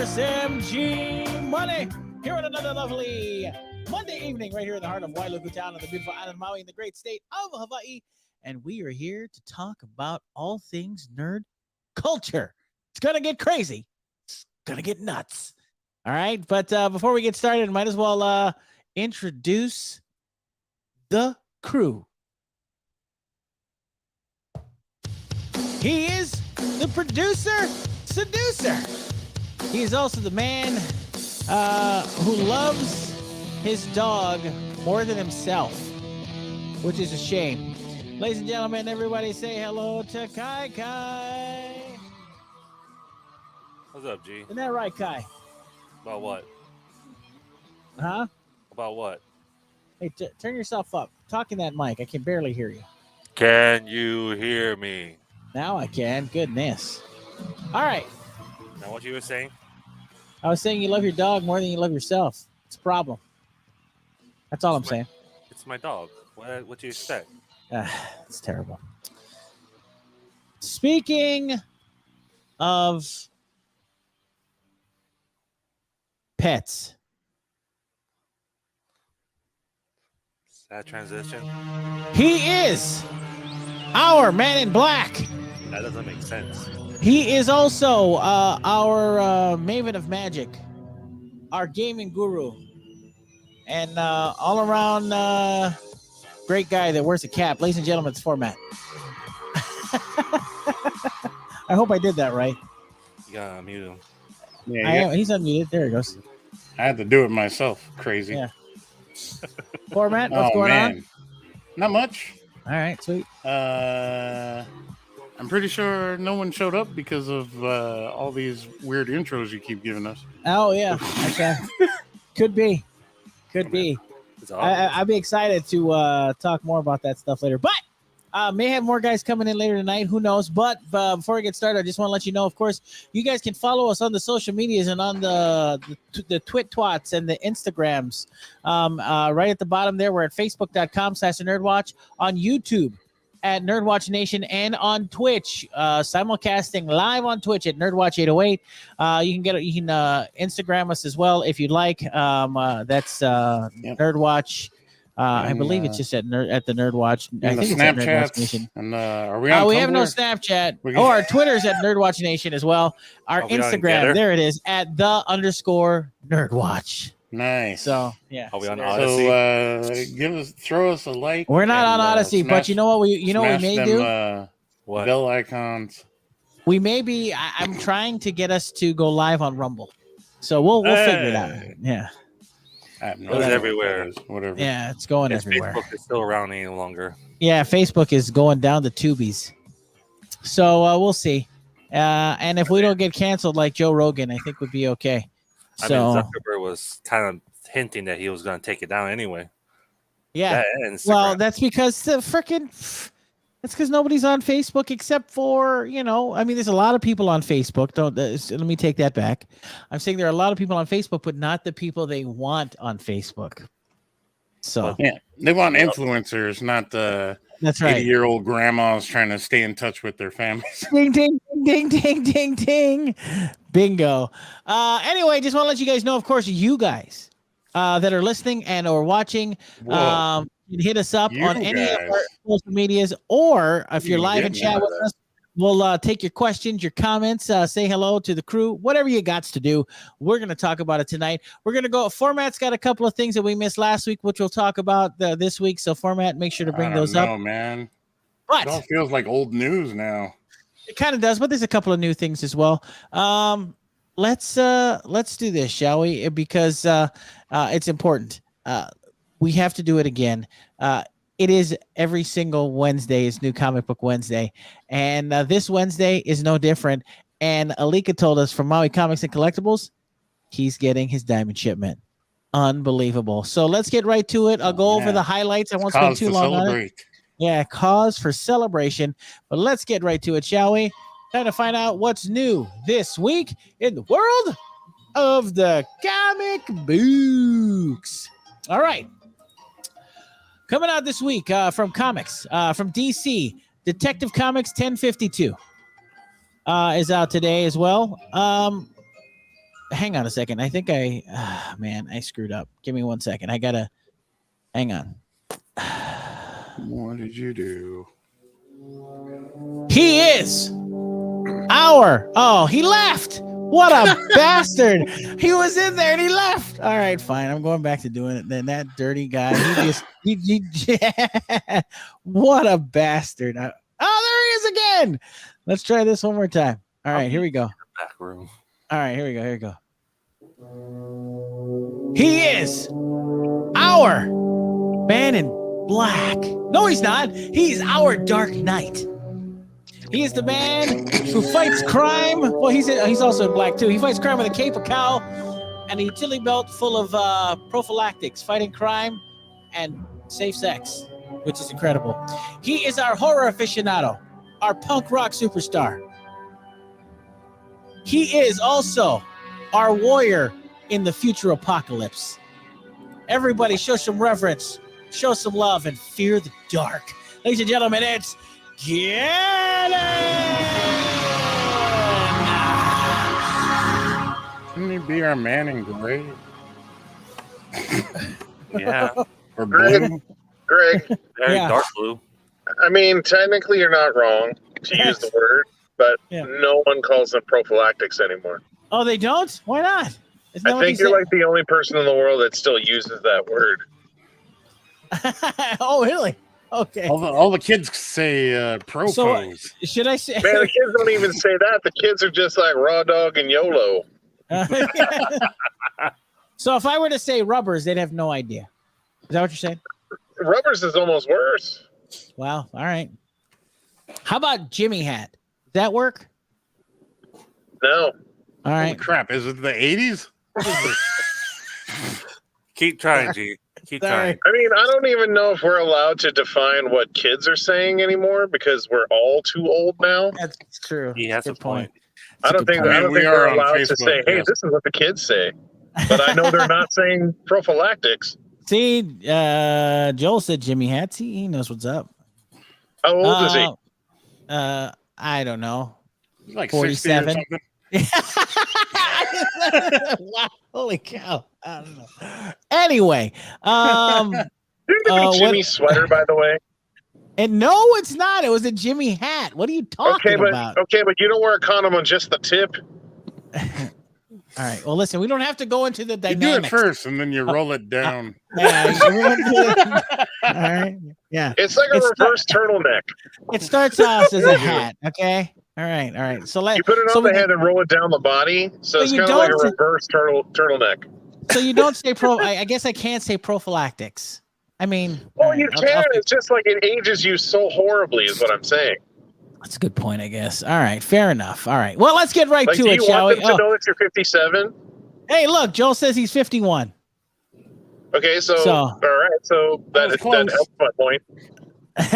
SMG Money here on another lovely Monday evening right here in the heart of Wailuku Town on the beautiful island of Maui in the great state of Hawaii. And we are here to talk about all things nerd culture. It's going to get crazy. It's going to get nuts. All right. But before we get started, might as well introduce the crew. He is the producer, seducer. He is also the man who loves his dog more than himself, which is a shame. Ladies and gentlemen, everybody say hello to Kai Kai. What's up, G? Isn't that right, Kai? About what? Huh? About what? Hey, turn yourself up. Talk in that mic. I can barely hear you. Can you hear me? Now I can. Goodness. All right. Now, what you were saying? I was saying you love your dog more than you love yourself. It's a problem. That's all I'm saying. It's my dog. What do you expect? It's terrible. Speaking of pets. Sad transition? He is our man in black. That doesn't make sense. He is also our maven of magic, our gaming guru, and all around great guy that wears a cap. Ladies and gentlemen, it's Phormat. I hope I did that right. You gotta mute him. Yeah, He's unmuted. There he goes. I had to do it myself. Crazy. Yeah. Phormat, what's going on? Not much. All right, sweet. I'm pretty sure no one showed up because of all these weird intros you keep giving us. Oh, yeah. Okay. Could be. I'd be excited to talk more about that stuff later. But may have more guys coming in later tonight. Who knows? But before we get started, I just want to let you know, of course, you guys can follow us on the social medias and on the twit-twats and the Instagrams. Right at the bottom there, we're at facebook.com/NERDWatch, on YouTube at NERDWatch Nation, and on Twitch, simulcasting live on Twitch at NERDWatch 808. You can Instagram us as well if you'd like. That's NERDWatch. I believe it's just at the NERDWatch. I think it's at NERDWatch Nation. And are we on we Tumblr? have no Snapchat. Our Twitter's at NERDWatch Nation as well. Our Instagram, there it is, at _NERDWatch. Nice. So yeah. Are we on Odyssey? So throw us a like. We're not on Odyssey, but you know what we may do? What? Bell icons. We may be. I'm trying to get us to go live on Rumble, so we'll figure it out. Yeah. It's everywhere. Whatever. Yeah, it's going everywhere. Facebook is still around any longer. Yeah, Facebook is going down the tubies. So we'll see. And if we don't get canceled like Joe Rogan, I think we'd be okay. I mean, Zuckerberg was kind of hinting that he was going to take it down anyway. Yeah. Well, that's because that's because nobody's on Facebook except for, there's a lot of people on Facebook. Let me take that back. I'm saying there are a lot of people on Facebook, but not the people they want on Facebook. So yeah, they want influencers, not the 80-year-old grandmas trying to stay in touch with their families. Ding, ding, ding, ding, ding, ding. Bingo. Anyway, just want to let you guys know, of course, you guys that are listening and or watching, you can hit us up on any of our social medias, or if you're live in chat with us, we'll take your questions, your comments, say hello to the crew, whatever you got to do. We're going to talk about it tonight. We're going to go. Phormat's got a couple of things that we missed last week, which we'll talk about this week. So Phormat, make sure to bring those up. Man. But it all feels like old news now. It kind of does, but there's a couple of new things as well. Let's do this, shall we? Because it's important. We have to do it again. It is every single Wednesday is New Comic Book Wednesday. And this Wednesday is no different. And Alika told us from Maui Comics and Collectibles, he's getting his diamond shipment. Unbelievable. So let's get right to it. I'll go over the highlights. I won't spend too long on it. Yeah, cause for celebration. But let's get right to it, shall we? Time to find out what's new this week in the world of the comic books. All right. Coming out this week from comics, from DC, Detective Comics 1052 is out today as well. hang on a second. I think man, I screwed up. Give me 1 second. I gotta hang on. What did you do? He is he left. What a bastard. He was in there and he left. All right, fine. I'm going back to doing it. Then that dirty guy, what a bastard. There he is again. Let's try this one more time. All right, here we go. Back room. All right, here we go. He is our man in black. No, he's not. He's our Dark Knight. He is the man who fights crime. Well, he's also in black too. He fights crime with a cape, a cowl, and a utility belt full of prophylactics, fighting crime and safe sex, which is incredible. He is our horror aficionado, our punk rock superstar. He is also our warrior in the future apocalypse. Everybody show some reverence, show some love, and fear the dark. Ladies and gentlemen, it's Gannon! Shouldn't he be our man in gray? Yeah. Or Greg, blue? Greg, Very Yeah. dark blue. I mean, technically you're not wrong to use the word, but Yeah. no one calls them prophylactics anymore. Oh, they don't? Why not? Isn't that I what think they you're say? like the only person in the world that still uses that word. Oh, really? Okay. All the kids say propose. So, should I say? Man, the kids don't even say that. The kids are just like raw dog and YOLO. So if I were to say rubbers, they'd have no idea. Is that what you're saying? Rubbers is almost worse. Wow. All right. How about Jimmy hat? Does that work? No. All Holy right. crap! Is it the 80s? Keep trying, G. Keep trying. I mean, I don't even know if we're allowed to define what kids are saying anymore because we're all too old now. That's true. He has a Good point. I don't think point. We we're are on allowed to Facebook, say, hey, yes. this is what the kids say. But I know they're not saying prophylactics. See, Joel said Jimmy hats. He knows what's up. How old is he? I don't know. Like 47. 60 or something? Wow, holy cow. I don't know. Anyway, Didn't it be Jimmy's sweater, by the way? and no, it's not. It was a Jimmy hat. What are you talking about? Okay, but you don't wear a condom on just the tip. All right. Well, listen, we don't have to go into the You do dynamics. it first, and then you roll it down. Yeah, all right. Yeah. It's like a reverse turtleneck. It starts off as a hat. Okay. All right. All right. So You put it on the head and roll it down the body, so But it's you kind of like a don't- reverse turtleneck. So you don't say I guess I can't say prophylactics. I mean, Well, all right, you can. It's just like it ages you so horribly, is what I'm saying. that's a good point, I guess. All right. Fair enough. All right. Well, let's get right Like, to do it, you shall we? want them to know that you're 57? Hey, look, Joel says he's 51. Okay, so all right, so That was that close. helps my point. I'm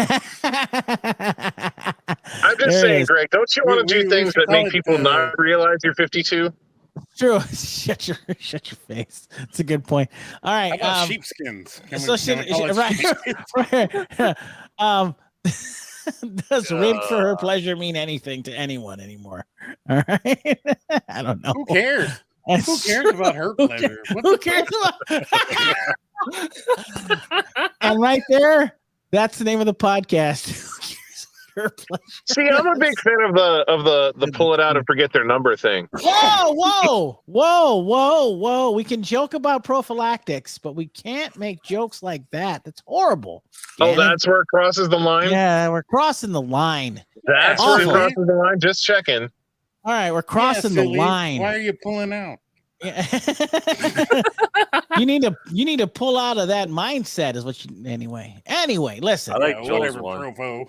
just There it saying, is. Greg, don't you want to We do things should that call make it, people not realize you're 52? True. Shut your face. It's a good point. All How right. about sheepskins? Can So we should, call it right. Does rape for her pleasure mean anything to anyone anymore? All right. I don't know. Who cares? That's Who cares true. about her Who pleasure? What Who the cares about? And right there, that's the name of the podcast. Who cares about her pleasure? See, I'm a big fan of the pull it out and forget their number thing. Whoa. We can joke about prophylactics, but we can't make jokes like that. That's horrible. Oh, Gannon. that's where it crosses the line? Yeah, we're crossing the line. That's where it Awful. crosses the line? Just checking. All right, we're crossing the silly. line. Why are you pulling out? Yeah. you need to pull out of that mindset is what you anyway. Anyway, listen. I like Yeah, Joel's whatever, one. Provo.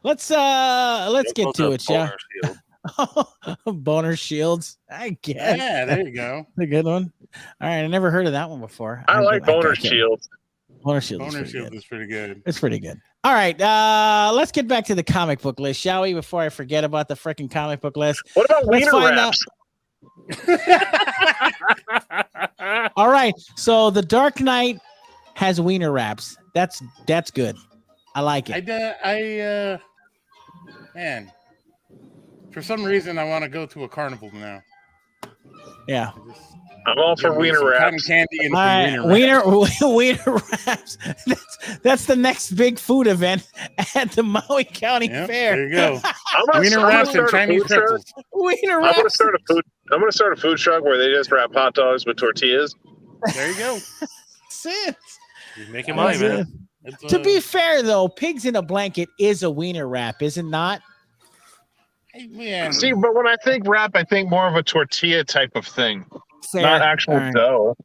let's get to it, yeah. Boner shields, I guess. Yeah, there you go. A good one. All right, I never heard of that one before. I like boner shields. Boner shield. Boner shield is pretty good. It's pretty good. All right, let's get back to the comic book list, shall we? Before I forget about the freaking comic book list. What about Let's wiener find wraps? All right, so the Dark Knight has wiener wraps. That's good. I like it. Man, for some reason, I want to go to a carnival now. Yeah. I'm all for wiener Cotton wraps. candy and All right, some wiener wraps. wiener wraps. That's the next big food event at the Maui County Yep, Fair. there you go. I'm Wiener gonna wraps and start a Chinese food truck. pretzels. Wiener I'm gonna wraps. start a food truck where they just wrap hot dogs with tortillas. There you go. That's it. You're making money, That's man. it. To be fair, though, pigs in a blanket is a wiener wrap, is it not? Yeah. See, but when I think wrap, I think more of a tortilla type of thing, Fair. not actual All right. dough.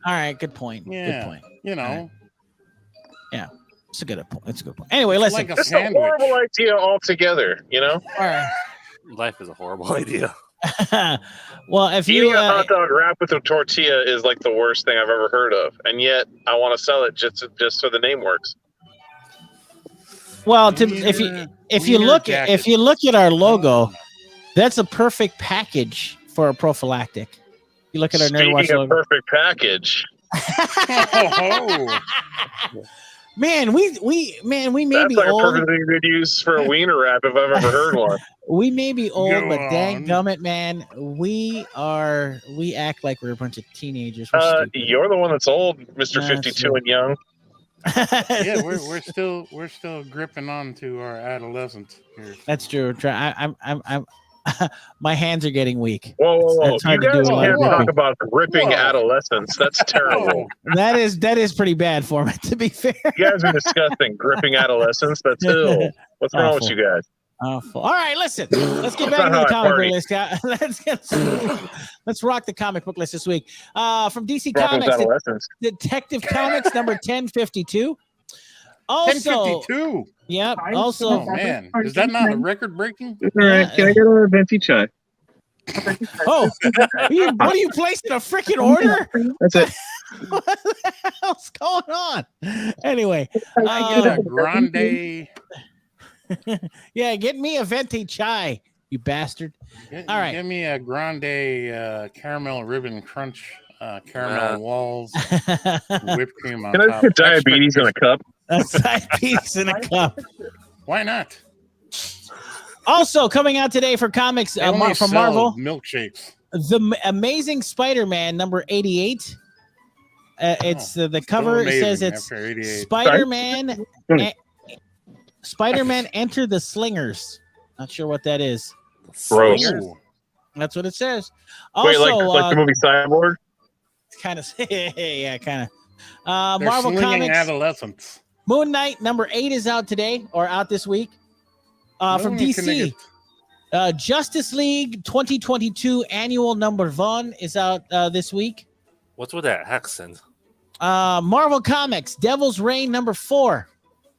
All right, good point. Yeah. Good point. You know. Right. Yeah, it's a good point. It's a good point. Anyway, listen. Like It's a horrible idea altogether, you know? All right. Life is a horrible idea. Well, if Eating you a hot dog wrapped with a tortilla is like the worst thing I've ever heard of, and yet I want to sell it just so the name works. well, if you look at our logo, that's a perfect package for a prophylactic. You look at our NERDWatch Speaking of logo. perfect package, Oh, Man, we may that's be like old. a perfectly good use for a wiener wrap if I've ever heard one. We may be old, Go but on. dadgummit, man, we act like we're a bunch of teenagers. We're stupid. You're the one that's old, Mr. That's 52 true. and young. yeah, we're still gripping on to our adolescence here. That's true. I'm my hands are getting weak. Whoa. It's You hard to do guys a lot of can't talk gripping. about gripping adolescence. That's terrible. That is pretty bad Phormat, to be fair. You guys are disgusting. Gripping adolescence. That's ill. What's wrong with Awful. you guys? Awful. All right, listen. Let's get That's back not to the how I comic book party. list. Let's rock the comic book list this week. From DC Wrong with Comics, adolescence. Detective Comics number 1052. Also, 1052. yep. Fine. Also, Oh man, is that not a record breaking? All right, can I get a venti chai? oh, what are you placing a freaking order? That's it. What the hell's going on? Anyway, Grande. yeah, get me a venti chai, you bastard. All right. Give me a grande caramel ribbon crunch, caramel walls, whipped cream on Can I top. get diabetes in a cup? A side piece in a cup. Why not? Also coming out today for comics They only from sell Marvel, milkshakes. The Amazing Spider-Man number 88. It's the cover. It says it's after 88. Spider-Man. Spider-Man Enter the Slingers. Not sure what that is. Gross. Ooh. That's what it says. Also, Wait, like the movie Cyborg? kind of, yeah, kind of. They're Marvel slinging Comics. adolescents. Moon Knight number 8 is out today or out this week. From DC. Justice League 2022 annual number 1 is out this week. What's with that accent? Marvel Comics Devil's Reign number 4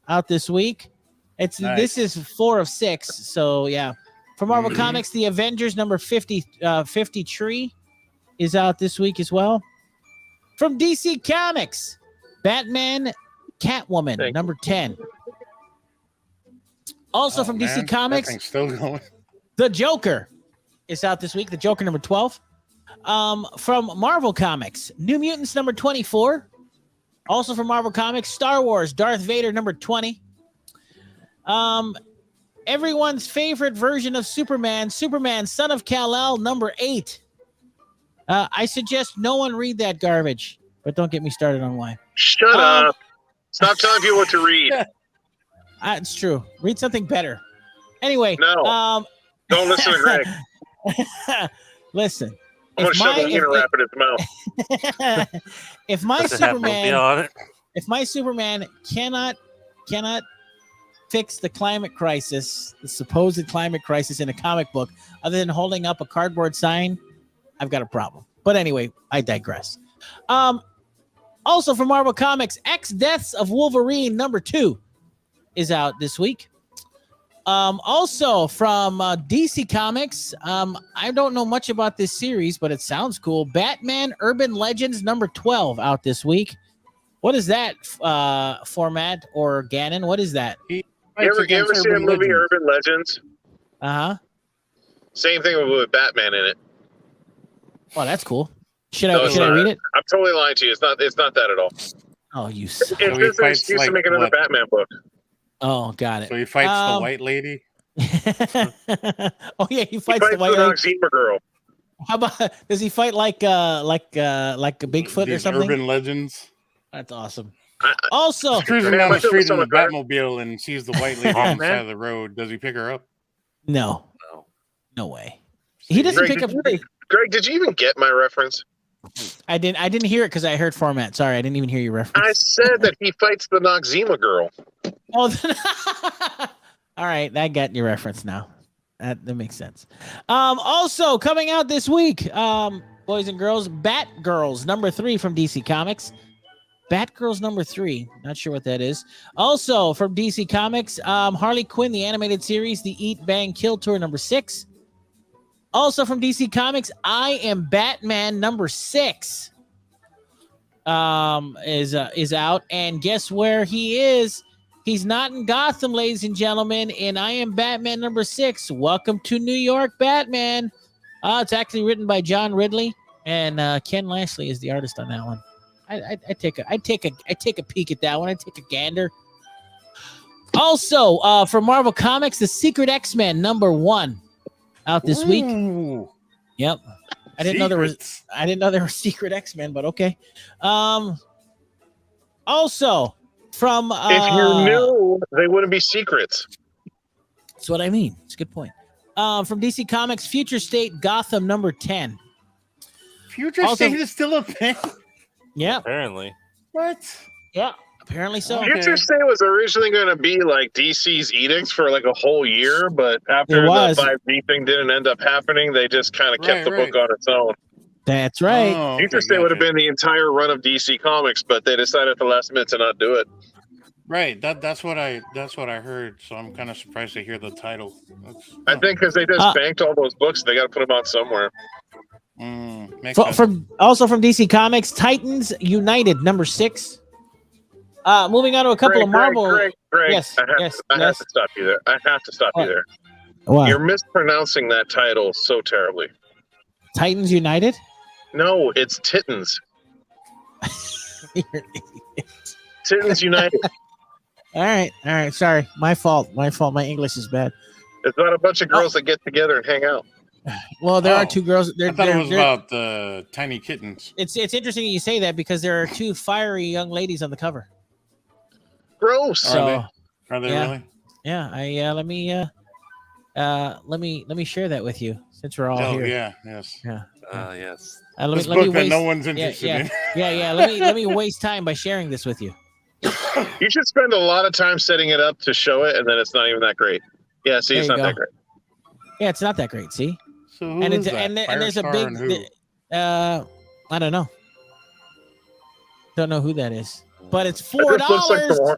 out this week. This is 4 of 6, so yeah. For Marvel Comics, the Avengers number 53 is out this week as well. From DC Comics, Batman Catwoman number 10. Also from DC Comics, that thing's still going. The Joker is out this week. The Joker number 12. From Marvel Comics, New Mutants number 24. Also from Marvel Comics, Star Wars Darth Vader number 20. Everyone's favorite version of Superman, Son of Kal-El number 8. I suggest no one read that garbage, but don't get me started on why. Shut up. Stop telling people what to read. It's true. Read something better. Anyway, No. Don't listen to Greg. Listen. I'm going to shove a wiener wrap in his mouth. If my Does it have Superman, Lumpia on it? if my Superman cannot fix the climate crisis, the supposed climate crisis in a comic book, other than holding up a cardboard sign, I've got a problem. But anyway, I digress. Also from Marvel Comics, X Deaths of Wolverine number 2 is out this week. Also from DC Comics, I don't know much about this series, but it sounds cool. Batman Urban Legends number 12 out this week. What is that Phormat or Gannon? What is that? You ever see the movie Urban Legends? Uh-huh. Same thing with Batman in it. Oh, that's cool. Should I read it? I'm totally lying to you. It's not that at all. Oh, you It's just an excuse to make another Batman book. Oh, got it. So he fights the white lady? Oh, yeah, he fights He the white lady. Noxema girl. How about does he fight like a Bigfoot or These something? urban legends. That's awesome. Also, He's cruising Man, down my the shit was street so in the much better. Batmobile and sees the white lady Oh, on the man. side of the road. Does he pick her up? no, No. no way. He doesn't Greg, pick up. Greg, did you even get my reference? I didn't hear it because I heard Phormat. Sorry, I didn't even hear your I reference. said that he fights the Noxzema girl. Oh, all right, I got your reference now. That makes sense. Also coming out this week, boys and girls, Batgirls #3 from DC Comics. Batgirls #3. Not sure what that is. Also from DC Comics, Harley Quinn, the animated series, the Eat Bang Kill Tour #6. Also from DC Comics, I Am Batman #6 is out, and guess where he is? He's not in Gotham, ladies and gentlemen. And I Am Batman #6. Welcome to New York, Batman. It's actually written by John Ridley, and Ken Lashley is the artist on that one. I take a peek at that one. I take a gander. Also, for Marvel Comics, the Secret X-Men #1 out this week. Ooh, Yep. I didn't know there were secrets. Secret X-Men, but okay. Also from If you knew, they wouldn't be secrets. that's what I mean. It's a good point. From DC Comics, Future State Gotham #10. Future Also- State is still a thing. Yeah, Apparently. What? yeah. Apparently so. Okay. Future State was originally going to be like DC's edicts for like a whole year, but after It the was. 5D thing didn't end up happening, they just kind of kept the book on its own. That's right. Oh, okay, Future State would have gotcha. been the entire run of DC Comics, but they decided at the last minute to not do it. Right. That's what I heard. So I'm kind of surprised to hear the title. I think because they just banked all those books, they got to put them out somewhere. Makes sense. Also from DC Comics, Titans United #6. Moving on to a couple of Marvel. Greg, Yes, I have to stop you there. I have to stop you there. What? You're mispronouncing that title so terribly. Titans United. No, it's Titans. Titans United. All right. Sorry, my fault. My English is bad. It's not a bunch of girls that get together and hang out. Well, there are Oh, two girls. I thought it was about the tiny kittens. It's interesting you say that because there are two fiery young ladies on the cover. Gross. So Are they yeah. really? yeah, let me share that with you since we're all Oh here. yeah, yes. Yes. This book that no one's interested in. Yeah. Let me waste time by sharing this with you. You should spend a lot of time setting it up to show it, and then it's not even that great. Yeah, see, There it's you not go. that great. Yeah, it's not that great. See, So who and is it's that? and there's a Firestar big. and who? I don't know. Don't know who that is, but it's It just looks like $4. some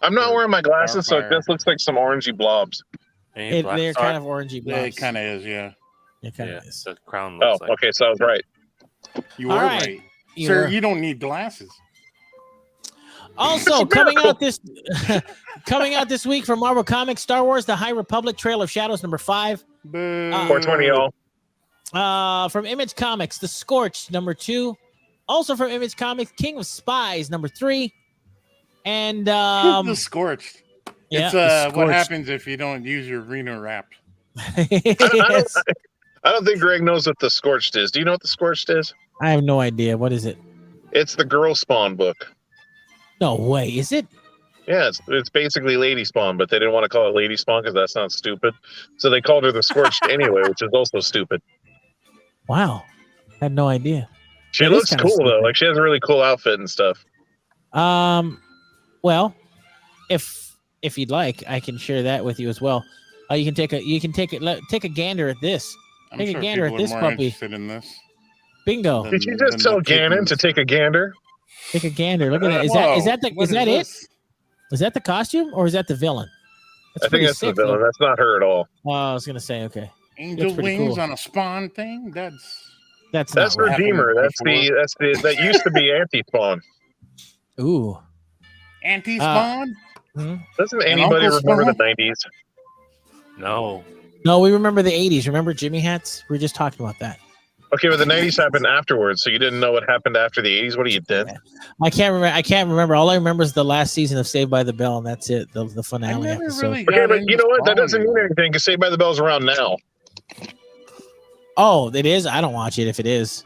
I'm not wearing my glasses, so it Starfire. just looks like some orangey blobs. Any black They're star? kind of orangey Yeah, it blobs. kind of is. Yeah, It kind Yeah, of is. the crown Oh, looks like. okay, so I was right. you All were right. right, You sir. were. You don't need glasses. Also It's a coming miracle. out this week from Marvel Comics, Star Wars: The High Republic, Trail of Shadows #5. Boo. 420, y'all. From Image Comics, The Scorched #2. Also from Image Comics, King of Spies #3. And The Scorched. yeah, It's The what Scorched. happens if you don't use your Reno wrap. Yes. I don't think Greg knows what the Scorched is. Do you know what the Scorched is? I have no idea. What is it? It's the girl Spawn book. No way. Is it? Yeah, it's basically Lady Spawn, but they didn't want to call it Lady Spawn because that sounds stupid. So they called her the Scorched anyway, which is also stupid. Wow. I had no idea. She That is looks kinda cool though. stupid. Like she has a really cool outfit and stuff. Well, if you'd like, I can share that with you as well. You can take a gander at this. I'm Take a sure gander at people are this more puppy. interested in this. Bingo. Then- Did you then just tell the Gannon to kittens. take a gander? Take a gander. Look at that. Is Whoa, that what it? this? Is that the costume or is that the villain? I think that's the villain. That's not her at all. Oh, I was gonna say okay. Angel Looks pretty wings cool. on a spawn thing? That's That's not right. Redeemer. happened That used to be Anti-Spawn. Ooh. Anti-spawn? Doesn't And anybody Uncle remember the Spawn? 90s? No. No, we remember the 80s. Remember Jimmy hats? We were just talking about that. Okay, but the 90s happened afterwards, so you didn't know what happened after the 80s. What are you dead? I can't remember. All I remember is the last season of Saved by the Bell, and that's it. The I finale never episode. really Okay, got but into you know what? That Spawn doesn't mean anymore. anything because Saved by the Bell's around now. Oh, it is. I don't watch it if it is.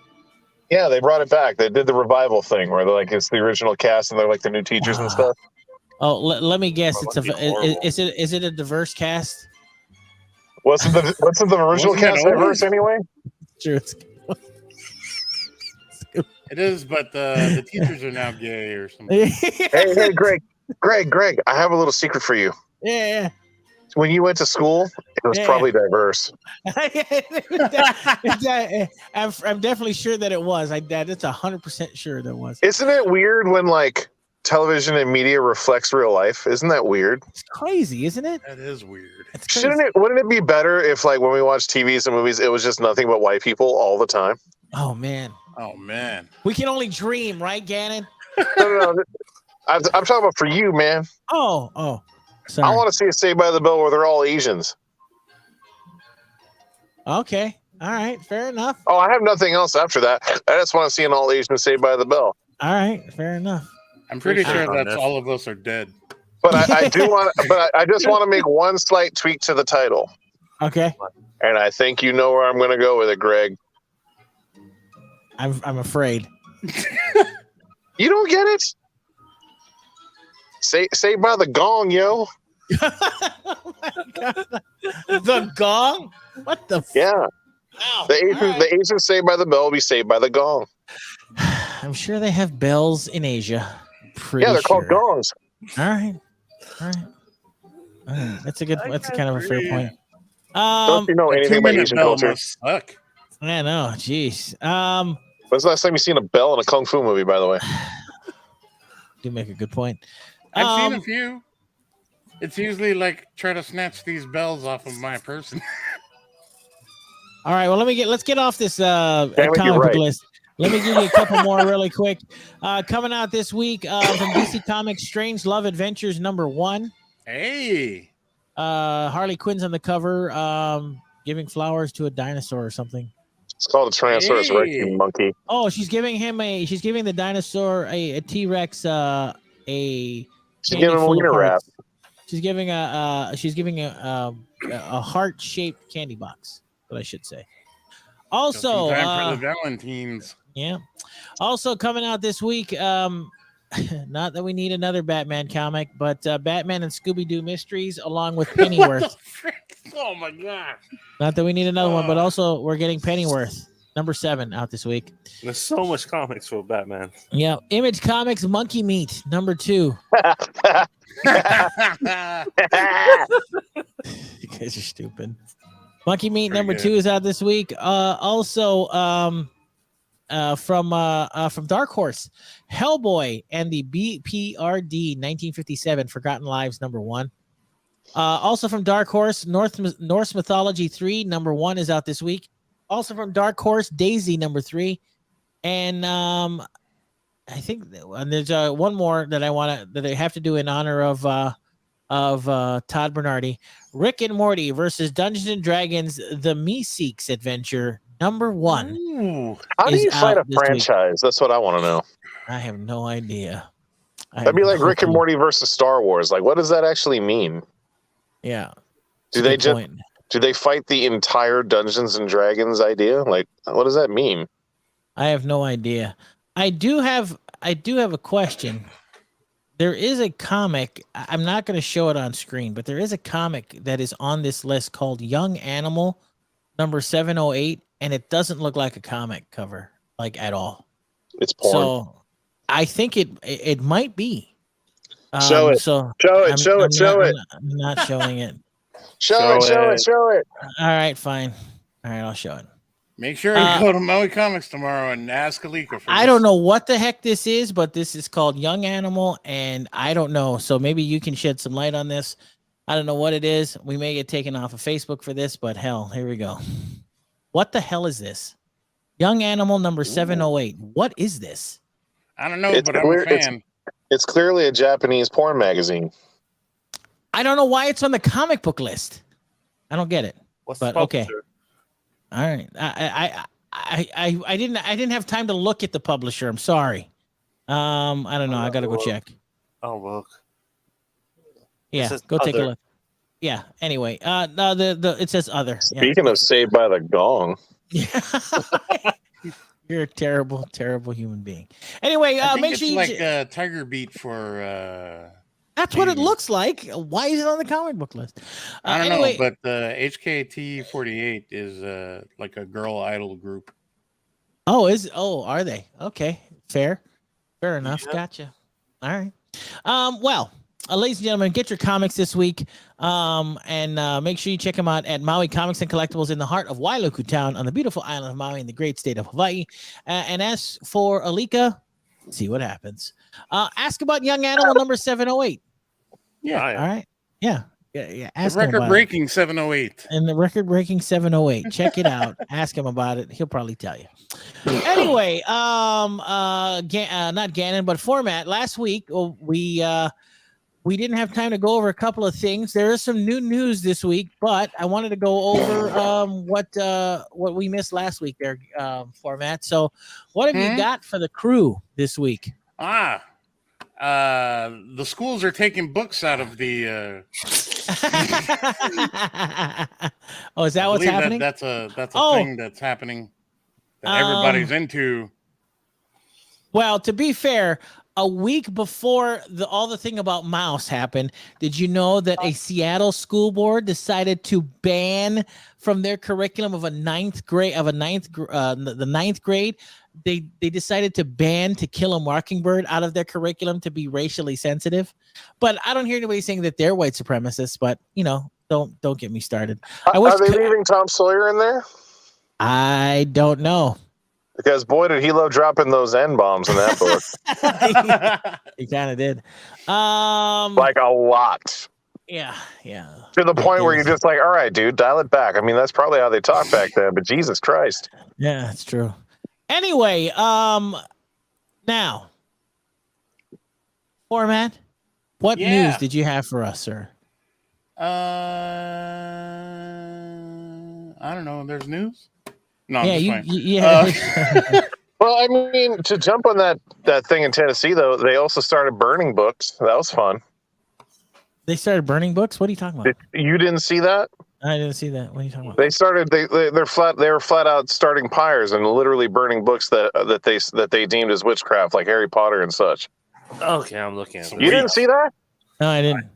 Yeah, they brought it back. They did the revival thing where they're like it's the original cast and they're like the new teachers and stuff. Oh, let me guess. Well, It's that'd be horrible. is it a diverse cast? Wasn't the original Wasn't it cast diverse always? anyway? True. It is, but the teachers are now gay or something. Hey, Greg, I have a little secret for you. Yeah. When you went to school, it was probably diverse. I'm definitely sure that it was. That's 100% sure that was. Isn't it weird when like television and media reflects real life? Isn't that weird? It's crazy, isn't it? That is weird. It's crazy. Wouldn't it be better if like when we watch TVs and movies, it was just nothing but white people all the time? Oh man, We can only dream, right, Gannon? No. I'm talking about for you, man. Oh. Sorry. I want to see a Saved by the Bell where they're all Asians. Okay. All right. Fair enough. Oh, I have nothing else after that. I just want to see an all Asian Saved by the Bell. All right. Fair enough. I'm pretty Appreciate sure it on that's this. all of us are dead. But I do want. But I just want to make one slight tweak to the title, Okay. and I think you know where I'm going to go with it, Greg. I'm afraid. You don't get it? Saved by the Gong, yo. Oh my God. The gong? What the? Yeah. Wow. The Asian Saved by the Bell will be Saved by the Gong. I'm sure they have bells in Asia. Pretty Yeah, they're called sure. gongs. All right. That's a good. That's kind of a fair point. Don't you know anything about Asian bell culture? must suck. I know. Jeez. When's the last time you seen a bell in a kung fu movie? By the way, Do make a good point. I've seen a few. It's usually like try to snatch these bells off of my person. All right. Well, let's get off this Damn it, comic you're book right. list. Let me give you a couple more really quick. Coming out this week from DC Comics, Strange Love Adventures #1. Hey, Harley Quinn's on the cover, giving flowers to a dinosaur or something. it's called a Tyrannosaurus Rex, Hey. you monkey. Oh, she's giving the dinosaur a T-Rex a She's candy giving him a full of wiener wrap. hearts. She's giving a heart-shaped candy box, what I should say. just in Also, time for the Valentines. yeah. Also coming out this week, not that we need another Batman comic, but Batman and Scooby-Doo Mysteries along with Pennyworth. Oh my god! Not that we need another one, but also we're getting Pennyworth #7 out this week. There's so much comics for Batman. Yeah, Image Comics Monkey Meat #2. You guys are stupid. Monkey Meat Pretty #2 is out this week. Also, from Dark Horse, Hellboy and the BPRD 1957 Forgotten Lives #1. Also from Dark Horse, Norse Mythology 3 #1 is out this week. Also from Dark Horse, Daisy #3, and I think there's one more that I have to do in honor of Todd Bernardi. Rick and Morty versus Dungeons and Dragons: The Meeseeks Adventure #1. Ooh, How do is you fight a out this week. franchise? That's what I want to know. I have no idea. That'd be like Rick and Morty versus Star Wars. Like, what does that actually mean? Yeah. Do they fight the entire Dungeons and Dragons idea? Like, what does that mean? I have no idea. I do have a question. There is a comic. I'm not going to show it on screen, but there is a comic that is on this list called Young Animal #708, and it doesn't look like a comic cover, like at all. It's porn. So I think it might be. Show it. So Show it. I'm Show it. Show it. I'm not showing it. Show it. Show it. Show it. All right, fine. All right, I'll show it. make sure you go to Maui Comics tomorrow and ask Alika for I this. don't know what the heck this is, but this is called Young Animal, and I don't know. So maybe you can shed some light on this. I don't know what it is. We may get taken off of Facebook for this, but hell, here we go. What the hell is this? Young Animal #708. What is this? I don't know, It's but I'm clear- a fan. It's clearly a Japanese porn magazine. I don't know why it's on the comic book list. I don't get it. What's But, the okay. publisher? All right. I didn't have time to look at the publisher. I'm sorry. I don't know. I gotta go check. Oh, look. Yeah, says go take a other. look. Yeah. Anyway, no, it says other. Yeah. Speaking of Saved by the Gong, You're a terrible, terrible human being. Anyway, I think make it's sure you. like Tiger Beat for. That's what it gaming. looks like. Why is it on the comic book list? I don't anyway, know, but HKT48 is like a girl idol group. are they? Okay, fair enough. Yeah. Gotcha. All right. Well, ladies and gentlemen, get your comics this week. And make sure you check them out at Maui Comics and Collectibles in the heart of Wailuku Town on the beautiful island of Maui in the great state of Hawaii. And as for Alika, see what happens. Ask about Young Animal number 708. Yeah. All right. Yeah. The Ask him about it. record-breaking 708. And the record-breaking 708. Check it out. Ask him about it. He'll probably tell you. Anyway, not Gannon, but Phormat. Last week, we didn't have time to go over a couple of things. There is some new news this week, but I wanted to go over what we missed last week there, Phormat. So, what have you got for the crew this week? The schools are taking books out of the. Oh, is that what's happening? That's a thing that's happening that everybody's into. Well, to be fair, a week before all the thing about Mouse happened, did you know that a Seattle school board decided to ban from their curriculum of the ninth grade? They decided to ban To Kill a Mockingbird out of their curriculum to be racially sensitive. But I don't hear anybody saying that they're white supremacists. But don't get me started. Are they leaving Tom Sawyer in there? I don't know. Because boy, did he love dropping those N-bombs in that book. He kind of did. Like a lot. Yeah. To the point where you're just like, all right, dude, dial it back. I mean, that's probably how they talked back then, but Jesus Christ. Yeah, that's true. Anyway, now, Phormat, what news did you have for us, sir? I don't know. There's news? No, Well, I mean, to jump on that thing in Tennessee, though, they also started burning books. That was fun. They started burning books? What are you talking about? You didn't see that? I didn't see that. What are you talking about? They started. They were flat out starting pyres and literally burning books that they deemed as witchcraft, like Harry Potter and such. Okay, I'm looking at it. You didn't see that? No, I didn't.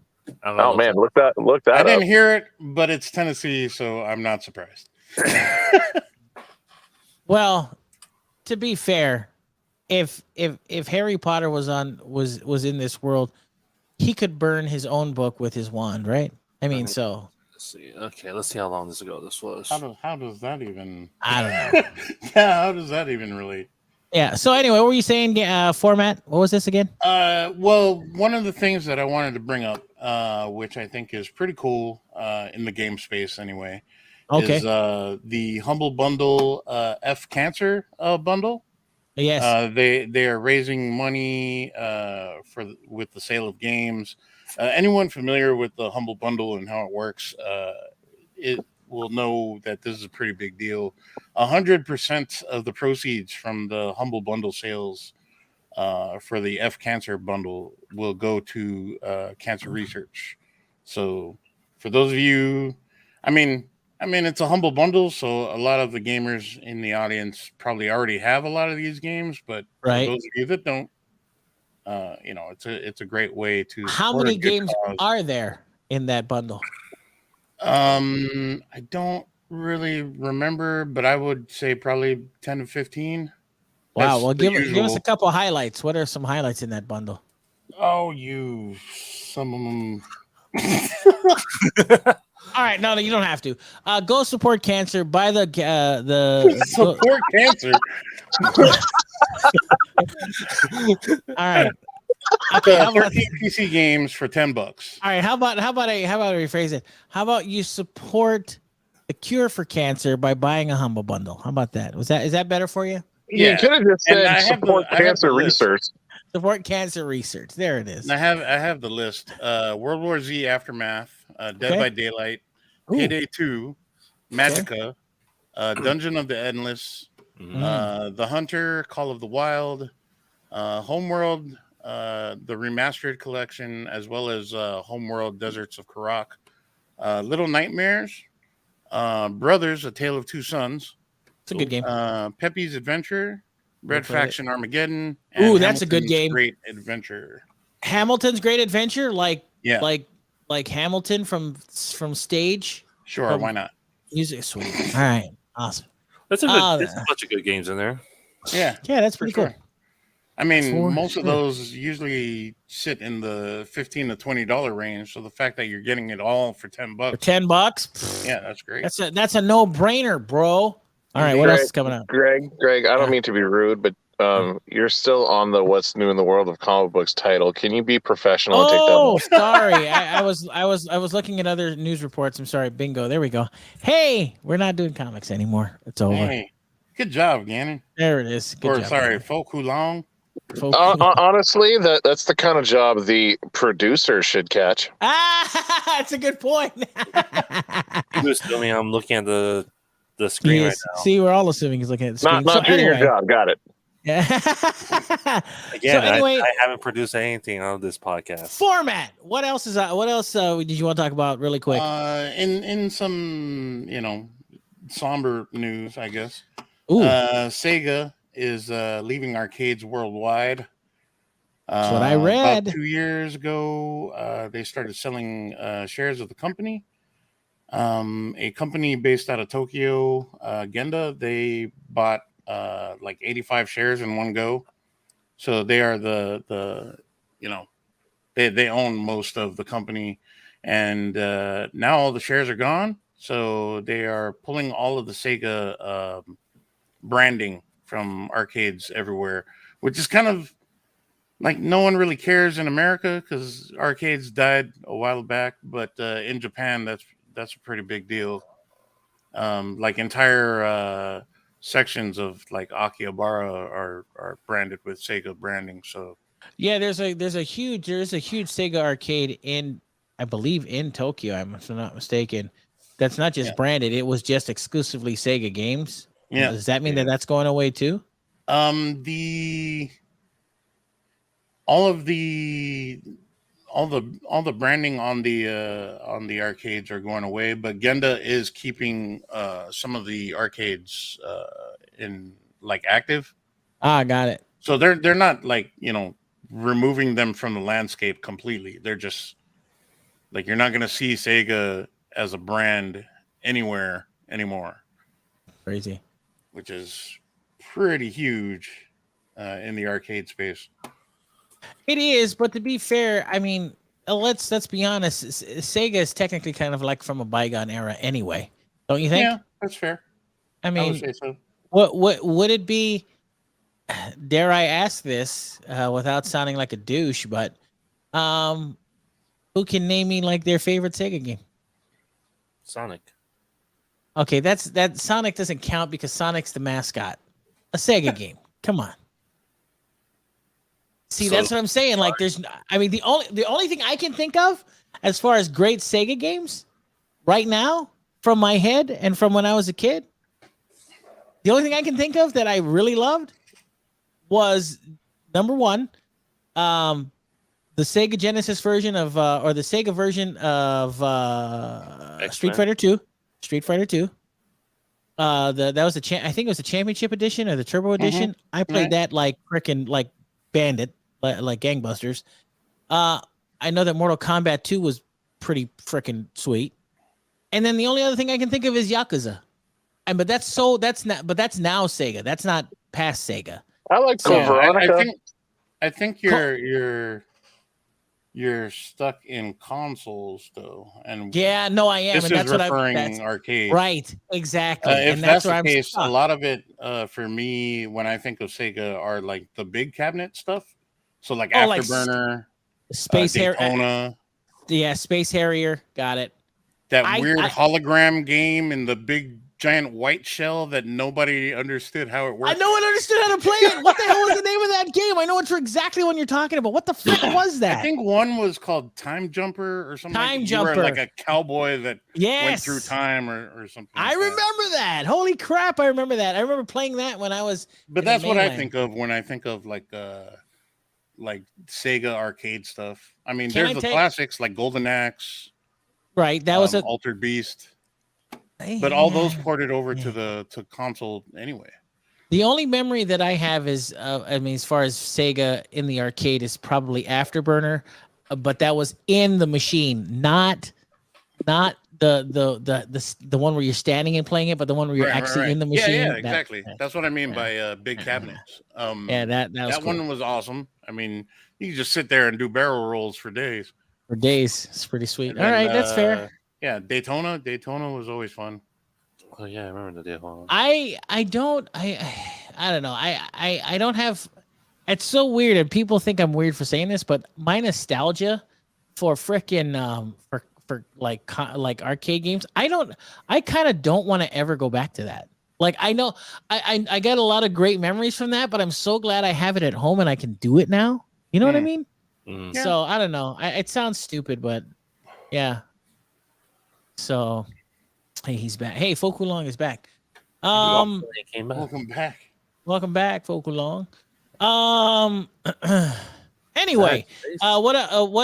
Oh man, look that I up. didn't hear it, but it's Tennessee, so I'm not surprised. Well, to be fair, if Harry Potter was in this world, he could burn his own book with his wand, right? I mean, so. Let's see. Okay, let's see how long ago this was. How does that even? I don't know. Yeah, how does that even relate? Yeah. So anyway, what were you saying? Phormat. What was this again? Well, one of the things that I wanted to bring up, which I think is pretty cool, in the game space anyway, is the Humble Bundle F Cancer bundle. Yes. They are raising money with the sale of games. Anyone familiar with the Humble Bundle and how it works, it will know that this is a pretty big deal. 100% of the proceeds from the Humble Bundle sales for the F Cancer bundle will go to cancer research. So for those of you, I mean, it's a Humble Bundle, so a lot of the gamers in the audience probably already have a lot of these games, but for those of you that don't, it's a great way to. How many games are there in that bundle? I don't really remember, but I would say probably 10 to 15. Wow. Well, give us a couple of highlights. What are some highlights in that bundle? Oh, some of them. All right, no, you don't have to. Go support cancer. Buy the support cancer. All right. Okay, 13 PC games for $10. All right, how about I rephrase it? How about you support the cure for cancer by buying a Humble Bundle? How about that? Is that better for you? Yeah. You could have just said support cancer research. Support cancer research. There it is. And I have the list. World War Z Aftermath, Dead by Daylight, Payday 2, Magicka, Dungeon of the Endless, The Hunter, Call of the Wild, Homeworld, the Remastered Collection, as well as Homeworld Deserts of Karak, Little Nightmares, Brothers, A Tale of Two Sons, It's a good game. Pepe's Adventure, Red play it. Faction Armageddon. Ooh, and that's a good Hamilton's game. Great Adventure. Hamilton's Great Adventure, like Yeah. like Hamilton from Stage. Sure, From why not? Music, sweet. All right, awesome. There's a bunch of good games in there. Yeah. Yeah, that's for pretty sure. cool. I mean, For most sure. of those usually sit in the $15 to $20 range. So the fact that you're getting it all for $10, For $10, yeah, that's great. that's a no brainer, bro. All right, what Greg, else is coming up? Greg, I Yeah. don't mean to be rude, but you're still on the "What's New in the World of Comic Books" title. Can you be professional and take that Oh, off? sorry. I was looking at other news reports. I'm sorry. Bingo. There we go. Hey, we're not doing comics anymore. It's over. Hey, good job, Gannon. There it is. Good Or job, sorry, Gannon. folk who long. Honestly, that's the kind of job the producer should catch. That's a good point. He was filming. I'm looking at the screen right now. See, we're all assuming he's looking at the screen. Not doing your job. Got it. Yeah. Again, So anyway, I haven't produced anything on this podcast. Format. What else did you want to talk about really quick? In some somber news, I guess. Ooh, Sega is leaving arcades worldwide. that's what I read. About 2 years ago, they started selling shares of the company. A company based out of Tokyo, Genda, they bought like 85 shares in one go. So they are they own most of the company, and now all the shares are gone. So they are pulling all of the Sega branding from arcades everywhere, which is kind of like no one really cares in America because arcades died a while back, but in Japan that's a pretty big deal. Like entire sections of like Akihabara are branded with Sega branding. So yeah, there's a huge Sega arcade I believe in Tokyo. I'm not mistaken. That's not just branded. It was just exclusively Sega games. yeah. Does that mean that that's going away too? All the branding on the arcades are going away, but Genda is keeping some of the arcades in like active. Got it. So they're not like removing them from the landscape completely. They're just like you're not going to see Sega as a brand anywhere anymore. Crazy. Which is pretty huge in the arcade space. It is, but to be fair, I mean, let's be honest. Sega is technically kind of like from a bygone era, anyway. Don't you think? Yeah, that's fair. I I mean, would say so. what would it be? Dare I ask this without sounding like a douche? But who can name me like their favorite Sega game? Sonic. Okay, that Sonic doesn't count because Sonic's the mascot. A Sega game. Come on. See, that's what I'm saying. Like, the only thing I can think of as far as great Sega games right now from my head and from when I was a kid, the only thing I can think of that I really loved was number one, the Sega Genesis version of or the Sega version of Street Fighter 2. Street Fighter 2. That was I think it was the Championship Edition or the Turbo Edition. I played that like freaking like bandit, like gangbusters. I know that Mortal Kombat 2 was pretty freaking sweet. And then the only other thing I can think of is Yakuza. But that's now Sega. That's not past Sega. I like Code Veronica. I think you're stuck in consoles though, and yeah, no, I am. This and is that's what referring arcade, right? Exactly. If and that's where the I'm case, stuck. a lot of it for me when I think of Sega are like the big cabinet stuff. So like Afterburner, Space Daytona, Space Harrier, got it. That weird hologram game in the big giant white shell that nobody understood how it worked. No one understood how to play it. What the hell was the name of that game? I know it's exactly what you're talking about. What the frick was that? I think one was called Time Jumper or something. Time like Jumper. You were like a cowboy that went through Yes. time or something. I remember that. Holy crap, I remember that. I remember playing that when I was But in that's the what I mainland. think of when I think of like Sega arcade stuff. I mean, Can there's I the take- classics like Golden Axe, Right, that was Altered Beast. But all those Yeah. ported over Yeah. to console anyway. The only memory that I have is, I mean, as far as Sega in the arcade is probably Afterburner, but that was in the machine, not the one where you're standing and playing it, but the one where you're actually in the Yeah, machine. exactly. That's what I mean by big yeah, cabinets. yeah, that was That cool. one was awesome. I mean, you can just sit there and do barrel rolls for days. For days. It's pretty sweet. And All then, right, that's fair. Yeah, Daytona was always fun. Oh yeah, I remember the day. I don't know. I don't have. It's so weird, and people think I'm weird for saying this, but my nostalgia for frickin' for like arcade games, I kind of don't want to ever go back to that. Like I know I got a lot of great memories from that, but I'm so glad I have it at home and I can do it now. You know what I mean? Mm. Yeah. So I don't know. It sounds stupid, but yeah. So hey, he's back. Hey, Fokulong is back. He came back. Welcome back. Welcome back, Fokulong. Anyway, what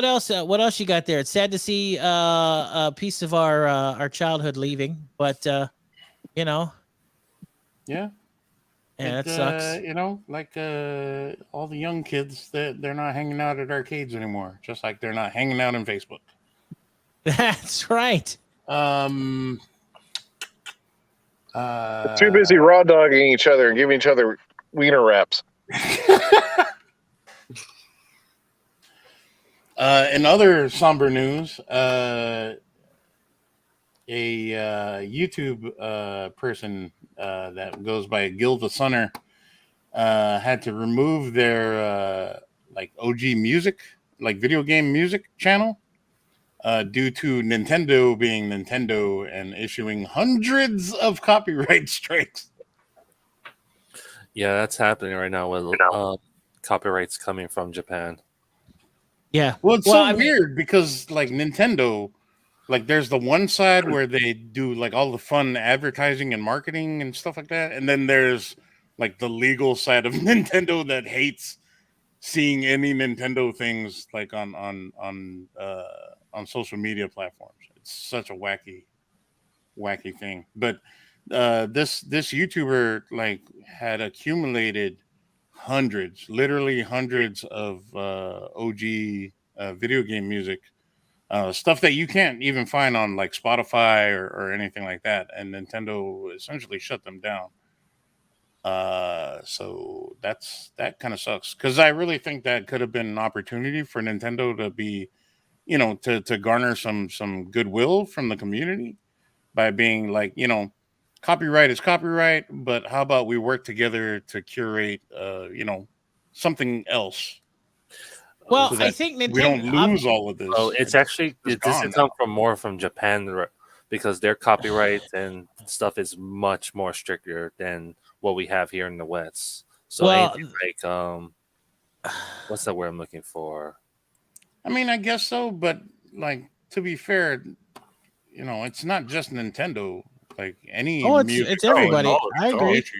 else? What else you got there? It's sad to see a piece of our childhood leaving, but you know, Yeah. yeah, that sucks. You know, like all the young kids that they're not hanging out at arcades anymore, just like they're not hanging out on Facebook. That's right. They're too busy raw dogging each other and giving each other wiener wraps. In other somber news, a YouTube person that goes by Gilda Sunner had to remove their like OG music, like video game music channel, due to Nintendo being Nintendo and issuing hundreds of copyright strikes. Yeah, that's happening right now with copyrights coming from Japan. Yeah. Well, it's I mean, weird because like Nintendo, like there's the one side where they do like all the fun advertising and marketing and stuff like that, and then there's like the legal side of Nintendo that hates seeing any Nintendo things like on social media platforms. It's such a wacky thing. But this YouTuber like had accumulated literally hundreds of OG video game music, stuff that you can't even find on like Spotify or anything like that, and Nintendo essentially shut them down. So that kind of sucks because I really think that could have been an opportunity for Nintendo to be, you know, to garner some goodwill from the community by being like, you know, copyright is copyright, but how about we work together to curate, you know, something else. well, so I that think we don't Nintendo. lose all of this. Oh, it's actually it's this gone has come from more from Japan because their copyright and stuff is much more stricter than what we have here in the West. So Well- anything like what's that word I'm looking for? I mean, I guess so, but like to be fair, you know, it's not just Nintendo. Like any Oh, music, it's everybody. I agree. issue.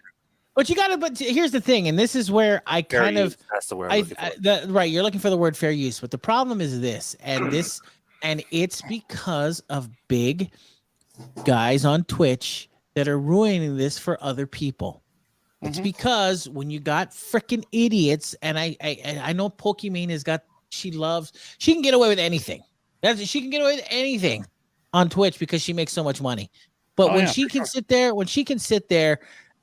But you got to. But here's the thing, and this is where I Fair kind of. use, that's the word I'm looking for. Right, you're looking for the word fair use, but the problem is this, and it's because of big guys on Twitch that are ruining this for other people. It's because when you got freaking idiots, and I know Pokimane has got, she can get away with anything. She can get away with anything on Twitch because she makes so much money. But when she can sit there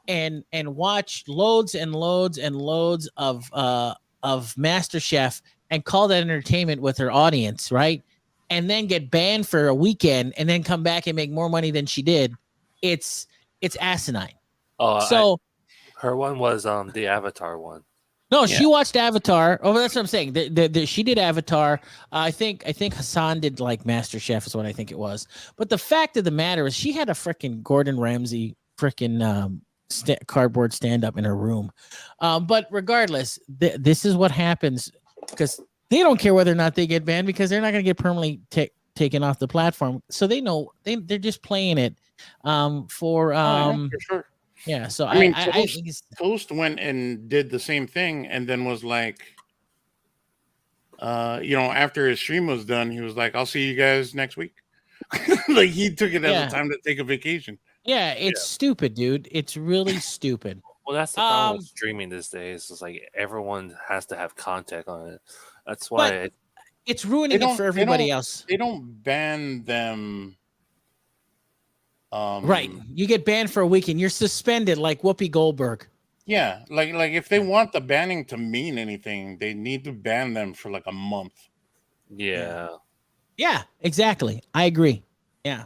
and watch loads and loads and loads of MasterChef and call that entertainment with her audience, right? And then get banned for a weekend and then come back and make more money than she did, it's asinine. Her one was the Avatar one. No, she watched Avatar. Oh, that's what I'm saying. She did Avatar. I think Hassan did like MasterChef is what I think it was. But the fact of the matter is, she had a freaking Gordon Ramsay freaking cardboard stand up in her room. But regardless, this is what happens because they don't care whether or not they get banned because they're not going to get permanently taken off the platform. So they know they're just playing it for sure. Yeah, so I mean, I think Toast went and did the same thing, and then was like, you know, after his stream was done, he was like, "I'll see you guys next week." Like he took it as Yeah. a time to take a vacation. Yeah, it's stupid, dude. It's really stupid. Well, that's the problem with streaming these days. It's like everyone has to have contact on it. That's why It's ruining it for everybody else. They don't ban them. Right. You get banned for a weekend. You're suspended like Whoopi Goldberg. Yeah, like if they want the banning to mean anything, they need to ban them for like a month. Yeah. Yeah, exactly. I agree. Yeah.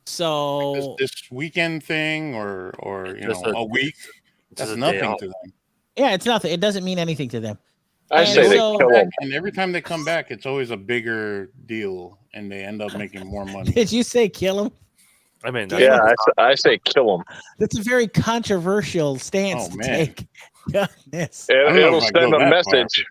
So Like this weekend thing or a week, that's nothing to them. Yeah, it's nothing. It doesn't mean anything to them. I say they kill them. And every time they come back, it's always a bigger deal, and they end up making more money. Did you say kill them? I mean, I say kill them. That's a very controversial stance to take. Goodness. It'll send a message.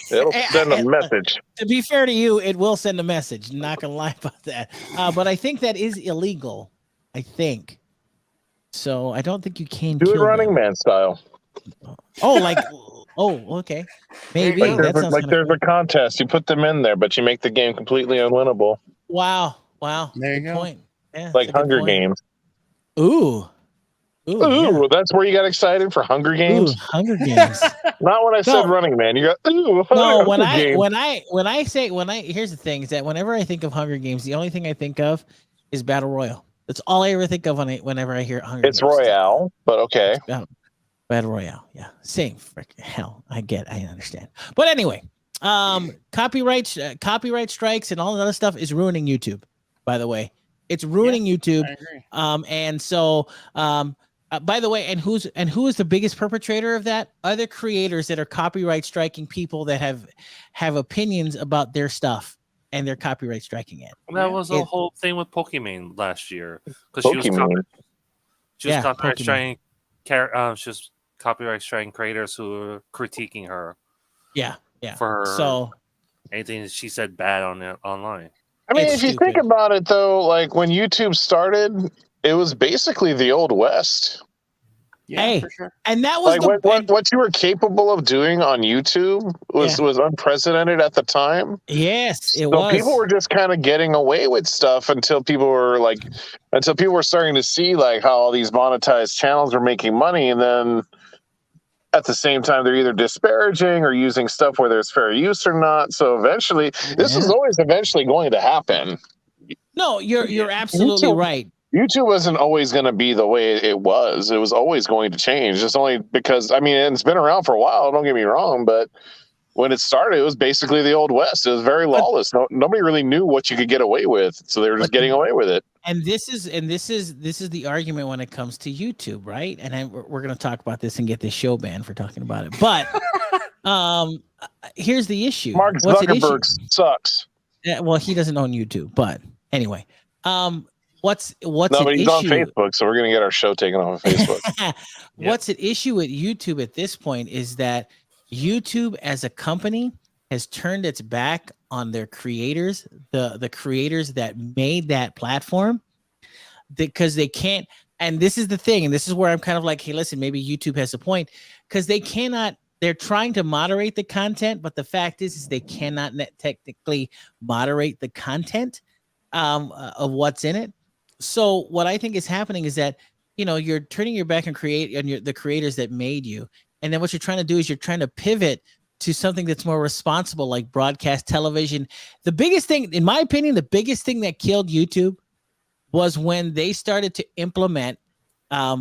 It'll send a message. To be fair to you, it will send a message. I'm not gonna lie about that. But I think that is illegal. I think. So I don't think you can do it kill Running them. Man style. Okay. Maybe there's a contest. You put them in there, but you make the game completely unwinnable. Wow. There you go. Point. Yeah, like Hunger Games. Ooh, yeah. That's where you got excited for Hunger Games. Ooh, Hunger Games. Not when I said Running Man. You got ooh. No, Games. when I here's the thing is that whenever I think of Hunger Games, the only thing I think of is Battle Royale. That's all I ever think of whenever I hear Hunger Games. It's Royale, but okay. Battle Royale, yeah, same. Hell, I understand. But anyway, copyright strikes and all that other stuff is ruining YouTube. By the way, it's ruining YouTube. I agree. And so, by the way, and who is the biggest perpetrator of that? Other creators that are copyright striking people that have opinions about their stuff and they're copyright striking it. That was the whole thing with Pokemon last year because she was copyright striking. She was copyright striking creators who were critiquing her. Yeah. For so anything she said bad on it online. I mean, if you think about it, though, like when YouTube started, it was basically the Old West. Yeah, for sure. And that was like what you were capable of doing on YouTube was unprecedented at the time. Yes, it was. People were just kind of getting away with stuff until people were starting to see like how all these monetized channels were making money, and then at the same time they're either disparaging or using stuff where there's fair use or not. So eventually, this is always eventually going to happen. No, you're absolutely right. YouTube wasn't always going to be the way it was. It was always going to change. Just only because, I mean, it's been around for a while. Don't get me wrong, but when it started, it was basically the Old West. It was very lawless. Nobody really knew what you could get away with, so they were just getting away with it. And this is the argument when it comes to YouTube, right? And we're going to talk about this and get this show banned for talking about it. But here's the issue. Mark Zuckerberg sucks. Yeah, well, he doesn't own YouTube, but anyway, what's no, but he's on Facebook, so we're gonna get our show taken off of Facebook. What's at issue with YouTube at this point is that YouTube as a company has turned its back on their creators, the creators that made that platform, because they can't. And this is the thing, and this is where I'm kind of like, hey, listen, maybe YouTube has a point, because they cannot. They're trying to moderate the content, but the fact is they cannot technically moderate the content of what's in it. So what I think is happening is that, you're turning your back on the creators that made you. And then what you're trying to do is you're trying to pivot to something that's more responsible, like broadcast television. The biggest thing, in my opinion, that killed YouTube was when they started to implement having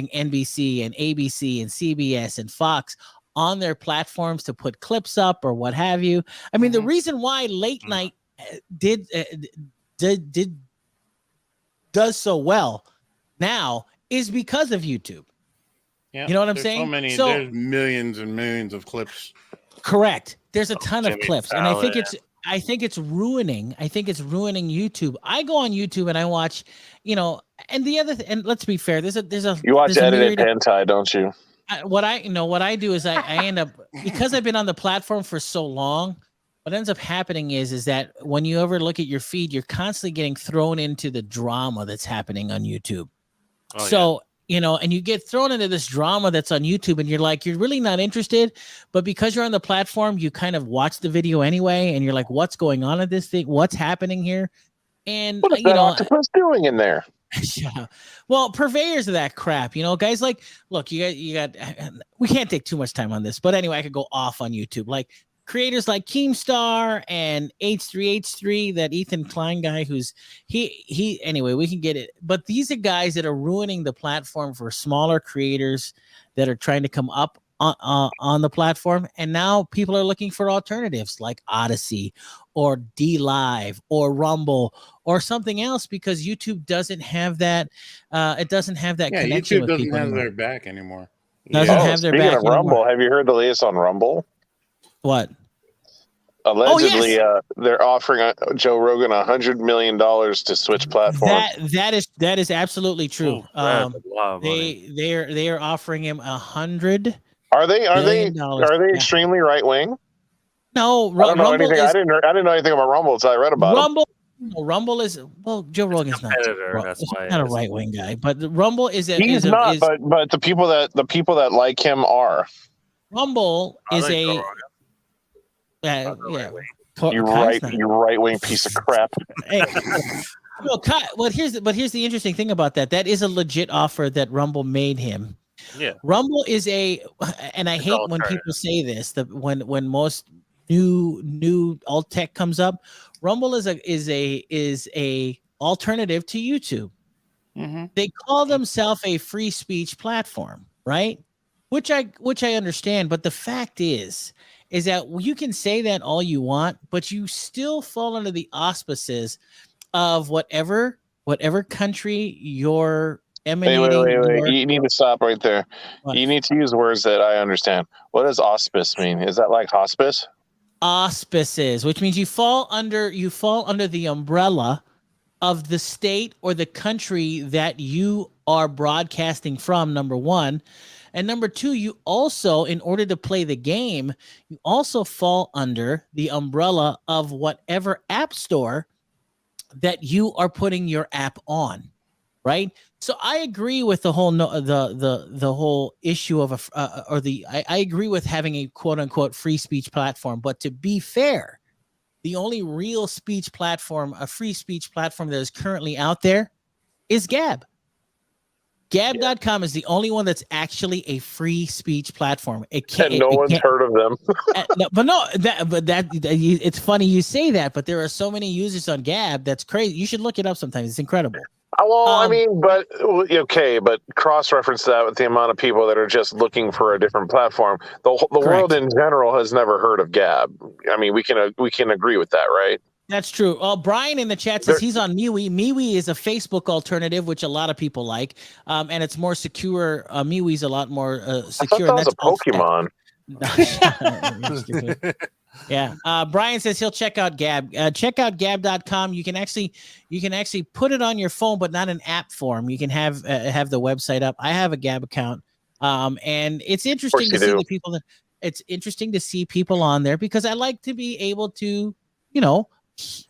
NBC and ABC and CBS and Fox on their platforms to put clips up or what have you. I mean, the reason why late night does so well now is because of YouTube. Yeah, you know what I'm saying? There's millions and millions of clips. Correct. There's a ton of clips, and I think it's ruining YouTube. I go on YouTube and I watch, and the other and let's be fair, you watch edited hentai, don't you? What I do is I end up, because I've been on the platform for so long, what ends up happening is that when you ever look at your feed, you're constantly getting thrown into the drama that's happening on YouTube. you know, and you get thrown into this drama that's on YouTube, and you're like, you're really not interested, but because you're on the platform, you kind of watch the video anyway, and you're like, what's going on at this thing? What's happening here? And What is that octopus doing in there? Yeah. Well, purveyors of that crap, you know, guys like, look, you got, we can't take too much time on this, but anyway, I could go off on YouTube. Like creators like Keemstar and H3H3, that Ethan Klein guy who's anyway, we can get it. But these are guys that are ruining the platform for smaller creators that are trying to come up on the platform. And now people are looking for alternatives like Odyssey or D Live or Rumble or something else, because YouTube doesn't have that. It doesn't have that connection. YouTube doesn't have their back anymore. Doesn't have their back Speaking of Rumble, have you heard the latest on Rumble? What? Allegedly, they're offering Joe Rogan $100 million to switch platforms. That is absolutely true. They are offering him $100. Are they extremely right wing? No, I don't know anything. I didn't know anything about Rumble until I read about it. Rumble is, well, Joe Rogan's not a right wing guy, but Rumble is but the people that like him are. Rumble is a you right wing piece of crap. Hey, well, here's the interesting thing about that. That is a legit offer that Rumble made him. Yeah, Rumble is and I hate when people say this, that when most new alt tech comes up, Rumble is a alternative to YouTube. Mm-hmm. They call themselves a free speech platform, right? Which I understand, but the fact is that you can say that all you want, but you still fall under the auspices of whatever country you're emanating. Wait. You need to stop right there. What? You need to use words that I understand. What does auspice mean? Is that like hospice? Auspices, which means you fall under the umbrella of the state or the country that you are broadcasting from, number one. And number two, you also, in order to play the game, you also fall under the umbrella of whatever app store that you are putting your app on, right? So I agree with the whole the whole issue of I agree with having a quote unquote free speech platform, but to be fair, the only real speech platform, a free speech platform that is currently out there is Gab. Gab.com is the only one that's actually a free speech platform. One's heard of them. It's funny you say that, but there are so many users on Gab that's crazy. You should look it up sometimes. It's incredible. Well, but cross-reference that with the amount of people that are just looking for a different platform. The world in general has never heard of Gab. I mean, we can agree with that, right? That's true. Brian in the chat says he's on MeWe. MeWe is a Facebook alternative, which a lot of people like, and it's more secure. MeWe's a lot more secure. I thought that was a Pokemon. Yeah. Brian says he'll check out Gab. Check out Gab.com. You can actually put it on your phone, but not an app form. You can have the website up. I have a Gab account, and it's interesting to see the people that. It's interesting to see people on there because I like to be able to,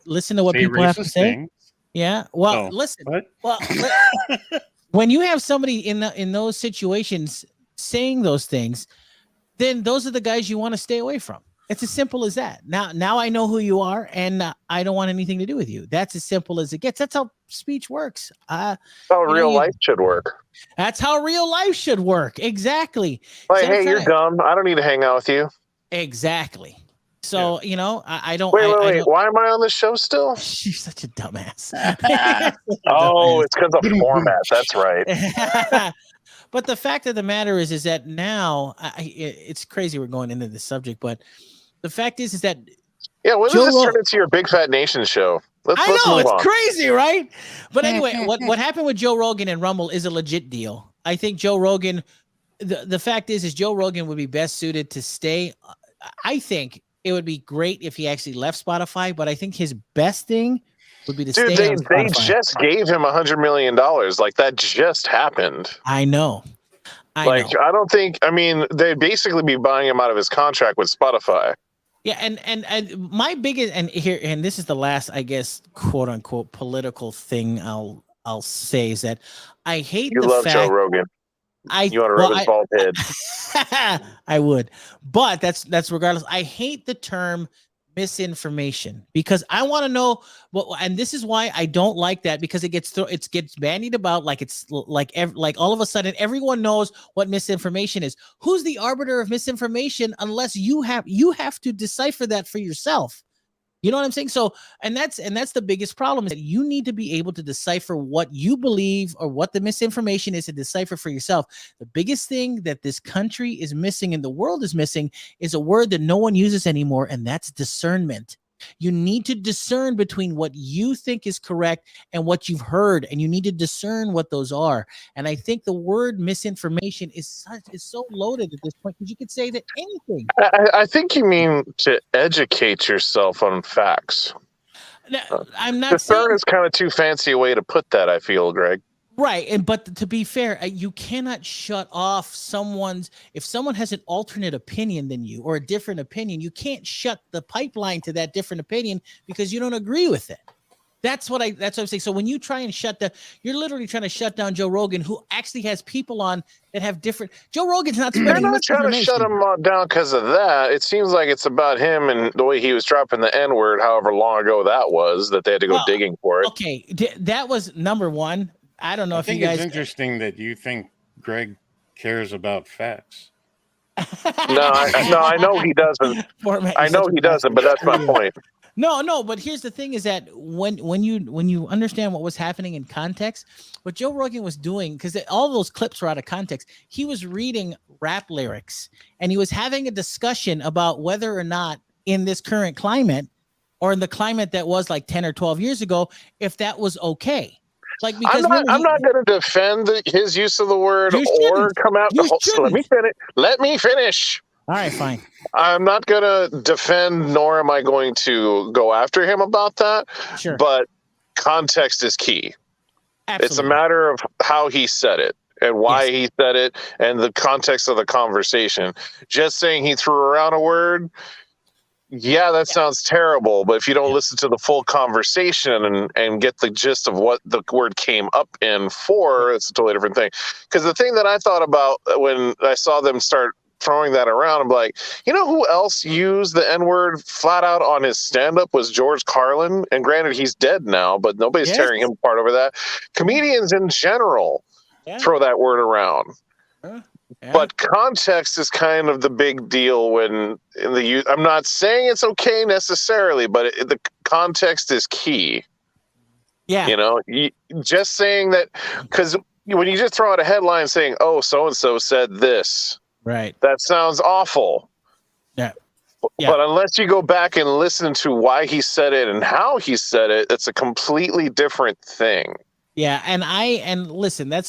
listen to what people have to say. Things. Yeah. Well, listen. What? Well, when you have somebody in those situations saying those things, then those are the guys you want to stay away from. It's as simple as that. Now I know who you are, and I don't want anything to do with you. That's as simple as it gets. That's how speech works. That's how real life should work. That's how real life should work. Exactly. Like, hey, you're dumb. I don't need to hang out with you. Exactly. So, I don't. Wait. Why am I on this show still? You're such a dumbass. It's because of Phormat. That's right. But the fact of the matter is that now it's crazy we're going into this subject, but the fact is that when does this turn into your Big Fat Nation show? Let's move it's on. Crazy, right? But anyway, what happened with Joe Rogan and Rumble is a legit deal. I think Joe Rogan. The fact is Joe Rogan would be best suited to stay. I think it would be great if he actually left Spotify, but I think his best thing would be to stay on Spotify. They just gave him $100 million. Like that just happened. I know. I don't think. I mean, they'd basically be buying him out of his contract with Spotify. Yeah, and my biggest and this is the last, I guess, quote unquote political thing I'll I'll say is that I hate You the love fact Joe Rogan. You want to rub his bald head. I would, but that's regardless. I hate the term misinformation because I want to know what, and this is why I don't like that, because it gets bandied about like it's like all of a sudden everyone knows what misinformation is. Who's the arbiter of misinformation unless you have to decipher that for yourself? You know what I'm saying? So, and that's the biggest problem, is that you need to be able to decipher what you believe or what the misinformation is, to decipher for yourself. The biggest thing that this country is missing and the world is missing is a word that no one uses anymore, and that's discernment. You need to discern between what you think is correct and what you've heard, and you need to discern what those are. And I think the word misinformation is so loaded at this point, because you could say that anything. I think you mean to educate yourself on facts. Now, I'm not Discern saying is kind of too fancy a way to put that, I feel, Greg. Right. But to be fair, you cannot shut off if someone has an alternate opinion than you or a different opinion, you can't shut the pipeline to that different opinion because you don't agree with it. That's what I'm saying. So when you try and you're literally trying to shut down Joe Rogan, who actually has people on that have different. Joe Rogan's not spreading They're not trying to shut him down because of that. It seems like it's about him and the way he was dropping the N-word, however long ago that was, that they had to go digging for it. Okay, that was number one. I don't know if you guys. It's interesting that you think Greg cares about facts. No, I know he doesn't. I know he doesn't, but that's my point. No, but here's the thing: is that when you understand what was happening in context, what Joe Rogan was doing, because all those clips were out of context. He was reading rap lyrics, and he was having a discussion about whether or not in this current climate, or in the climate that was like 10 or 12 years ago, if that was okay. Like, because I'm not going to defend his use of the word or come out. Let me finish. All right, fine. I'm not going to defend, nor am I going to go after him about that. Sure. But context is key. Absolutely. It's a matter of how he said it and why he said it and the context of the conversation. Just saying he threw around a word, that sounds terrible. But if you don't listen to the full conversation and get the gist of what the word came up in for, it's a totally different thing. Because the thing that I thought about when I saw them start throwing that around, I'm like, you know who else used the N-word flat out on his stand-up was George Carlin. And granted, he's dead now, but nobody's tearing him apart over that. Comedians in general throw that word around. But context is kind of the big deal when in the youth. I'm not saying it's okay necessarily, but the context is key. Yeah. You know, just saying that, because when you just throw out a headline saying, oh, so-and-so said this, right, that sounds awful. Yeah. But unless you go back and listen to why he said it and how he said it, it's a completely different thing. Yeah, and listen, I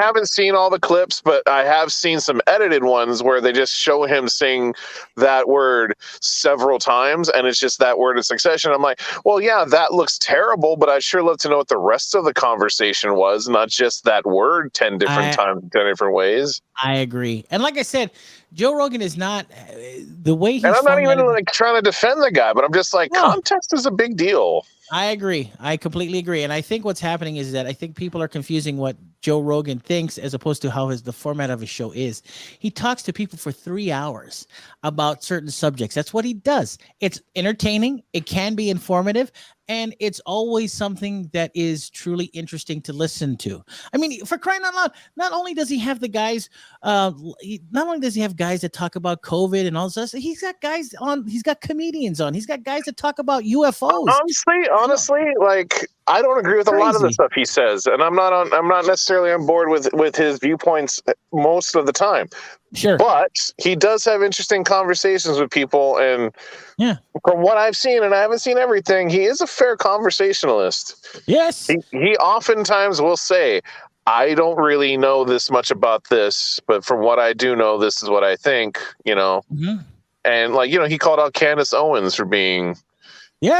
haven't seen all the clips, but I have seen some edited ones where they just show him saying that word several times, and it's just that word in succession. I'm like, well, yeah, that looks terrible, but I'd sure love to know what the rest of the conversation was, not just that word 10 different times, 10 different ways. I agree. And like I said, Joe Rogan is not the way he's. And I'm not even like trying to defend the guy, but I'm just like, context is a big deal. I agree. I completely agree. And I think what's happening is that I think people are confusing what Joe Rogan thinks as opposed to how the format of his show is. He talks to people for 3 hours about certain subjects. That's what he does. It's entertaining. It can be informative. And it's always something that is truly interesting to listen to. I mean, for crying out loud, not only does he have the guys, not only does he have guys that talk about COVID and all this, he's got guys on, he's got comedians on, he's got guys that talk about UFOs. Honestly, like, I don't agree with a lot of the stuff he says, and I'm not necessarily on board with his viewpoints most of the time. Sure. But he does have interesting conversations with people, and from what I've seen, and I haven't seen everything, he is a fair conversationalist. Yes. He oftentimes will say, I don't really know this much about this, but from what I do know, this is what I think, you know. Mm-hmm. And like, you know, he called out Candace Owens for being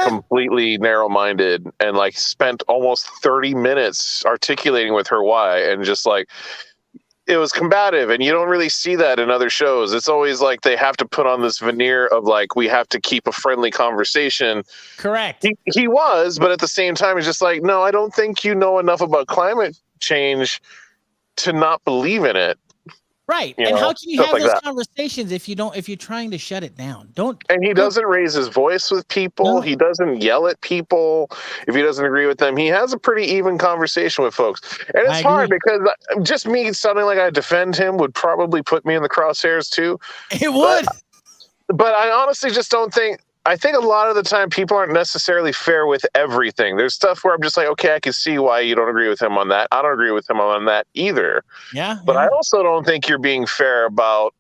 completely narrow-minded and like spent almost 30 minutes articulating with her why, and just like, it was combative, and you don't really see that in other shows. It's always like they have to put on this veneer of like, we have to keep a friendly conversation. Correct. He was, but at the same time, he's just like, no, I don't think you know enough about climate change to not believe in it. Right. You And know, how can you stuff have like those that. conversations if you're trying to shut it down? And he doesn't raise his voice with people. No. He doesn't yell at people if he doesn't agree with them. He has a pretty even conversation with folks. And it's hard because just me sounding like I defend him would probably put me in the crosshairs too. It would. But I honestly just don't think. I think a lot of the time people aren't necessarily fair with everything. There's stuff where I'm just like, okay, I can see why you don't agree with him on that. I don't agree with him on that either. Yeah. But I also don't think you're being fair about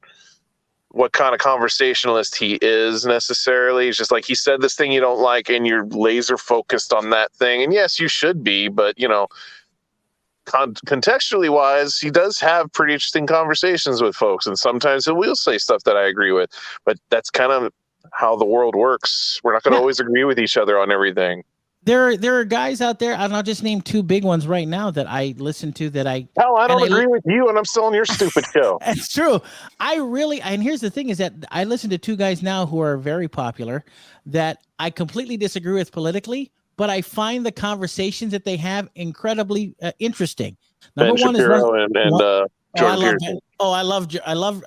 what kind of conversationalist he is necessarily. It's just like, he said this thing you don't like and you're laser focused on that thing. And yes, you should be, but you know, contextually wise, he does have pretty interesting conversations with folks. And sometimes he will say stuff that I agree with, but that's kind of how the world works. We're not going to always agree with each other on everything. There are guys out there, and I'll just name two big ones right now that I listen to that I don't agree with you, and I'm still on your stupid show. It's true. And here's the thing is that I listen to two guys now who are very popular that I completely disagree with politically, but I find the conversations that they have incredibly interesting. Number Ben one Shapiro is Jordan Peterson. I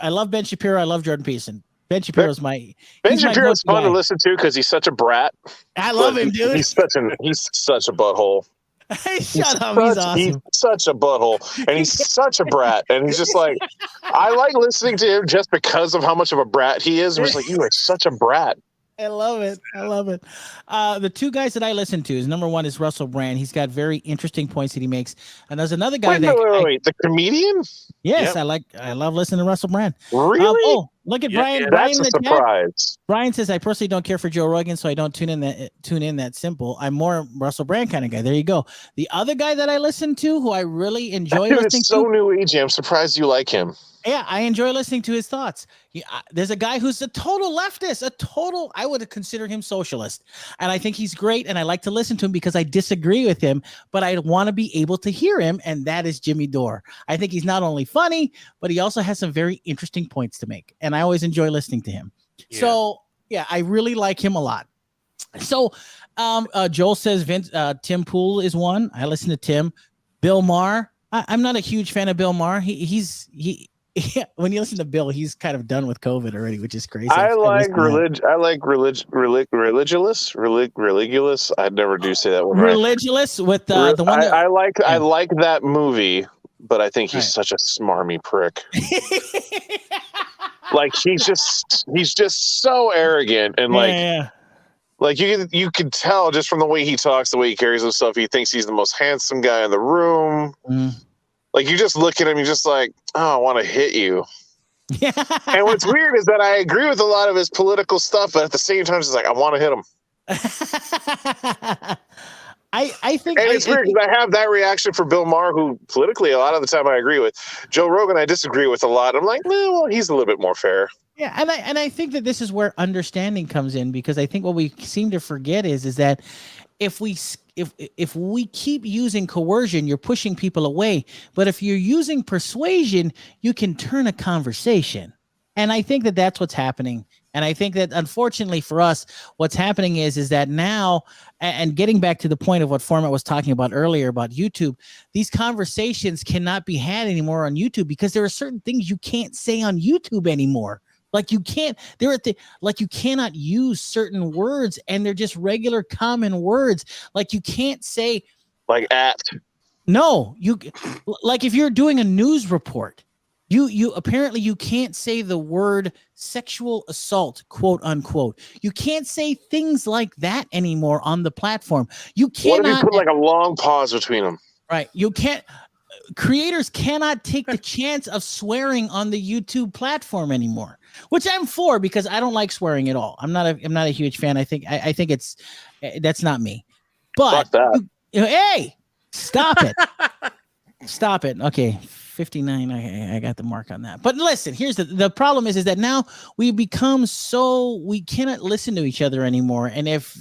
love Ben Shapiro. I love Jordan Peterson. Ben Shapiro's Ben Shapiro's fun to listen to because he's such a brat. I love him, dude. He's such a butthole. Hey, shut up. He's awesome. He's such a butthole, and he's such a brat. And he's just like, I like listening to him just because of how much of a brat he is. We're just like, you are such a brat. I love it. The two guys that I listen to is number one is Russell Brand. He's got very interesting points that he makes. And there's another guy wait, the comedian? Yes, yep. I love listening to Russell Brand. Really? Look at Brian. Yeah, Brian that's a surprise. Brian says, I personally don't care for Joe Rogan, so I don't tune in that simple. I'm more Russell Brand kind of guy. There you go. The other guy that I listen to, who I really enjoy listening to. It's so new agey. I'm surprised you like him. Yeah, I enjoy listening to his thoughts. There's a guy who's a total leftist, I would consider him socialist. And I think he's great, and I like to listen to him because I disagree with him, but I want to be able to hear him, and that is Jimmy Dore. I think he's not only funny, but he also has some very interesting points to make, and I always enjoy listening to him. Yeah. So, yeah, I really like him a lot. So, Joel says Tim Pool is one. I listen to Tim. Bill Maher. I'm not a huge fan of Bill Maher. When you listen to Bill, he's kind of done with COVID already, which is crazy. I like religulous. I never do say that one. Religulous with the one. I like that movie, but I think he's such a smarmy prick. Like he's just so arrogant and like you can tell just from the way he talks, the way he carries himself. He thinks he's the most handsome guy in the room. Like, you just look at him, you're just like, oh, I want to hit you. And what's weird is that I agree with a lot of his political stuff, but at the same time, it's like, I want to hit him. I think... And it's weird because I have that reaction for Bill Maher, who politically, a lot of the time, I agree with. Joe Rogan, I disagree with a lot. I'm like, well, he's a little bit more fair. Yeah, and I think that this is where understanding comes in, because I think what we seem to forget is that if we keep using coercion, you're pushing people away. But if you're using persuasion, you can turn a conversation. And I think that that's what's happening. And I think that unfortunately for us, what's happening is that now, and getting back to the point of what Phormat was talking about earlier about YouTube, these conversations cannot be had anymore on YouTube because there are certain things you can't say on YouTube anymore. Like you can't, you cannot use certain words, and they're just regular common words. Like you can't say like at. No, like if you're doing a news report, you apparently you can't say the word sexual assault, quote unquote. You can't say things like that anymore on the platform. You cannot. What if you put like a long pause between them? Right. You can't. Creators cannot take the chance of swearing on the YouTube platform anymore, which I'm for because I don't like swearing at all. I'm not a huge fan. I think that's not me. But hey, stop it. Stop it. Okay. 59. I got the mark on that. But listen, here's the problem is that now we become we cannot listen to each other anymore. And if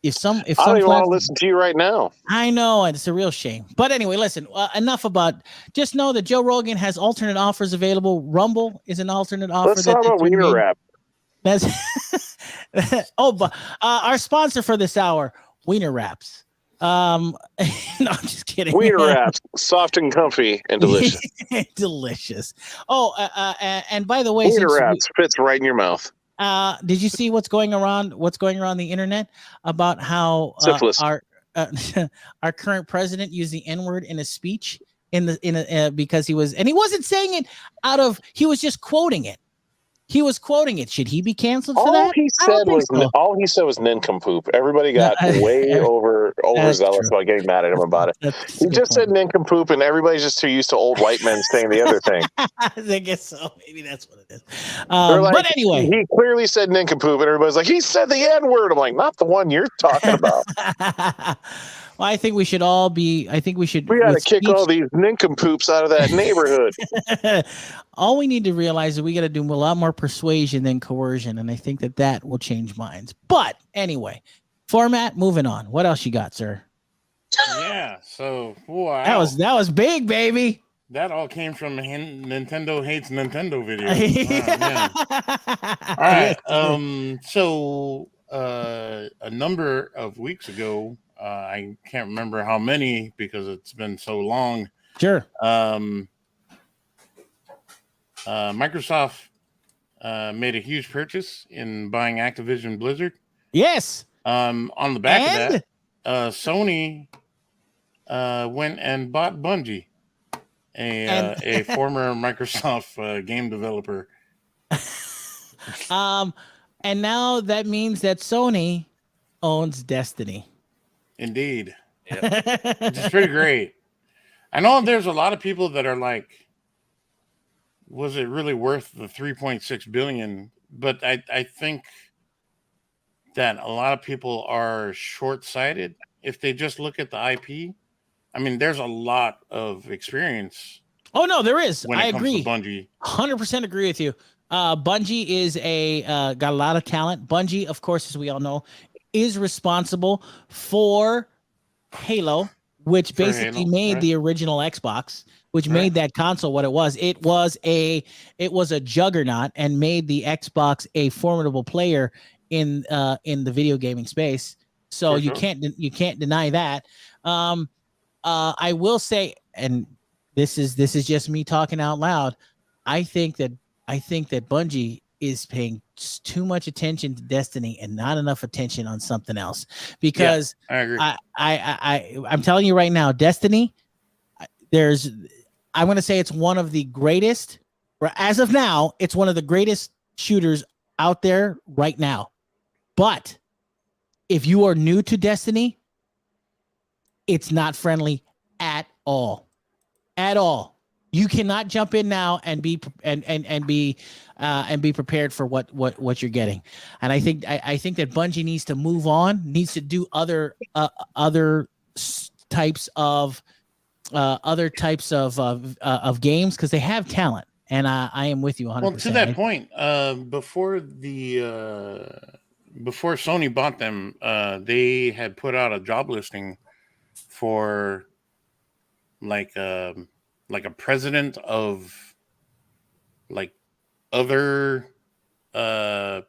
if some I don't even want to listen to you right now. I know, and it's a real shame. But anyway, listen, enough about. Just know that Joe Rogan has alternate offers available. Rumble is an alternate offer. Let's talk about Wiener Wrap. That's but our sponsor for this hour, Wiener Wraps. No, I'm just kidding. Wiener Wraps, soft and comfy and delicious. Delicious. Oh, and by the way, Wiener Wraps fits right in your mouth. Did you see what's going around the internet about how our our current president used the N-word in a speech because he wasn't saying it he was just quoting it. He was quoting it. Should he be canceled for that? All he said was nincompoop. Everybody got way overzealous about getting mad at him about it. He just said nincompoop, and everybody's just too used to old white men saying the other thing. I guess so. Maybe that's what it is. But anyway, he clearly said nincompoop, and everybody's like, he said the N-word. I'm like, not the one you're talking about. Well, I think we should all be. I think we should. We got to kick all these nincompoops out of that neighborhood. All we need to realize is we got to do a lot more persuasion than coercion, and I think that will change minds. But anyway, Phormat. Moving on. What else you got, sir? Yeah. So wow. That was big, baby. That all came from Nintendo hates Nintendo video. All right. So a number of weeks ago. I can't remember how many because it's been so long. Sure. Microsoft made a huge purchase in buying Activision Blizzard. Yes. On the back of that, Sony went and bought Bungie, a former Microsoft game developer. And now that means that Sony owns Destiny. Indeed. Yep. Which is pretty great. I know there's a lot of people that are like, was it really worth the 3.6 billion? But I think that a lot of people are short-sighted if they just look at the IP. I mean, there's a lot of experience. Oh no, there is. When it comes to Bungie. 100% agree with you. Bungie is got a lot of talent. Bungie, of course, as we all know, is responsible for Halo, which basically made the original Xbox, which made that console what it was. It was a juggernaut and made the Xbox a formidable player in the video gaming space. So you can't deny that. I will say, and this is just me talking out loud, I think that Bungie is paying too much attention to Destiny and not enough attention on something else. Because I agree. I'm telling you right now, Destiny, I'm going to say it's one of the greatest, or as of now, it's one of the greatest shooters out there right now. But if you are new to Destiny, it's not friendly at all. At all. You cannot jump in now and be prepared for what you're getting. And I think that Bungie needs to move on, needs to do other types of games because they have talent. And I am with you 100%. Well, to that point, before Sony bought them, they had put out a job listing for like a president of like other I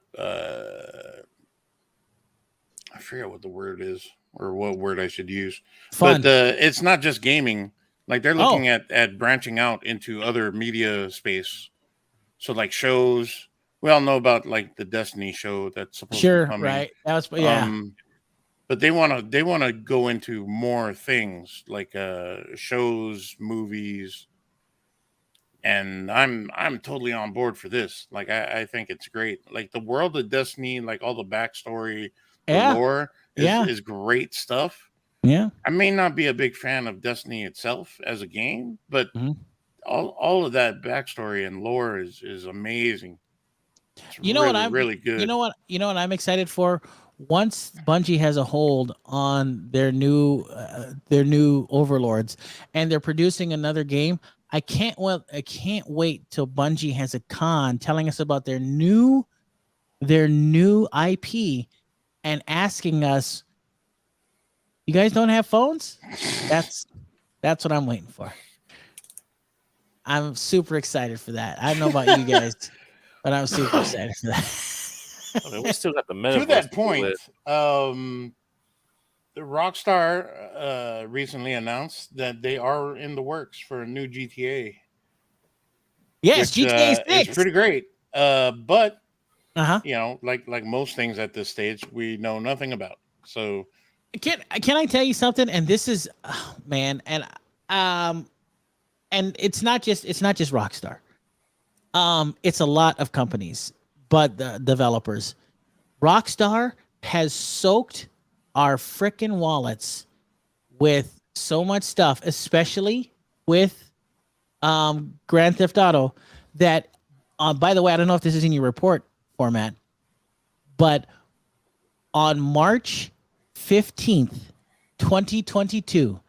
forget what the word is or what word I should use. Fun. But it's not just gaming. Like they're looking at branching out into other media space. So like shows. We all know about like the Destiny show that's supposed to be coming. Right. That was but they want to go into more things like shows, movies, and I'm totally on board for this. Like I think it's great. Like the world of Destiny, like all the backstory, the lore is great stuff. Yeah. I may not be a big fan of Destiny itself as a game, but all of that backstory and lore is amazing. It's really good. You know what I'm excited for? Once Bungie has a hold on their new overlords and they're producing another game, I can't wait till Bungie has a con telling us about their new IP and asking us You guys don't have phones? That's what I'm waiting for. I'm super excited for that. I don't know about you guys, but I'm super excited for that. I mean, we still got the metaverse. To that point, the Rockstar recently announced that they are in the works for a new GTA. Yes, which, GTA 6. It's pretty great. But Uh-huh. you know, like most things at this stage, we know nothing about. So Can I tell you something? And this is, man, and it's not just Rockstar. It's a lot of companies, but the developers. Rockstar has soaked our frickin' wallets with so much stuff, especially with Grand Theft Auto. That, by the way, I don't know if this is in your report format, but on March 15th, 2022,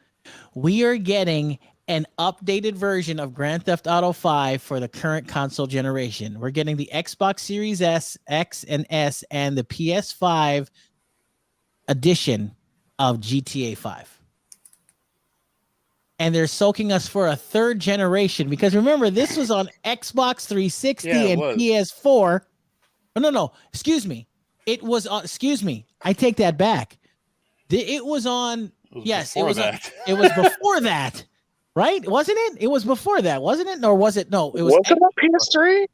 we are getting an updated version of Grand Theft Auto 5 for the current console generation. We're getting the Xbox Series S, X, and S, and the PS5 edition of GTA 5. And they're soaking us for a third generation, because remember, this was on Xbox 360 and PS4. Oh, no, excuse me. It was on, excuse me. I take that back. It was on, yes, it was before that. Right? Wasn't it? It was before that, wasn't it? Or was it? No, it was. Was it on PS3?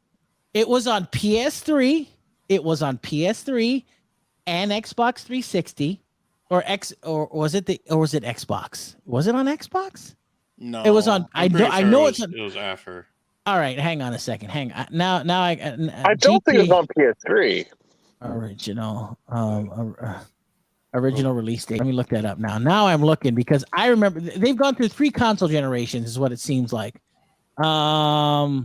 It was on PS3. It was on PS3 and Xbox 360, or was it Xbox? Was it on Xbox? no, It was on. I know it was after. All right, hang on a second. Now I don't think it was on PS3. Original release date. Let me look that up now. Now I'm looking, because I remember they've gone through 3 console generations, is what it seems like. Okay,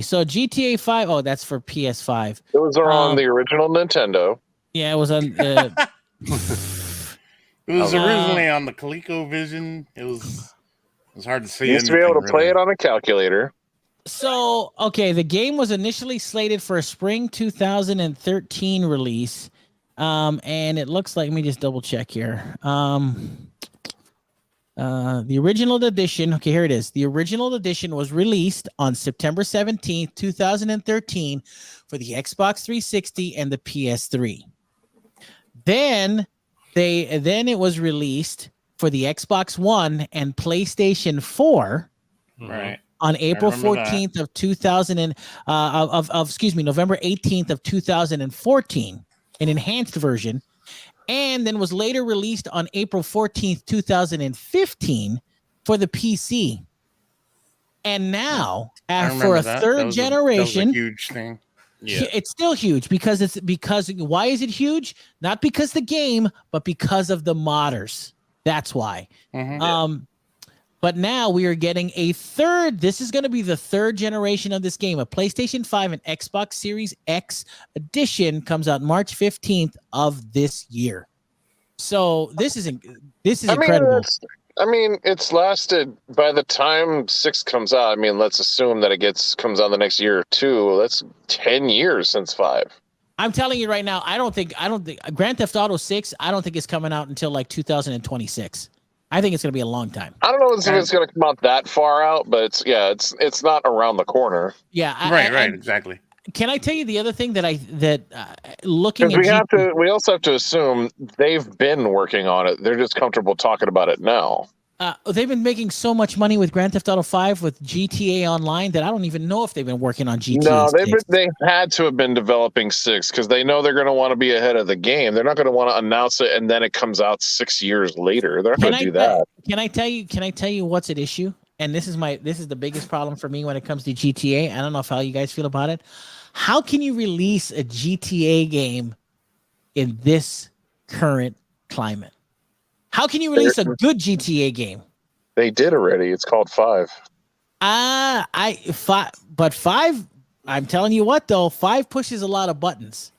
so GTA 5. Oh, that's for PS5. It was on the original Nintendo. Yeah, it was on. It was originally on the ColecoVision. It was hard to see. You used to be able to play it on a calculator. So, okay, the game was initially slated for a spring 2013 release. And it looks like, let me just double check here. The original edition, okay, here it is. The original edition was released on September 17th, 2013 for the Xbox 360 and the PS3. Then it was released for the Xbox One and PlayStation 4. Right. On April 14th of 2000 and November 18th of 2014. An enhanced version, and then was later released on April 14th, 2015 for the PC. And now, for a third generation, that was a huge thing. Yeah. It's still huge because why is it huge? Not because the game, but because of the modders. That's why. Mm-hmm. But now we are getting a third. This is going to be the third generation of this game. A PlayStation 5 and Xbox Series X edition comes out March 15th of this year. So this is incredible. It's lasted, by the time 6 comes out. Let's assume that it comes out the next year or 2. That's 10 years since 5. I'm telling you right now, I don't think Grand Theft Auto 6, I don't think it's coming out until like 2026. I think it's going to be a long time. I don't know if it's going to come out that far out, but it's not around the corner. Yeah, right, exactly. Can I tell you the other thing looking at we also have to assume they've been working on it. They're just comfortable talking about it now. They've been making so much money with Grand Theft Auto 5 with GTA Online that I don't even know if they've been working on GTA. No, they had to have been developing 6 because they know they're going to want to be ahead of the game. They're not going to want to announce it and then it comes out 6 years later. They're not going to do that. Can I tell you what's at issue? And this is the biggest problem for me when it comes to GTA. I don't know how you guys feel about it. How can you release a GTA game in this current climate? How can you release a good GTA game? They did already. It's called 5. But 5, I'm telling you what though, 5 pushes a lot of buttons.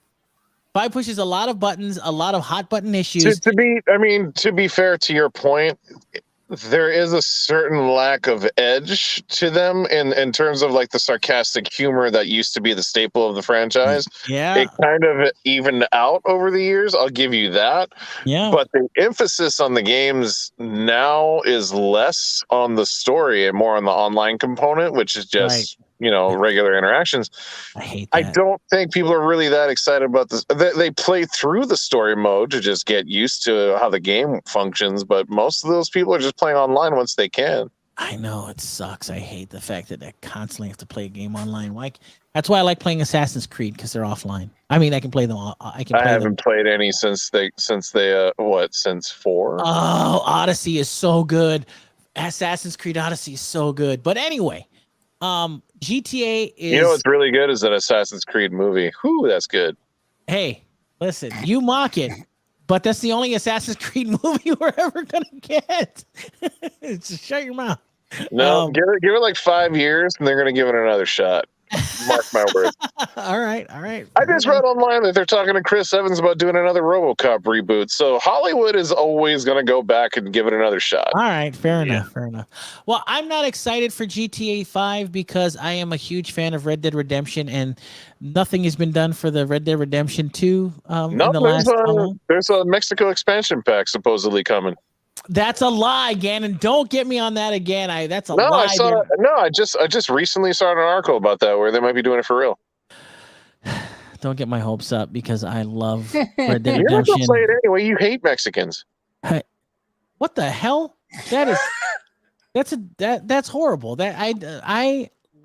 5 pushes a lot of buttons, a lot of hot button issues. To be fair to your point, there is a certain lack of edge to them in terms of like the sarcastic humor that used to be the staple of the franchise. Yeah. It kind of evened out over the years. I'll give you that. Yeah. But the emphasis on the games now is less on the story and more on the online component, which is just, regular interactions. I hate that. I don't think people are really that excited about this. They play through the story mode to just get used to how the game functions, but most of those people are just playing online once they can. I know it sucks. I hate the fact that I constantly have to play a game online. That's why I like playing Assassin's Creed, because they're offline. I mean, I can play them all. I haven't played any since 4? Oh, Odyssey is so good. Assassin's Creed Odyssey is so good. But anyway, GTA is. You know what's really good is that Assassin's Creed movie. Whew, that's good. Hey, listen, you mock it, but that's the only Assassin's Creed movie we're ever gonna get. Just shut your mouth. No, give it like 5 years, and they're gonna give it another shot. Mark my words. All right. I just read online that they're talking to Chris Evans about doing another RoboCop reboot. So Hollywood is always going to go back and give it another shot. All right, fair enough. Well, I'm not excited for GTA 5 because I am a huge fan of Red Dead Redemption, and nothing has been done for the Red Dead Redemption 2. There's a Mexico expansion pack supposedly coming. That's a lie, Gannon. Don't get me on that again. That's a lie. I just recently saw an article about that where they might be doing it for real. Don't get my hopes up because I love Red Dead You're Redemption. not gonna play it anyway. You hate Mexicans. What the hell? That's horrible.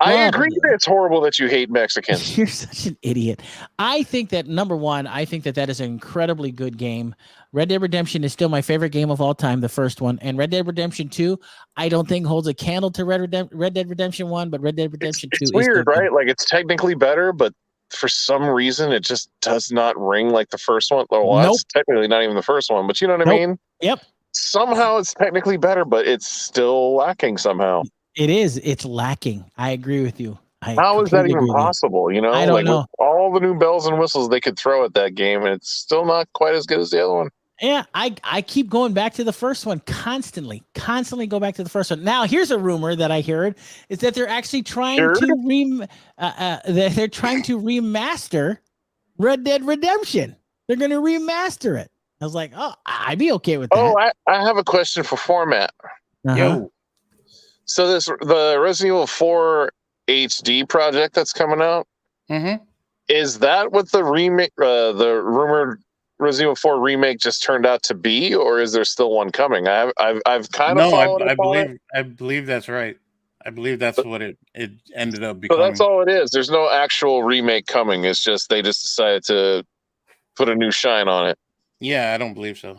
I agree that it's horrible that you hate Mexicans. You're such an idiot. I think that number one, that is an incredibly good game. Red Dead Redemption is still my favorite game of all time, the first one. And Red Dead Redemption 2, I don't think holds a candle to Red Dead Redemption 1, but Red Dead Redemption 2 is weird, right? Like it's technically better, but for some reason it just does not ring like the first one. Well, that's technically not even the first one, but you know what I mean? Yep. Somehow it's technically better, but it's still lacking somehow. It is. It's lacking. I agree with you. How is that even possible? I don't know. With all the new bells and whistles they could throw at that game, and it's still not quite as good as the other one. Yeah, I keep going back to the first one constantly go back to the first one. Now, here's a rumor that I heard is that they're actually trying to they're trying to remaster Red Dead Redemption. They're going to remaster it. I was like, oh, I'd be okay with that. Oh, I have a question for Phormat. Uh-huh. So the Resident Evil 4 HD project that's coming out, is that what the remake, the rumored Resident Evil 4 remake just turned out to be, or is there still one coming? I've kind of followed I believe that's right. I believe that's what it ended up becoming. So that's all it is. There's no actual remake coming. It's just they just decided to put a new shine on it. Yeah, I don't believe so.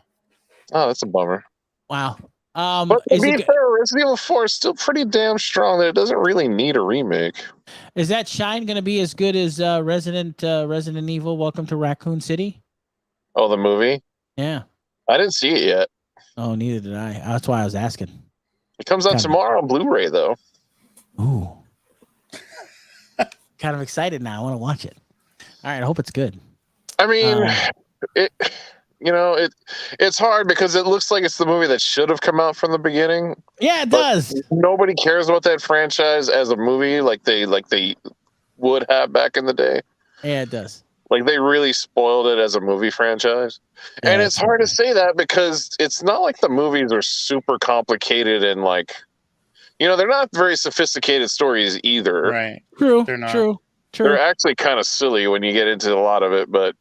Oh, that's a bummer. Wow. But to be fair, Resident Evil 4 is still pretty damn strong that it doesn't really need a remake. Is that shine going to be as good as Resident Evil Welcome to Raccoon City? Oh, the movie? Yeah. I didn't see it yet. Oh, neither did I. That's why I was asking. It comes out tomorrow on Blu-ray, though. Ooh. Kind of excited now. I want to watch it. All right. I hope it's good. I mean, it's hard because it looks like it's the movie that should have come out from the beginning. Yeah, it does. Nobody cares about that franchise as a movie like they would have back in the day. Yeah, it does. Like they really spoiled it as a movie franchise. Yeah, and it's hard to say that because it's not like the movies are super complicated and they're not very sophisticated stories either. Right. True. They're not. True. They're actually kind of silly when you get into a lot of it, but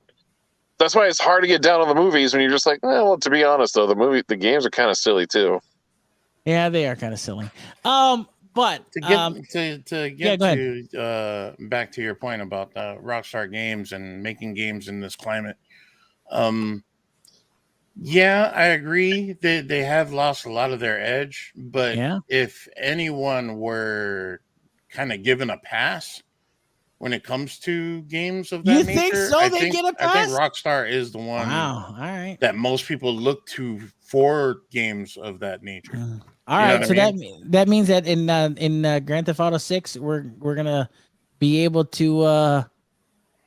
that's why it's hard to get down on the movies when you're just like, well, to be honest though, the games are kind of silly too. Yeah, they are kind of silly. But to get back to your point about Rockstar Games and making games in this climate, yeah, I agree that they have lost a lot of their edge. But if anyone were kind of given a pass when it comes to games of that nature, think so? I think Rockstar is the one that most people look to for games of that nature. All right, so that means that in Grand Theft Auto 6, we're gonna be able to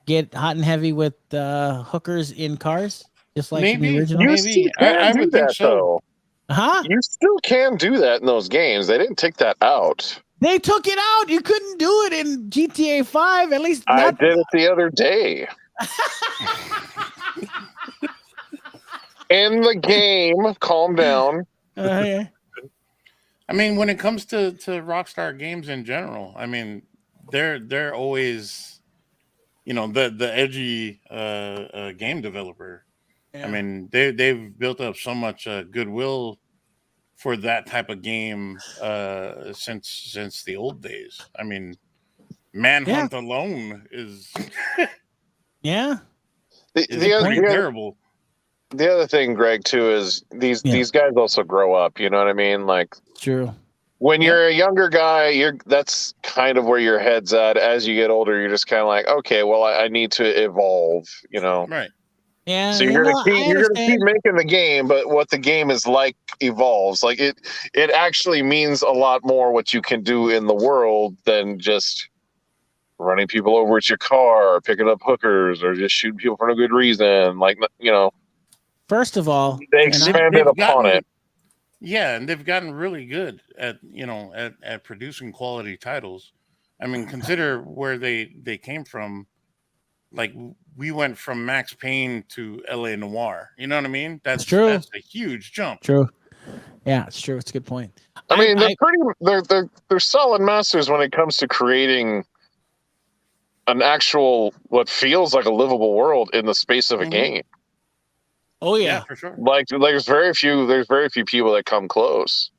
get hot and heavy with hookers in cars, just like in the original. Maybe I would think so. Huh? You still can do that in those games. They didn't take that out. They took it out. You couldn't do it in GTA 5. At least I not. did it the other day. In the game, calm down. Yeah. I mean, when it comes to Rockstar games in general, I mean, they're always, the edgy game developer. Yeah. I mean, they've built up so much goodwill for that type of game since the old days. I mean, Manhunt alone is terrible. The other thing, Greg, too, is these guys also grow up. You know what I mean? Like, true. When you're a younger guy, that's kind of where your head's at. As you get older, you're just kind of like, okay, well, I need to evolve. Right. Yeah. So you're gonna keep making the game, but what the game is like evolves. Like it actually means a lot more what you can do in the world than just running people over with your car, or picking up hookers, or just shooting people for no good reason. Like, First of all, they expanded upon it. Yeah, and they've gotten really good at at producing quality titles. I mean, consider where they came from. Like, we went from Max Payne to LA Noire. You know what I mean? That's true. That's a huge jump. True. Yeah, it's true. It's a good point. I mean, they're solid masters when it comes to creating an actual, what feels like a livable world in the space of a game. Oh yeah, for sure. Like there's very few people that come close.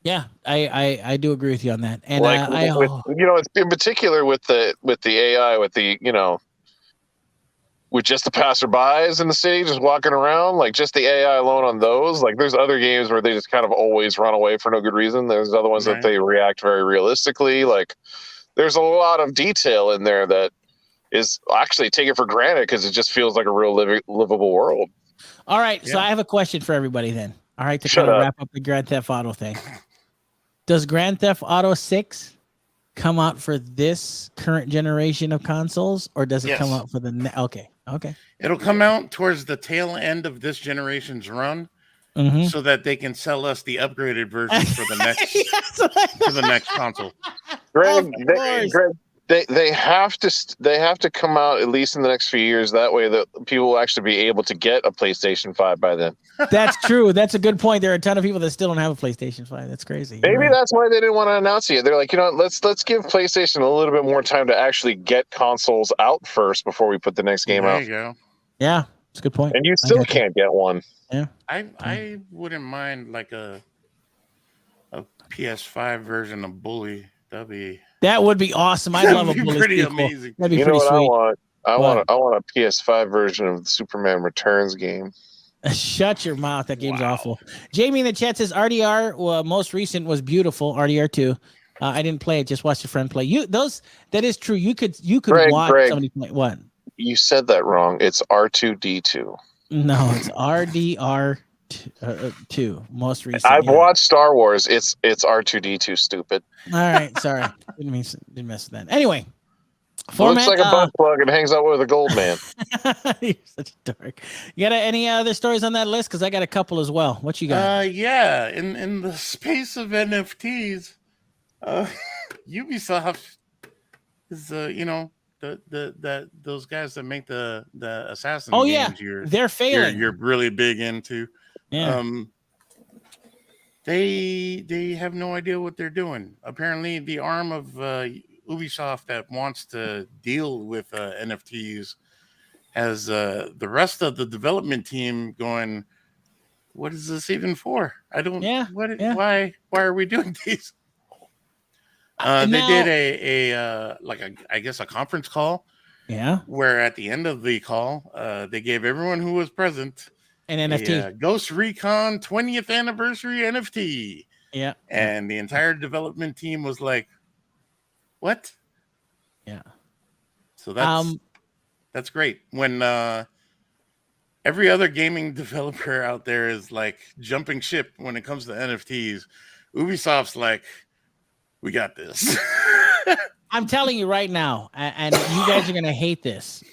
Yeah, I do agree with you on that. And it's in particular with the AI, with with just the passerbys in the city just walking around, like just the AI alone on those. Like, there's other games where they just kind of always run away for no good reason. There's other ones that they react very realistically. Like, there's a lot of detail in there that is actually taken for granted because it just feels like a real livable world. All right, so I have a question for everybody then. All right, to kind of wrap up the Grand Theft Auto thing. Does Grand Theft Auto 6 come out for this current generation of consoles, or does it come out for the Okay. It'll come out towards the tail end of this generation's run, so that they can sell us the upgraded version for the next console. Greg, they have to come out at least in the next few years. That way, that people will actually be able to get a PlayStation 5 by then. That's true. That's a good point. There are a ton of people that still don't have a PlayStation 5. That's crazy. Maybe that's why they didn't want to announce it yet. They're like, let's give PlayStation a little bit more time to actually get consoles out first before we put the next game out. There you go. Yeah, it's a good point. And you still can't get one. Yeah, I wouldn't mind like a PS5 version of Bully. That would be awesome. I love a Bully. Pretty amazing. That'd be pretty sweet. I want a PS5 version of the Superman Returns game. Shut your mouth. That game's awful. Jamie in the chat says RDR most recent was beautiful. RDR 2. I didn't play it. Just watched a friend play. That is true. You could watch somebody play. What? You said that wrong. It's R2D2. No, it's RDR 2. Most recent. I've watched Star Wars. It's R2D2. Stupid. All right, sorry. Didn't mess with that. Anyway. Phormat, looks like a butt plug and hangs out with a gold man. You're such a dork. You got any other stories on that list? Because I got a couple as well. What you got? Yeah. In the space of NFTs, Ubisoft is those guys that make the Assassin games. They're failing. You're really big into. Yeah. They have no idea what they're doing. Apparently, the arm of Ubisoft that wants to deal with NFTs has the rest of the development team going, what is this even for? I don't. Yeah. Why are we doing these? They did a conference call. Yeah. Where at the end of the call, they gave everyone who was present an NFT, Ghost Recon 20th anniversary NFT. Yeah. And the entire development team was like, what? Yeah. So that's great. When every other gaming developer out there is like jumping ship when it comes to NFTs, Ubisoft's like, we got this. I'm telling you right now, and you guys are gonna hate this,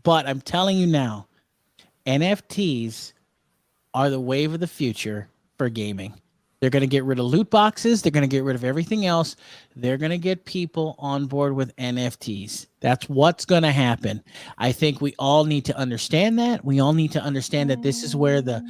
but I'm telling you now, NFTs are the wave of the future for gaming. They're going to get rid of loot boxes. They're going to get rid of everything else. They're going to get people on board with NFTs. That's what's going to happen. I think we all need to understand that. We all need to understand that this is where the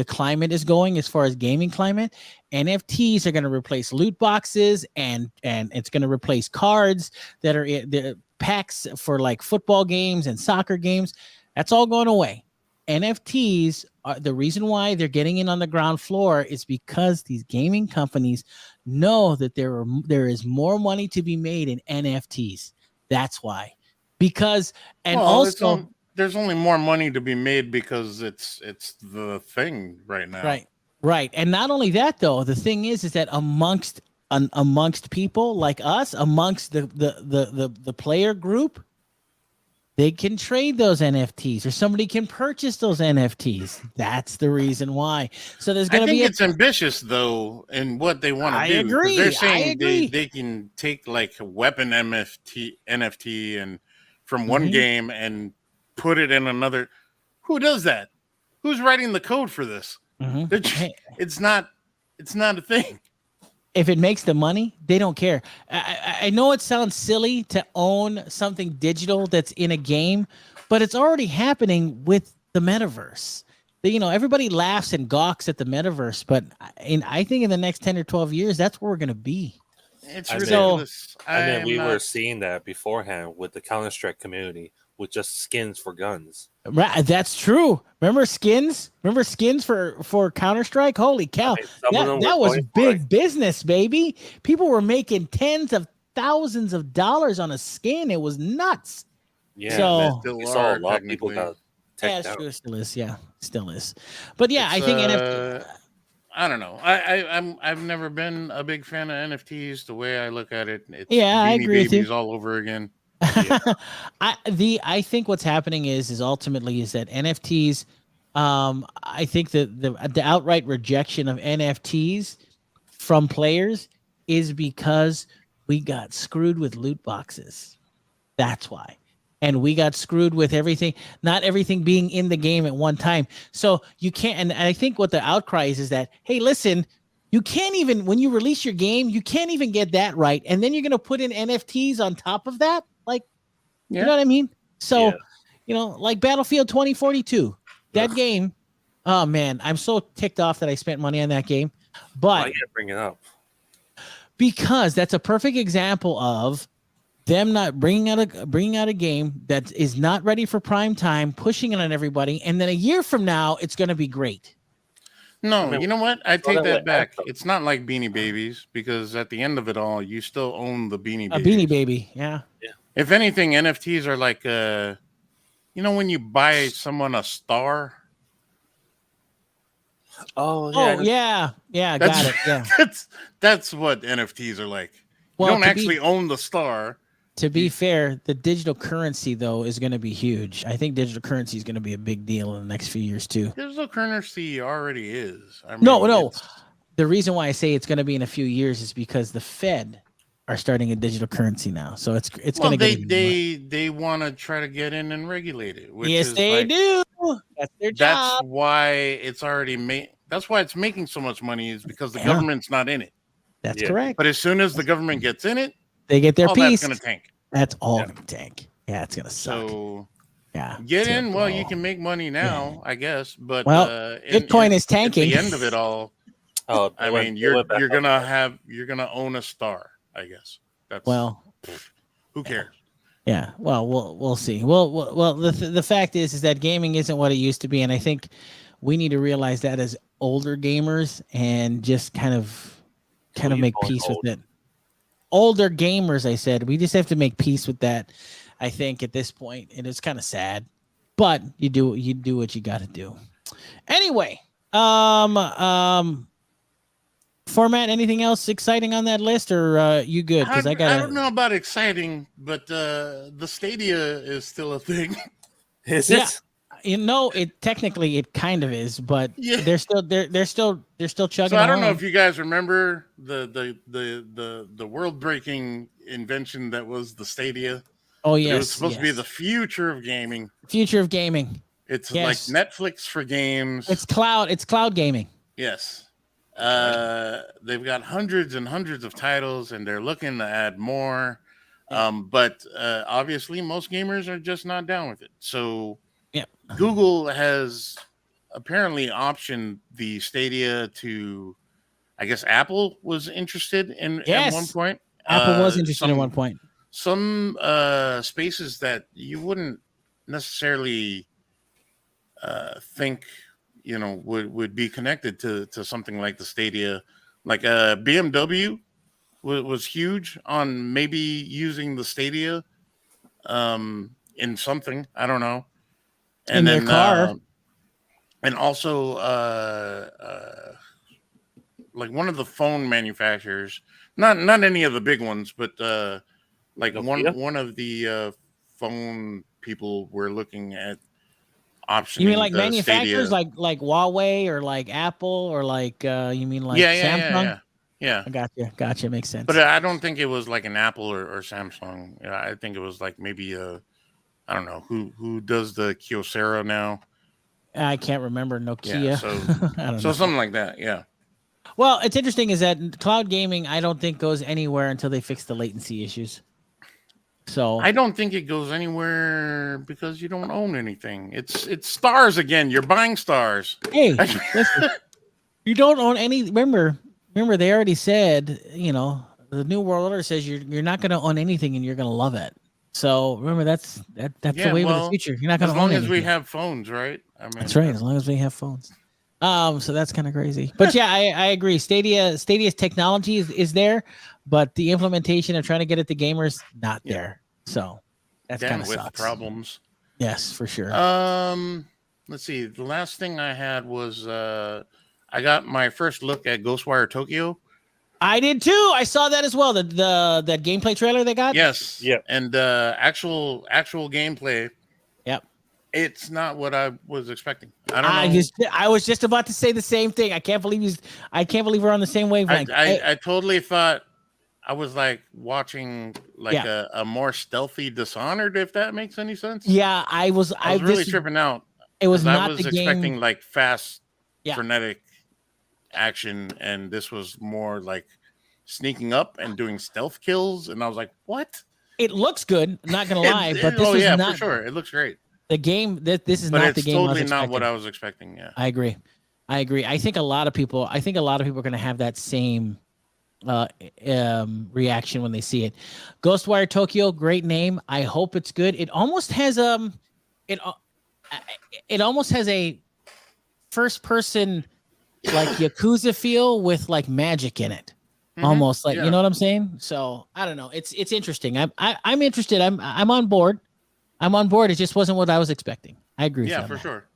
climate is going as far as gaming climate. NFTs are going to replace loot boxes, and it's going to replace cards that are the packs for like football games and soccer games. That's all going away. NFTs are the reason why they're getting in on the ground floor is because these gaming companies know that there is more money to be made in NFTs. That's why. Because there's only more money to be made because it's the thing right now. Right. And not only that though, the thing is that amongst people like us, amongst the player group, they can trade those NFTs, or somebody can purchase those NFTs. That's the reason why. So there's going to be. I think it's ambitious though in what they want to do. Agree. They're saying they can take like a weapon NFT and from one game and put it in another. Who does that? Who's writing the code for this? It's not a thing. If it makes the money, they don't care. I know it sounds silly to own something digital that's in a game, but it's already happening with the metaverse. Everybody laughs and gawks at the metaverse, but I think in the next 10 or 12 years, that's where we're going to be. It's ridiculous. We were seeing that beforehand with the Counter-Strike community with just skins for guns. Right, that's true. Remember skins for Counter-Strike? Holy cow. That was big business, baby. People were making tens of thousands of dollars on a skin. It was nuts. Yeah, so we saw a lot of people got teched out. True, still is. But yeah, I think NFT. I don't know. I've never been a big fan of NFTs. The way I look at it, it's I agree with you. all over again. Yeah. I think what's happening is ultimately is that NFTs. I think the outright rejection of NFTs from players is because we got screwed with loot boxes. That's why. And we got screwed with everything, not everything being in the game at one time. So you can't, and I think what the outcry is that, hey, listen, you can't even, when you release your game, you can't even get that right. And then you're going to put in NFTs on top of that? You know what I mean? So, like Battlefield 2042, that game, oh man, I'm so ticked off that I spent money on that game. But I can't bring it up. Because that's a perfect example of them not bringing out a game that is not ready for prime time, pushing it on everybody, and then a year from now, it's going to be great. No, you know what? I take that back. It's not like Beanie Babies, because at the end of it all, you still own the Beanie Baby. A Beanie Baby, yeah. If anything, NFTs are like, when you buy someone a star. Oh yeah. Got it. Yeah, that's what NFTs are like. You don't actually own the star. To be fair, the digital currency though is going to be huge. I think digital currency is going to be a big deal in the next few years too. Digital currency already is. No. The reason why I say it's going to be in a few years is because the Fed are starting a digital currency now, so it's going to get. They want to try to get in and regulate it. Yes, they do. That's their job. That's why it's already made. That's why it's making so much money, is because the government's not in it. That's correct. But as soon as the government gets in it, they get their piece. That's going to tank. That's all going to tank. Yeah, it's going to suck. So get in. Well, you can make money now, I guess. But Bitcoin is tanking. At the end of it all, you're gonna own a star. I guess. Who cares? Yeah. Well, we'll see. Well, the fact is that gaming isn't what it used to be, and I think we need to realize that as older gamers and just kind of make peace with it. Older gamers, I said, we just have to make peace with that. I think at this point, and it's kind of sad, but you do what you got to do. Anyway, Phormat, anything else exciting on that list, or you good? Because I don't know about exciting, but the Stadia is still a thing. Is it? It technically it kind of is, but they're still chugging. So I don't know if you guys remember the world breaking invention that was the Stadia. Oh yes, it was supposed to be the future of gaming. Future of gaming. It's Yes. like Netflix for games. It's cloud gaming. Yes. They've got hundreds and hundreds of titles, and they're looking to add more. But obviously, most gamers are just not down with it. So yeah. Google has apparently optioned the Stadia to, I guess Apple was interested in at one point. Apple was interested at one point. Some spaces that you wouldn't necessarily think would be connected to something like the Stadia, like BMW was huge on maybe using the Stadia in something, I don't know, and in then their car, and also like one of the phone manufacturers, not any of the big ones, but like one of the phone people were looking at optioning. You mean like manufacturers Stadia. like Huawei or like Apple or like you mean like Samsung? Yeah. I gotcha. Makes sense. But I don't think it was like an Apple or Samsung. I think it was like maybe I don't know who does the Kyocera now. I can't remember. Nokia. Yeah, so I don't so know. something like that. Yeah. Well, it's interesting is that cloud gaming I don't think goes anywhere until they fix the latency issues. So I don't think it goes anywhere because you don't own anything. It's stars again. You're buying stars. Hey, listen, you don't own any. Remember, they already said, the New World Order says you're not going to own anything and you're going to love it. So remember, that's the way of the future. You're not going to own anything. As long as we have phones, right? I mean, that's right. As long as we have phones. So that's kind of crazy. But yeah, I agree. Stadia's technology is there, but the implementation of trying to get it to gamers not there. So that's kind of sucks. Problems. Yes, for sure. Let's see. The last thing I had was I got my first look at Ghostwire Tokyo. I did too. I saw that as well. The gameplay trailer they got. Yes. Yeah. And actual gameplay. Yep. It's not what I was expecting. I don't know. I was just about to say the same thing. I can't believe we're on the same wavelength. I totally thought I was like watching like a more stealthy Dishonored, if that makes any sense. Yeah, I was really tripping out. It was not I was the expecting game. Like fast, frenetic action, and this was more like sneaking up and doing stealth kills, and I was like, what? It looks good, not gonna lie, but this is not for sure. It looks great. The game this is not the game. It's totally not what I was expecting. Yeah, I agree. I think a lot of people are going to have that same reaction when they see it. Ghostwire Tokyo, great name. I hope it's good. It almost has it almost has a first person like Yakuza feel with like magic in it. Mm-hmm. Almost like, you know what I'm saying? So I don't know. It's interesting. I'm interested. I'm on board. It just wasn't what I was expecting. I agree with you. Yeah, for sure.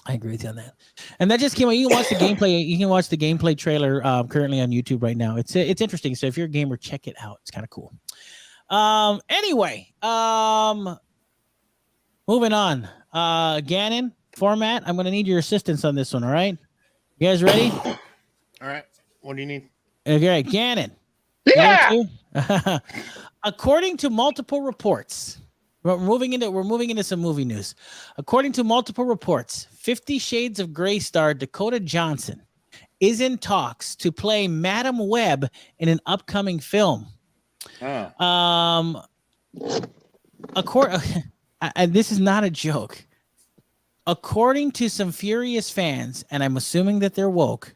I agree with you on that. And that just came out. You can watch the gameplay. You can watch the gameplay trailer currently on YouTube right now. It's interesting. So if you're a gamer, check it out. It's kind of cool. Anyway, moving on. Gannon, Phormat, I'm going to need your assistance on this one. All right. You guys ready? All right. What do you need? Okay, Gannon. Yeah. According to multiple reports, we're moving into some movie news. According to multiple reports, 50 Shades of Grey star Dakota Johnson is in talks to play Madam Web in an upcoming film. Oh. This is not a joke. According to some furious fans, and I'm assuming that they're woke,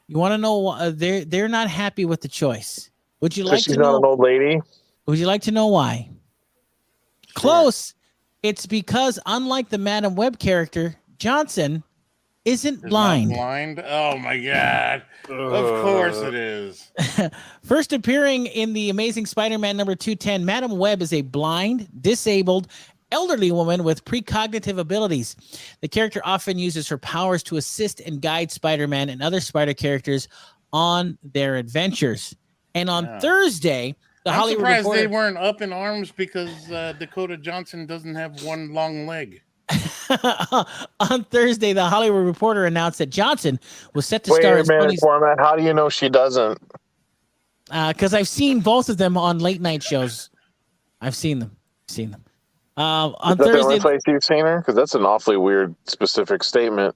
you want to know they're not happy with the choice. Would you like to know? She's not an old lady. Would you like to know why? Sure. Close. It's because unlike the Madam Web character, Johnson isn't blind. Blind? Oh my God! Of course it is. First appearing in the Amazing Spider-Man number 210, Madam Web is a blind, disabled, elderly woman with precognitive abilities. The character often uses her powers to assist and guide Spider-Man and other Spider characters on their adventures. And on Thursday, the Hollywood surprised Reporter... they weren't up in arms because Dakota Johnson doesn't have one long leg. On Thursday, the Hollywood Reporter announced that Johnson was set to star in Phormat. How do you know she doesn't? Because I've seen both of them on late night shows. I've seen them. On Is that the only Thursday, place you've seen her? Because that's an awfully weird, specific statement.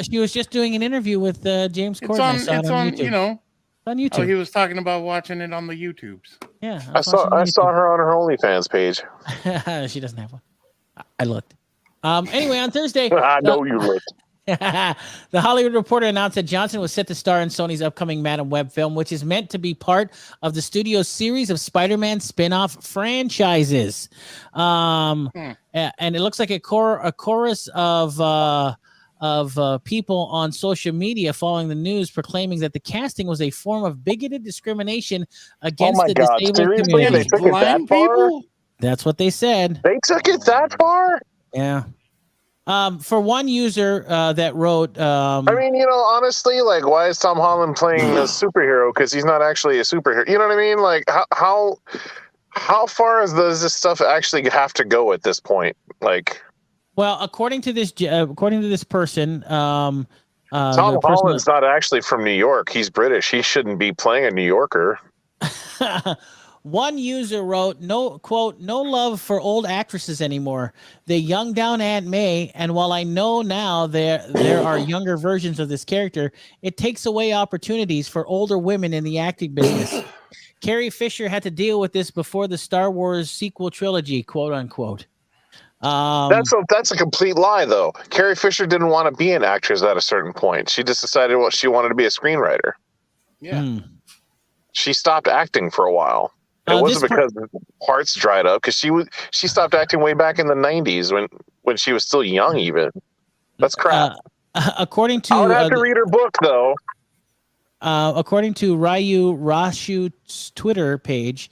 she was just doing an interview with James Corden. I saw it on YouTube. You know, on YouTube. Oh, he was talking about watching it on the YouTubes. Yeah, I saw her on her OnlyFans page. She doesn't have one. I looked. Anyway, on Thursday, I know you looked. The Hollywood Reporter announced that Johnson was set to star in Sony's upcoming Madam Web film, which is meant to be part of the studio's series of Spider-Man spin-off franchises. And it looks like a chorus of people on social media following the news proclaiming that the casting was a form of bigoted discrimination against the disabled seriously? community. They took it that far? That's what they said. They took it that far? Yeah. For one user that wrote, I mean, honestly, like, why is Tom Holland playing a superhero? Because he's not actually a superhero. You know what I mean? Like, how far does this stuff actually have to go at this point? Like, well, according to this person, Tom Holland's not actually from New York. He's British. He shouldn't be playing a New Yorker. One user wrote, "No love for old actresses anymore. They young down Aunt May, and while I know now there are younger versions of this character, it takes away opportunities for older women in the acting business. Carrie Fisher had to deal with this before the Star Wars sequel trilogy, quote unquote." That's a complete lie, though. Carrie Fisher didn't want to be an actress at a certain point. She just decided she wanted to be a screenwriter. Yeah. She stopped acting for a while. It wasn't because parts dried up, because she stopped acting way back in the 90s when she was still young even. That's crap. According to I would have to read her book, though. According to Ryu Rashu's Twitter page,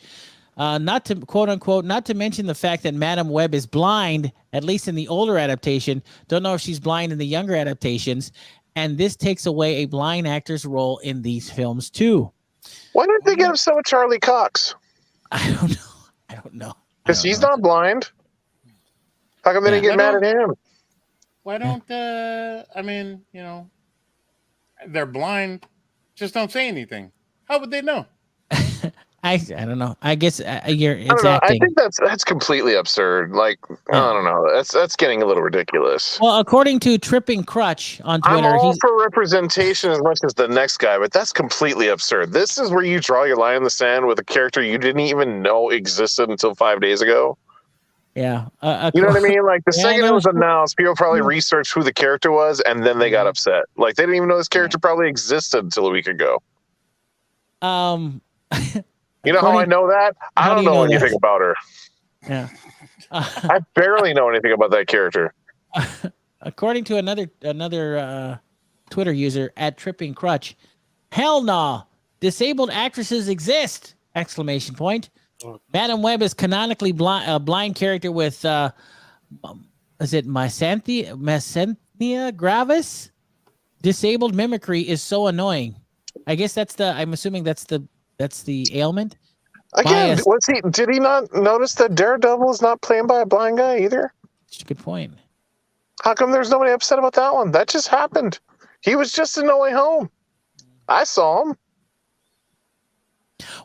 not to quote unquote, not to mention the fact that Madam Web is blind, at least in the older adaptation. Don't know if she's blind in the younger adaptations. And this takes away a blind actor's role in these films too. Why didn't they get upset with Charlie Cox? I don't know. Because he's not blind. How come they didn't get mad at him? Why don't, I mean, they're blind. Just don't say anything. How would they know? I don't know. I guess it's acting. I think that's completely absurd. Like, I don't know. That's getting a little ridiculous. Well, according to Tripping Crutch on Twitter, I'm all for representation as much as the next guy, but that's completely absurd. This is where you draw your line in the sand with a character you didn't even know existed until 5 days ago. Yeah. You know what I mean? Like, the second it was announced, people probably researched who the character was, and then they got upset. Like, they didn't even know this character probably existed until a week ago. You know how I know that? I don't know anything about her. Yeah. I barely know anything about that character. According to another Twitter user at Tripping Crutch, hell no, disabled actresses exist! ! Madam Web is canonically a blind character with is it Myasthenia gravis? Disabled mimicry is so annoying. I guess I'm assuming that's the ailment. Again, did he not notice that Daredevil is not played by a blind guy either? That's a good point. How come there's nobody upset about that one? That just happened. He was just in No Way Home. I saw him.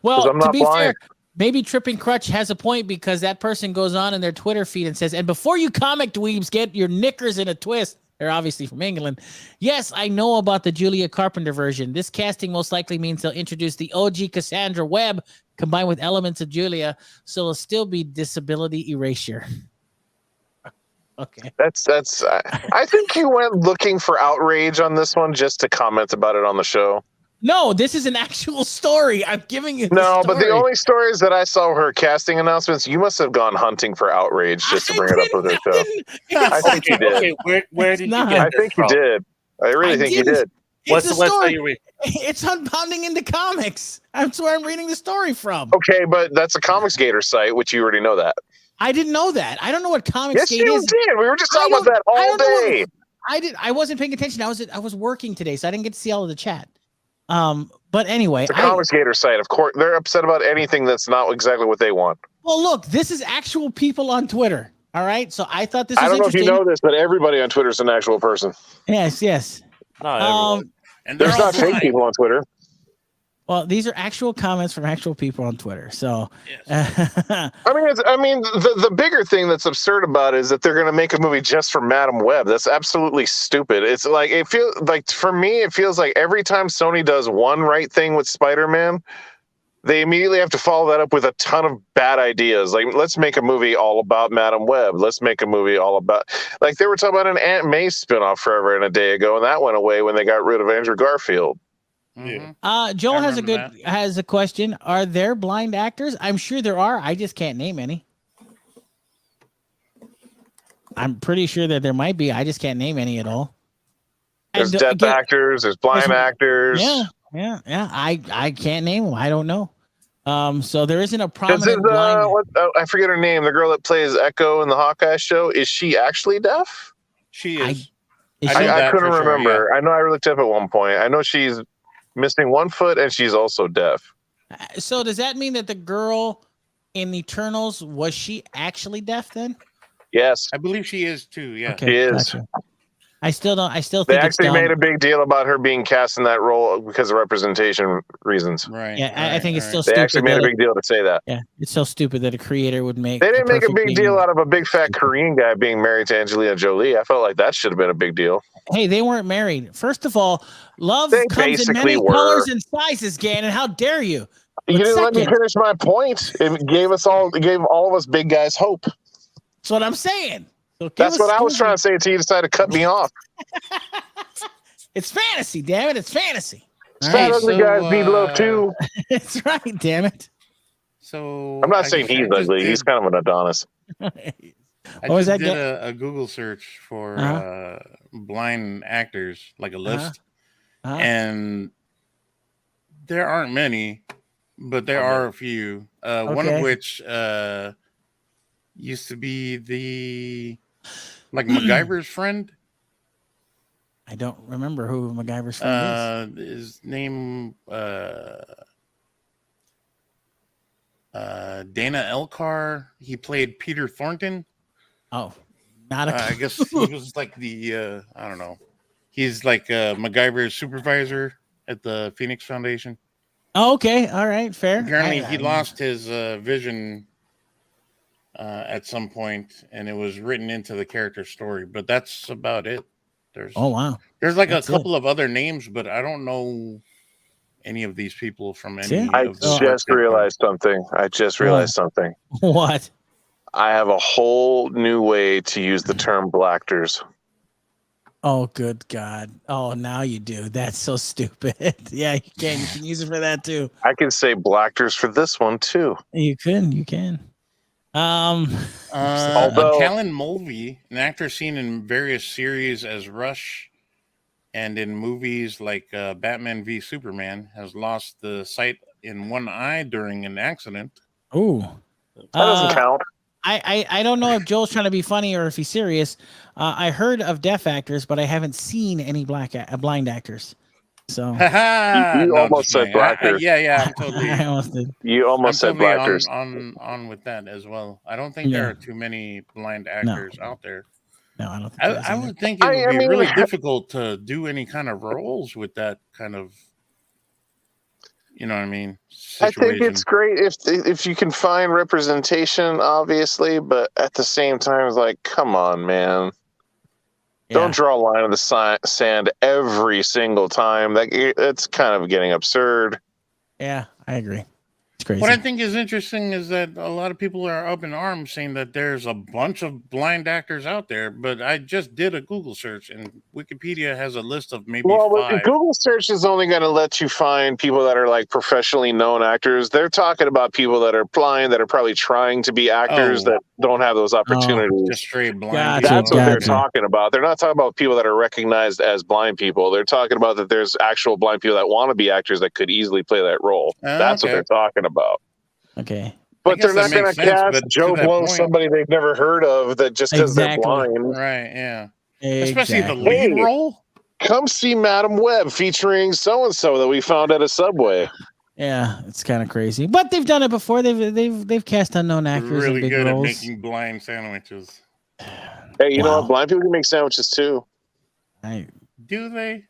Well, to be fair, maybe Tripping Crutch has a point, because that person goes on in their Twitter feed and says, and before you comic dweebs get your knickers in a twist, they're obviously from England. Yes, I know about the Julia Carpenter version. This casting most likely means they'll introduce the OG Cassandra Webb combined with elements of Julia, so it'll still be disability erasure. Okay. That's. I think you went looking for outrage on this one just to comment about it on the show. No, this is an actual story. I'm giving you. But the only stories that I saw were casting announcements. You must have gone hunting for outrage just to bring it up with the show. I think you did. Okay, where did you get I think you did. I really think you did. What's the website you read? It's Unbounding into Comics. That's where I'm reading the story from. Okay, but that's a Comics Gator site, which you already know that. I didn't know that. I don't know what Comics Yes, Gate you is. did. We were just talking about that all day. I wasn't paying attention. I was working today, so I didn't get to see all of the chat. But anyway, it's a Comics Gator site. Of course, they're upset about anything that's not exactly what they want. Well, look, this is actual people on Twitter. All right, so I thought this was I don't know interesting. if you know this, but everybody on Twitter is an actual person. Yes. Not everyone. And there's not fake people on Twitter. Well, these are actual comments from actual people on Twitter. So, I mean, the bigger thing that's absurd about it is that they're going to make a movie just for Madam Web. That's absolutely stupid. It's like it feels like for me, it feels like every time Sony does one right thing with Spider-Man, they immediately have to follow that up with a ton of bad ideas. Like, let's make a movie all about Madam Web. Let's make a movie all about, like, they were talking about an Aunt May spinoff forever and a day ago, and that went away when they got rid of Andrew Garfield. Mm-hmm. Joel has a question. Are there blind actors? I'm sure there are. I just can't name any. I'm pretty sure that there might be. I just can't name any at all. There's deaf actors. There's blind actors. Yeah. I can't name them. I don't know. So there isn't a prominent blind. I forget her name. The girl that plays Echo in the Hawkeye show. Is she actually deaf? She is. I couldn't remember. Yeah. I know I looked up at one point. I know she's missing one foot and she's also deaf. So does that mean that the girl in Eternals, was she actually deaf then? Yes. I believe she is too. Yeah. Okay, she is. Gotcha. I still think they actually made a big deal about her being cast in that role because of representation reasons. Right. Yeah, right, I think it's still stupid. They actually made a big deal to say that. Yeah, it's so stupid that a creator would make. They didn't make a big deal out of a big fat Korean guy being married to Angelina Jolie. I felt like that should have been a big deal. Hey, they weren't married. First of all, love comes in many colors and sizes, Gannon. How dare you? You didn't let me finish my point. It gave all of us big guys hope. That's what I'm saying. So that's what I was trying to say until you decided to cut me off. It's fantasy, damn it. It's fantasy. Fat ugly guys need love too. That's right, damn it. So I'm not saying he's ugly. He's kind of an Adonis. I just did a Google search for blind actors, like a list. And there aren't many, but there are a few. One of which used to be the MacGyver's friend. I don't remember who MacGyver's friend is. His name Dana Elcar. He played Peter Thornton. Oh, not a I guess he was like the I don't know. He's like MacGyver's supervisor at the Phoenix Foundation. Oh, okay, all right, fair. Apparently, he lost his vision at some point, and it was written into the character story. But that's about it. There's There's like a couple of other names, but I don't know any of these people from any. I just realized something. What? I have a whole new way to use the term blactors. Oh, good God. Oh, now you do. That's so stupid. Yeah, you can use it for that too. I can say blactors for this one too. You can. Although Callan Mulvey, an actor seen in various series as Rush and in movies like Batman v Superman, has lost the sight in one eye during an accident. Ooh. That doesn't count. I don't know if Joel's trying to be funny or if he's serious. I heard of deaf actors, but I haven't seen any blind actors. So you almost said blackers. Yeah, I'm totally. I almost did. You almost said blackers. On with that as well. I don't think there are too many blind actors out there. No, I don't think I would think it would be really difficult to do any kind of roles with that kind of, you know what I mean, situation. I think it's great if you can find representation, obviously, but at the same time, it's like, come on, man. Yeah. Don't draw a line in the sand every single time. It's kind of getting absurd. Yeah, I agree. It's crazy. What I think is interesting is that a lot of people are up in arms saying that there's a bunch of blind actors out there, but I just did a Google search and Wikipedia has a list of maybe 5. Google search is only going to let you find people that are like professionally known actors. They're talking about people that are blind that are probably trying to be actors that don't have those opportunities. Just straight blind. That's what they're talking about. They're not talking about people that are recognized as blind people. They're talking about that there's actual blind people that want to be actors that could easily play that role. That's what they're talking about. Okay. But they're not going to cast Joe Blow, somebody they've never heard of, that just because they're blind. Right, yeah. Exactly. Especially the lead role. Come see Madam Web featuring so-and-so that we found at a Subway. Yeah, it's kind of crazy. But they've done it before. They've cast unknown actors really in big good roles. At making blind sandwiches. Hey, you know what? Blind people can make sandwiches too. Do they?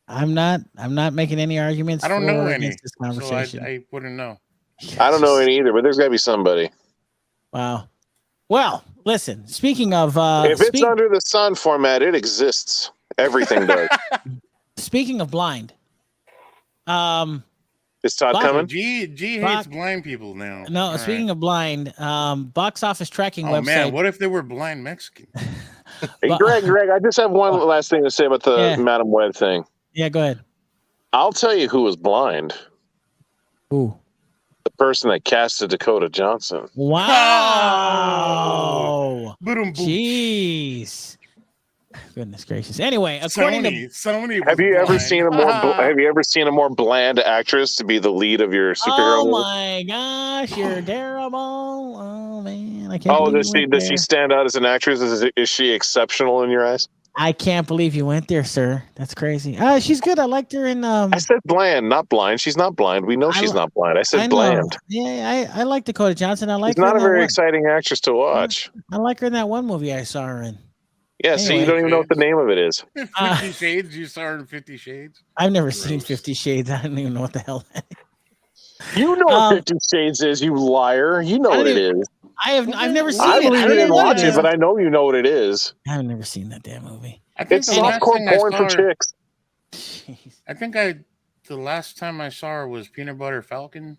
I'm not making any arguments. I don't know for any. against this conversation. So I wouldn't know. I don't know any either, but there's got to be somebody. Wow. Well, listen. Speaking of, if it's under the sun format, it exists. Everything does. Speaking of blind, is Todd coming? G hates blind people now. No, all speaking of blind, box office tracking website. Man, what if they were blind Mexicans? Hey, Greg, I just have one last thing to say about the Madam Web thing. Yeah, go ahead. I'll tell you who was blind. Who? The person that casted Dakota Johnson. Wow. Jeez. Goodness gracious. Anyway, according to Sony have you ever seen a more bland actress to be the lead of your superhero movie? movie? My gosh, you're terrible. Oh man, I can't. Does she stand out as an actress? Is she exceptional in your eyes? I can't believe you went there, sir. That's crazy. She's good. I liked her in. I said bland, not blind. She's not blind. We know she's not blind. I said bland. Yeah, I like Dakota Johnson. I like. She's not a very exciting actress to watch. I like her in that one movie I saw her in. Yeah, anyway, so you don't even know what the name of it is. 50 Shades? You saw her in 50 Shades? I've never seen 50 Shades. I don't even know what the hell that is. You know what 50 Shades is, you liar. You know what it is. I've never seen it. I believe you didn't watch it, but I know you know what it is. I've never seen that damn movie. It's softcore porn for chicks. I think the last time I saw her was Peanut Butter Falcon.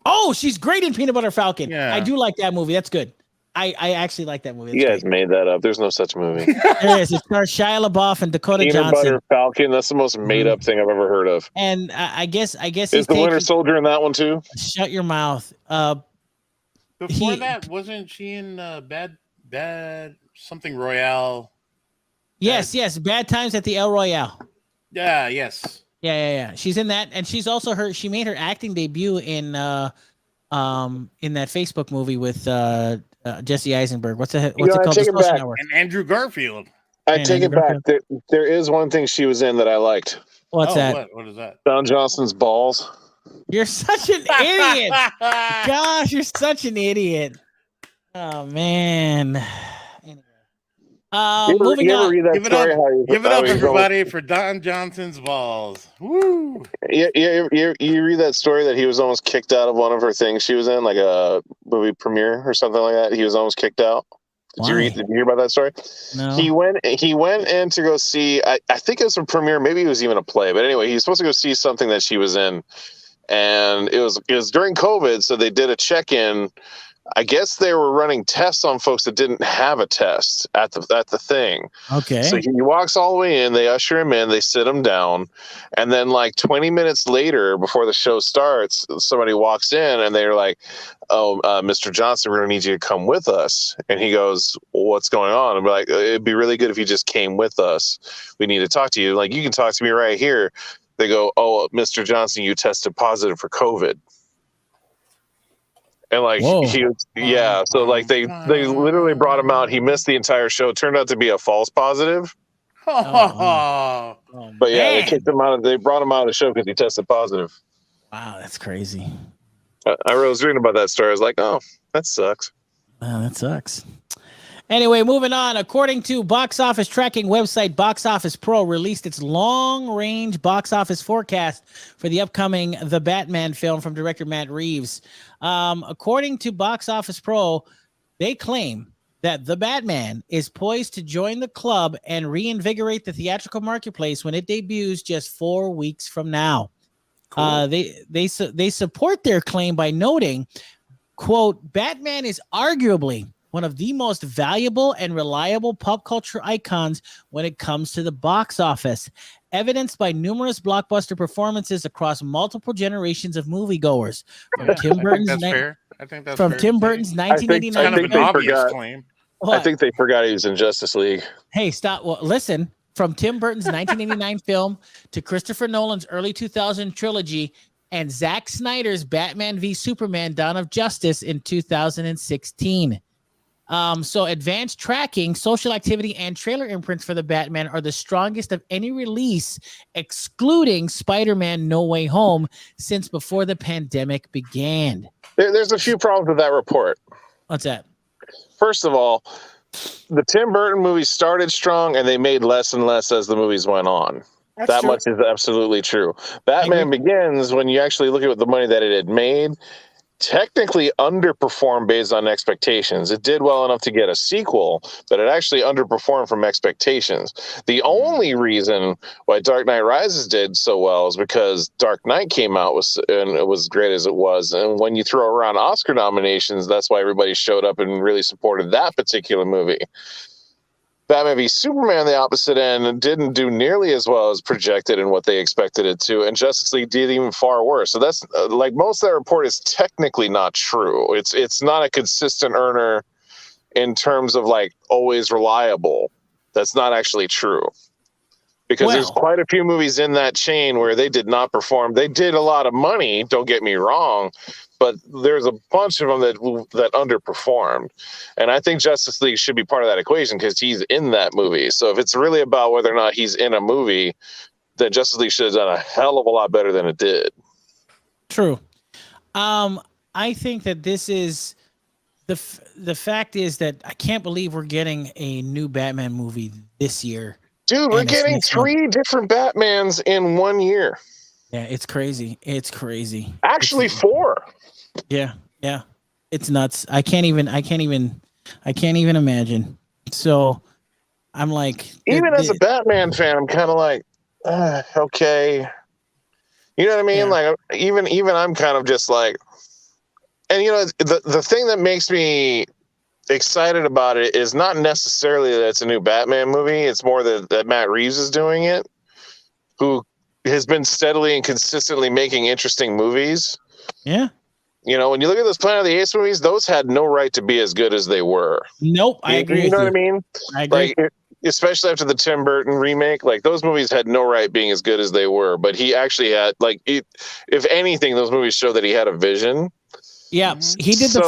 Oh, she's great in Peanut Butter Falcon. Yeah. I do like that movie. That's good. I actually like that movie. That's you guys made that up. There's no such movie. There is. It stars Shia LaBeouf and Dakota Johnson. Peanut Butter Falcon. That's the most made up thing I've ever heard of. And I guess is the Winter Soldier in that one too? Shut your mouth. Before that, wasn't she in Bad something Royale? Yes. Bad Times at the El Royale. Yeah. Yes. Yeah. She's in that, and she's also she made her acting debut in that Facebook movie with Jesse Eisenberg. What's it called? And Andrew Garfield. I take it back. There is one thing she was in that I liked. What's that? What is that? Don Johnson's balls. You're such an idiot. Gosh, you're such an idiot. Oh man. Moving on. Give it up, everybody, for Don Johnson's balls. Woo! You read that story that he was almost kicked out of one of her things she was in, like a movie premiere or something like that. He was almost kicked out. Did you hear about that story? No. He went in to go see. I think it was a premiere. Maybe it was even a play. But anyway, he was supposed to go see something that she was in, and it was during COVID, so they did a check-in. I guess they were running tests on folks that didn't have a test at the thing. Okay. So he walks all the way in, they usher him in, they sit him down, and then like 20 minutes later, before the show starts, somebody walks in and they're like, "Oh, Mr. Johnson, we're gonna need you to come with us." And he goes, "What's going on?" And we're like, "It'd be really good if you just came with us. We need to talk to you. Like, you can talk to me right here." They go, "Oh, Mr. Johnson, you tested positive for COVID." And like he was, so like they literally brought him out. He missed the entire show. It turned out to be a false positive. But yeah, they kicked him out. They brought him out of the show because he tested positive. Wow, that's crazy. I was reading about that story. I was like, oh, that sucks. Wow, that sucks. Anyway, moving on. According to box office tracking website Box Office Pro released its long-range box office forecast for the upcoming The Batman film from director Matt Reeves. According to Box Office Pro, they claim that The Batman is poised to join the club and reinvigorate the theatrical marketplace when it debuts just 4 weeks from now. Cool. They support their claim by noting, quote, "Batman is arguably one of the most valuable and reliable pop culture icons when it comes to the box office, evidenced by numerous blockbuster performances across multiple generations of moviegoers." From Tim Burton's Tim Burton's 1989 film. I think they forgot he was in Justice League. Hey, stop. Well, listen. From Tim Burton's 1989 film to Christopher Nolan's early 2000 trilogy and Zack Snyder's Batman v Superman: Dawn of Justice in 2016. So advanced tracking, social activity, and trailer imprints for the Batman are the strongest of any release, excluding Spider-Man No Way Home, since before the pandemic began. There's a few problems with that report. What's that? First of all, the Tim Burton movies started strong and they made less and less as the movies went on. That's true. much is absolutely true. Batman Begins, when you actually look at the money that it had made, technically underperformed based on expectations. It did well enough to get a sequel, but it actually underperformed from expectations. The only reason why Dark Knight Rises did so well is because Dark Knight came out and it was great as it was. And when you throw around Oscar nominations, that's why everybody showed up and really supported that particular movie. Batman v Superman, the opposite end, didn't do nearly as well as projected and what they expected it to, and Justice League did even far worse. So that's like most of that report is technically not true. It's not a consistent earner in terms of like always reliable. That's not actually true. Because there's quite a few movies in that chain where they did not perform. They did a lot of money, don't get me wrong, but there's a bunch of them that underperformed. And I think Justice League should be part of that equation because he's in that movie. So if it's really about whether or not he's in a movie, then Justice League should have done a hell of a lot better than it did. True. I think that this is the fact is that I can't believe we're getting a new Batman movie this year. Dude, we're getting 3 different Batmans in 1 year. Yeah, it's crazy. It's crazy. Actually, 4. Yeah. It's nuts. I can't even imagine. So I'm like, even as a Batman fan, I'm kind of like, okay. You know what I mean? Yeah. Like even I'm kind of just like, and you know, the thing that makes me excited about it is not necessarily that it's a new Batman movie. It's more that Matt Reeves is doing it, who has been steadily and consistently making interesting movies. Yeah. You know, when you look at those Planet of the Apes movies, those had no right to be as good as they were. Nope, I agree. You know what I mean? I agree. Like, especially after the Tim Burton remake, like those movies had no right being as good as they were. But he actually had, like, if anything, those movies show that he had a vision. Yeah, he did the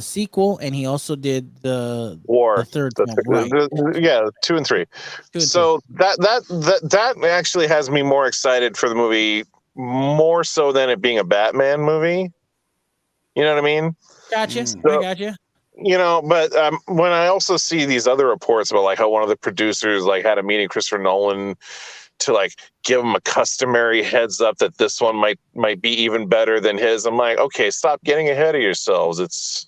sequel, and he also did the third one. Right. 2 and 3. So that actually has me more excited for the movie, more so than it being a Batman movie. You know what I mean? Gotcha. I gotcha. You know, but when I also see these other reports about like how one of the producers like had a meeting with Christopher Nolan to like give him a customary heads up that this one might be even better than his. I'm like, okay, stop getting ahead of yourselves. It's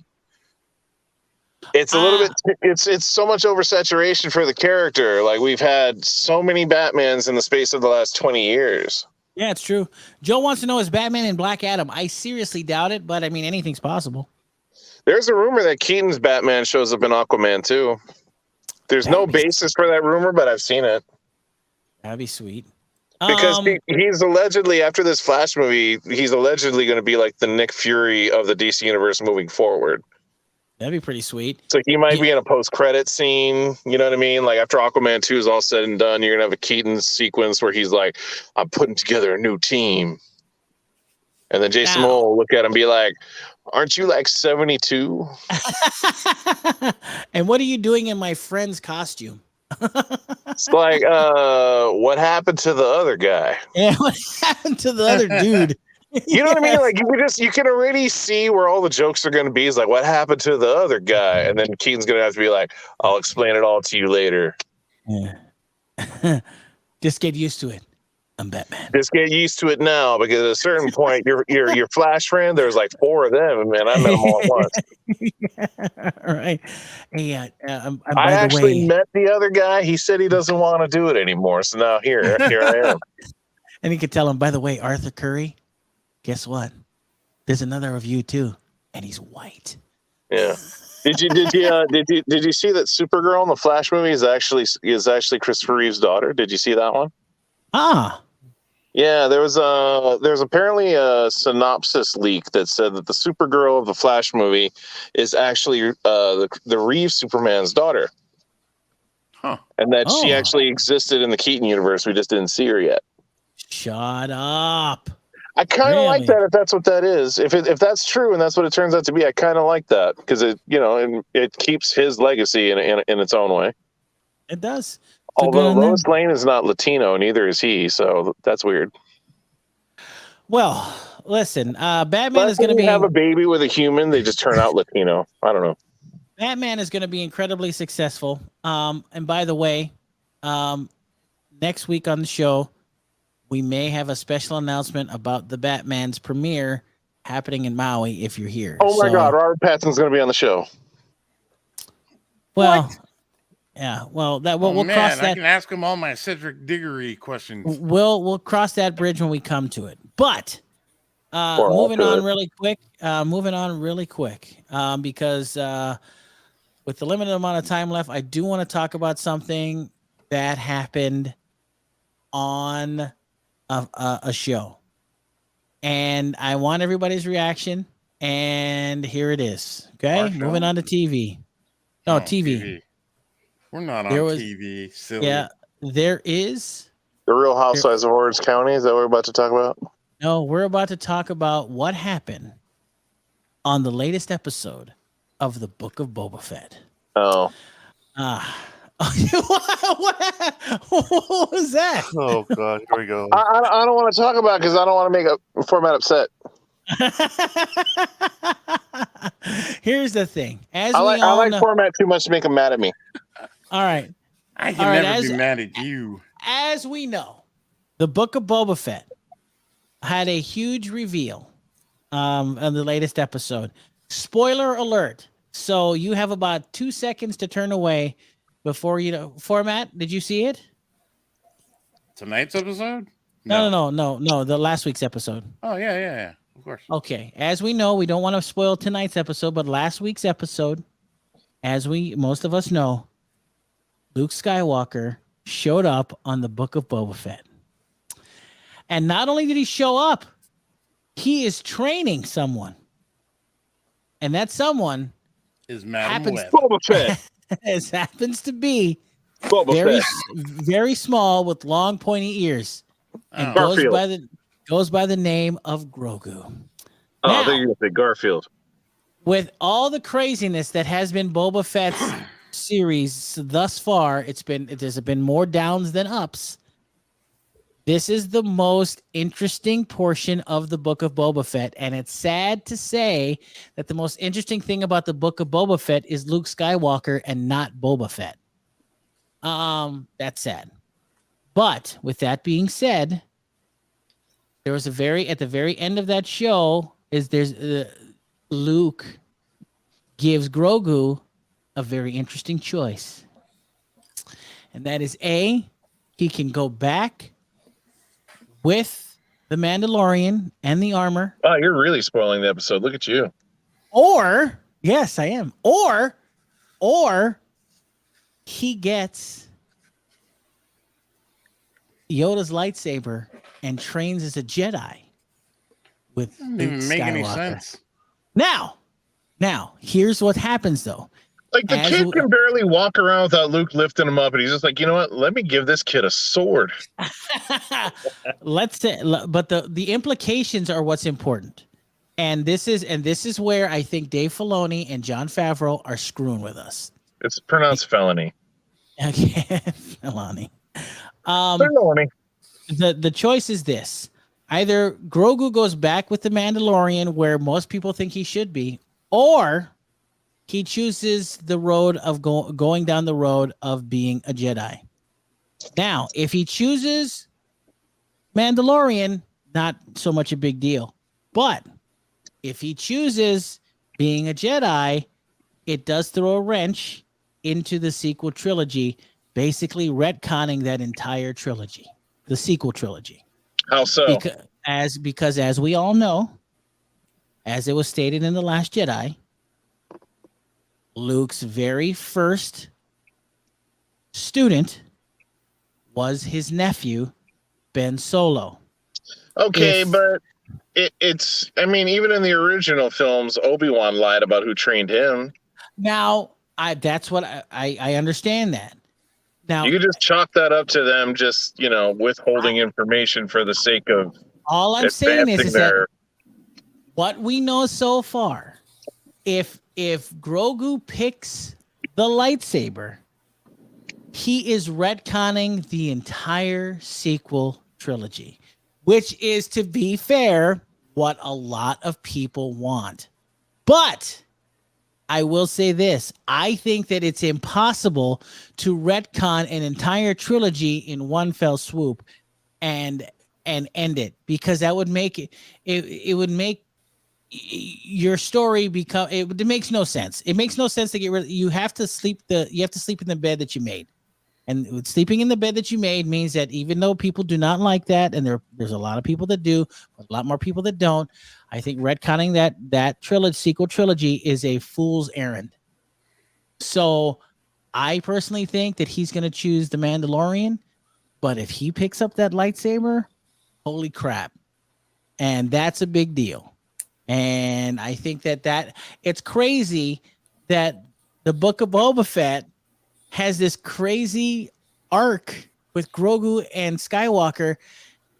a little bit, it's so much oversaturation for the character. Like we've had so many Batmans in the space of the last 20 years. Yeah, it's true. Joe wants to know, is Batman in Black Adam? I seriously doubt it, but I mean, anything's possible. There's a rumor that Keaton's Batman shows up in Aquaman too. There's no basis for that rumor, but I've seen it. That'd be sweet. Because he's allegedly, after this Flash movie, he's allegedly going to be like the Nick Fury of the DC universe moving forward. That'd be pretty sweet. So he might be in a post-credit scene. You know what I mean? Like after Aquaman 2 is all said and done, you're going to have a Keaton sequence where he's like, I'm putting together a new team. And then Jason Momoa will look at him and be like, aren't you like 72? And what are you doing in my friend's costume? It's like, what happened to the other guy? Yeah, what happened to the other dude? You know what I mean? Like you can already see where all the jokes are going to be. Is like, what happened to the other guy? And then Keaton's going to have to be like, I'll explain it all to you later. Yeah. Just get used to it. I'm Batman. Just get used to it now, because at a certain point, your Flash friend, there's like 4 of them, and I met them all at once. Yeah, all right. Hey, I actually met the other guy. He said he doesn't want to do it anymore. So now here I am. And he could tell him, by the way, Arthur Curry, guess what? There's another of you too, and he's white. Yeah. Did you see that Supergirl in the Flash movie is actually Christopher Reeve's daughter? Did you see that one? Yeah, there's apparently a synopsis leak that said that the Supergirl of the Flash movie is actually the Reeve Superman's daughter. Huh. And that she actually existed in the Keaton universe. We just didn't see her yet. Shut up. I kind of like that if that's what that is. If that's true and that's what it turns out to be, I kind of like that, because it keeps his legacy in its own way. It does. Although Lois Lane is not Latino, neither is he, so that's weird. Well, listen, Batman is going to have a baby with a human. They just turn out Latino. I don't know. Batman is going to be incredibly successful. And by the way, next week on the show, we may have a special announcement about the Batman's premiere happening in Maui if you're here. Oh my God, Robert Pattinson's going to be on the show. Well, What? yeah. Well, we'll man, cross that. I can ask him all my Cedric Diggory questions. We'll cross that bridge when we come to it. But moving on really quick. Because with the limited amount of time left, I do want to talk about something that happened on a show, and I want everybody's reaction. And here it is. Okay, moving on to TV. No, TV. We're not on TV. Silly. Yeah, there is The Real Housewives of Orange County. Is that what we're about to talk about? No, we're about to talk about what happened on the latest episode of the Book of Boba Fett. Oh. What was that? Oh God, here we go. I don't want to talk about it because I don't want to make a Phormat upset. Here's the thing. I like Phormat too much to make him mad at me. All right. I can never be mad at you. As we know, the Book of Boba Fett had a huge reveal on the latest episode. Spoiler alert. So you have about 2 seconds to turn away before you know. Phormat, did you see it? Tonight's episode? No. The last week's episode. Oh, yeah. Of course. Okay. As we know, we don't want to spoil tonight's episode, but last week's episode, as most of us know, Luke Skywalker showed up on the Book of Boba Fett. And not only did he show up, he is training someone. And that someone is Madam Web. Boba Fett. happens to be Boba Fett. very small with long pointy ears. And goes by the name of Grogu. I think you're going to say Garfield. With all the craziness that has been Boba Fett's series thus far, there's been more downs than ups. This is the most interesting portion of the Book of Boba Fett, and it's sad to say that the most interesting thing about the Book of Boba Fett is Luke Skywalker and not Boba Fett. That's sad. But with that being said, there was at the very end of that show Luke gives Grogu a very interesting choice, and that is he can go back with the Mandalorian and the armor. Oh, you're really spoiling the episode. Look at you. Or, yes, I am. Or he gets Yoda's lightsaber and trains as a Jedi with Luke Skywalker. Make any sense. Now, here's what happens though. Like the kid can barely walk around without Luke lifting him up, and he's just like, you know what? Let me give this kid a sword. Let's say, but the implications are what's important, and this is where I think Dave Filoni and Jon Favreau are screwing with us. It's pronounced felony. Okay, Filoni. Felony. The choice is this: either Grogu goes back with the Mandalorian, where most people think he should be, or he chooses the road of going down the road of being a Jedi. Now, if he chooses Mandalorian, not so much a big deal. But if he chooses being a Jedi, it does throw a wrench into the sequel trilogy, basically retconning that entire trilogy, the sequel trilogy. How so? Because as we all know, as it was stated in The Last Jedi, Luke's very first student was his nephew, Ben Solo. Okay, but it's, I mean, even in the original films, Obi-Wan lied about who trained him. Now, that's what I understand that. Now, you could just chalk that up to them just, withholding information for the sake of all I'm saying is that what we know so far, if Grogu picks the lightsaber, he is retconning the entire sequel trilogy, which is, to be fair, what a lot of people want. But I will say this. I think that it's impossible to retcon an entire trilogy in one fell swoop and end it, because that would make it would make your story become it makes no sense. It makes no sense to get rid of. You have to sleep in the bed that you made. And sleeping in the bed that you made means that even though people do not like that, and there's a lot of people that do, a lot more people that don't, I think retconning that sequel trilogy is a fool's errand. So I personally think that he's going to choose the Mandalorian, but if he picks up that lightsaber, holy crap. And that's a big deal. And I think that it's crazy that the Book of Boba Fett has this crazy arc with Grogu and Skywalker,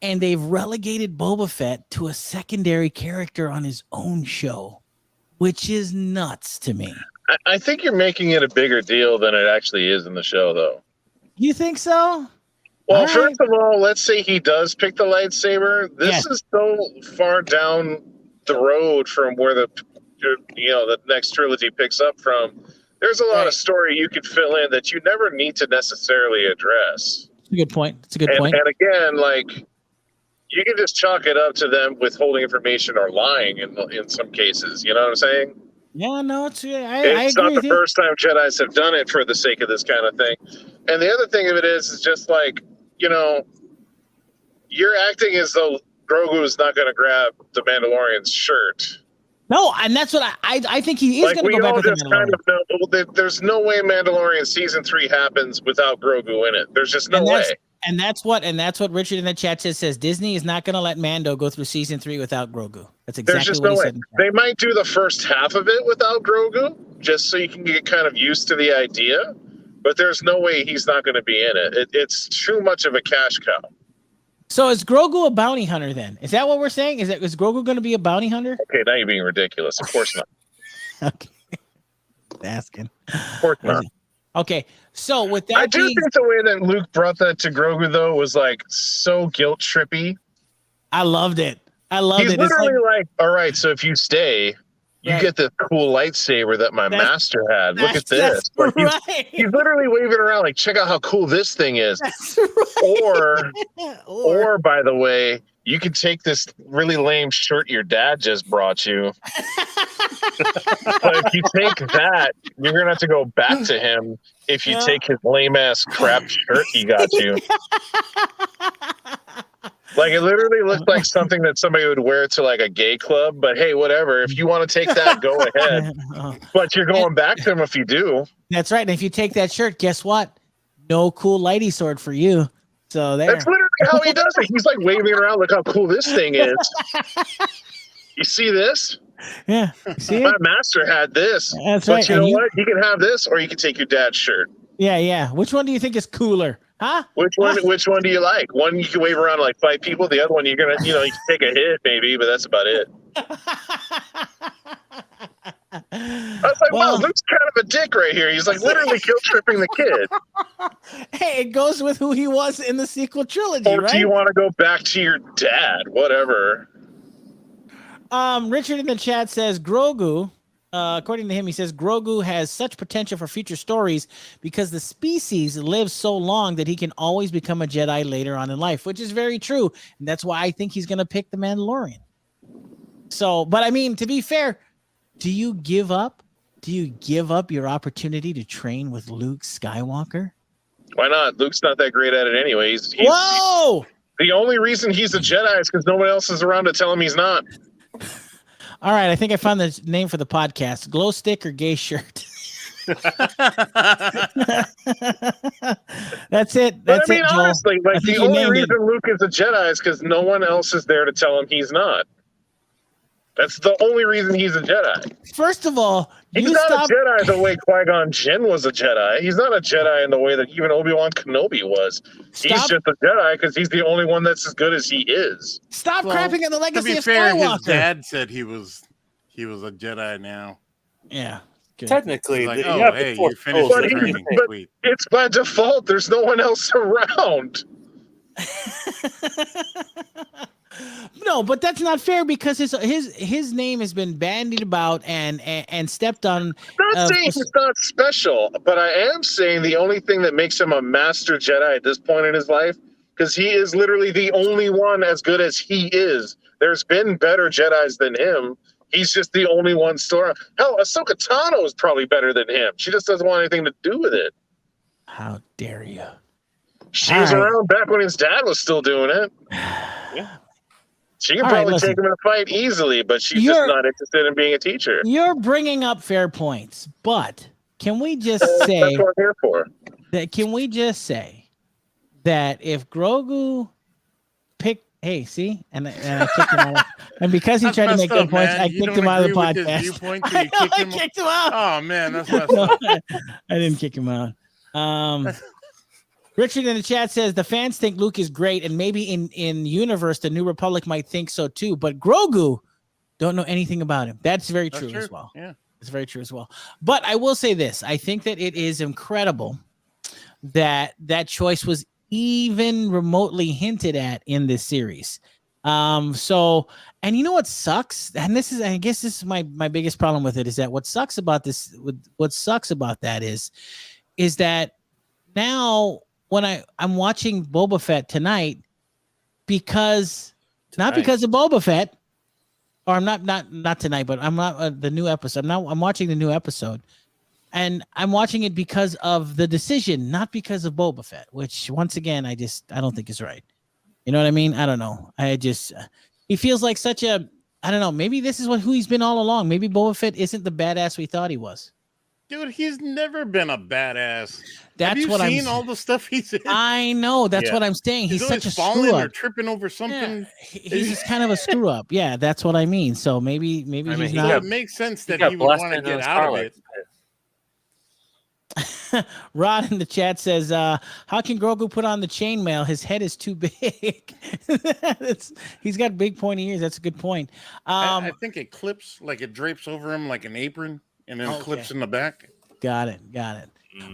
and they've relegated Boba Fett to a secondary character on his own show, which is nuts to me. I think you're making it a bigger deal than it actually is in the show, though. You think so? Well, first of all, let's say he does pick the lightsaber. This is so far down the road from where the next trilogy picks up from. There's a lot of story you could fill in that you never need to necessarily address. It's a good point. It's a good point. And again, like, you can just chalk it up to them withholding information or lying in some cases. You know what I'm saying? Yeah, no, it's it's not the first time Jedis have done it for the sake of this kind of thing. And the other thing of it is just like, you're acting as though Grogu is not going to grab the Mandalorian's shirt. No, and that's what I think he is going to go back with the Mandalorian. There's no way Mandalorian season 3 happens without Grogu in it. There's just no way. And that's what Richard in the chat says Disney is not going to let Mando go through season 3 without Grogu. That's exactly what he said. They might do the first half of it without Grogu, just so you can get kind of used to the idea. But there's no way he's not going to be in it. It's too much of a cash cow. So is Grogu a bounty hunter then? Is that what we're saying? Is Grogu going to be a bounty hunter? Okay, now you're being ridiculous. Of course not. Okay. Asking. Of course not. Okay, so with that, I do think the way that Luke brought that to Grogu though was like so guilt trippy. I loved it. He's literally like, all right, so if you stay, you get the cool lightsaber that my master had. Look at this. Like, he's literally waving around like, check out how cool this thing is. That's right. Or by the way, you can take this really lame shirt your dad just brought you. But if you take that, you're gonna have to go back to him if you take his lame ass crap shirt he got you. Like, it literally looked like something that somebody would wear to like a gay club, but hey, whatever. If you want to take that, go ahead. But you're going back to him if you do. That's right. And if you take that shirt, guess what? No cool lighty sword for you. So that's literally how he does it. He's like waving around, look how cool this thing is. You see this? Yeah. See my master had this. That's but right. You know what? You can have this, or you can take your dad's shirt. Yeah. Which one do you think is cooler? Huh? Which one do you like? One you can wave around like 5 people. The other one you're gonna, you can take a hit maybe, but that's about it. I was like, wow, Luke's kind of a dick right here. He's like literally guilt tripping the kid. Hey, it goes with who he was in the sequel trilogy, or right? do you want to go back to your dad? Whatever. Richard in the chat says Grogu. According to him, he says Grogu has such potential for future stories because the species lives so long that he can always become a Jedi later on in life, which is very true. And that's why I think he's going to pick the Mandalorian. So, but I mean, to be fair, do you give up? Do you give up your opportunity to train with Luke Skywalker? Why not? Luke's not that great at it anyway. Whoa! The only reason he's a Jedi is because no one else is around to tell him he's not. All right, I think I found the name for the podcast. Glow stick or gay shirt? That's it. That's it, Joel. Honestly, like the only reason Luke is a Jedi is because no one else is there to tell him he's not. That's the only reason he's a Jedi. First of all, he's not a Jedi the way Qui-Gon Jinn was a Jedi. He's not a Jedi in the way that even Obi-Wan Kenobi was. He's just a Jedi because he's the only one that's as good as he is. Stop crapping on the legacy of fair, Skywalker. His dad said he was a Jedi now. Yeah. Good. Technically, like, hey, you finished the training. But it's by default. There's no one else around. No, but that's not fair because his name has been bandied about and stepped on. I'm not saying he's not special, but I am saying the only thing that makes him a master Jedi at this point in his life, because he is literally the only one as good as he is. There's been better Jedis than him. He's just the only one store. Hell, Ahsoka Tano is probably better than him. She just doesn't want anything to do with it. How dare you? She was around back when his dad was still doing it. Yeah. She can probably take him in a fight easily, but she's just not interested in being a teacher. You're bringing up fair points, but can we just say that's what I'm here for? Can we just say that if Grogu picked, hey, see, and I kicked him out, and because he tried to make good points, I kicked him out of the podcast. I kicked him out. Oh man, that's messed up. I didn't kick him out. Richard in the chat says the fans think Luke is great, and maybe in universe the New Republic might think so too. But Grogu don't know anything about him. That's very true as well. Yeah, it's very true as well. But I will say this: I think that it is incredible that choice was even remotely hinted at in this series. So, and you know what sucks? And this is, I guess, this is my biggest problem with it is that what sucks about that is that now. When I'm watching Boba Fett tonight, not because of Boba Fett, or I'm not tonight, but I'm not the new episode. I'm watching the new episode, and I'm watching it because of the decision, not because of Boba Fett. Which once again, I don't think is right. You know what I mean? I don't know. He feels like such a, I don't know. Maybe this is who he's been all along. Maybe Boba Fett isn't the badass we thought he was. Dude, he's never been a badass. That's Have you seen all the stuff he's in? I know. That's what I'm saying. He's such a falling screw up. or tripping over something. Yeah. He's just kind of a screw up. Yeah, that's what I mean. So maybe he's not. It makes sense that he would want to get out of it. Rod in the chat says, how can Grogu put on the chainmail? His head is too big. He's got big pointy ears. That's a good point. I think it clips, like it drapes over him like an apron. And then clips in the back. Got it.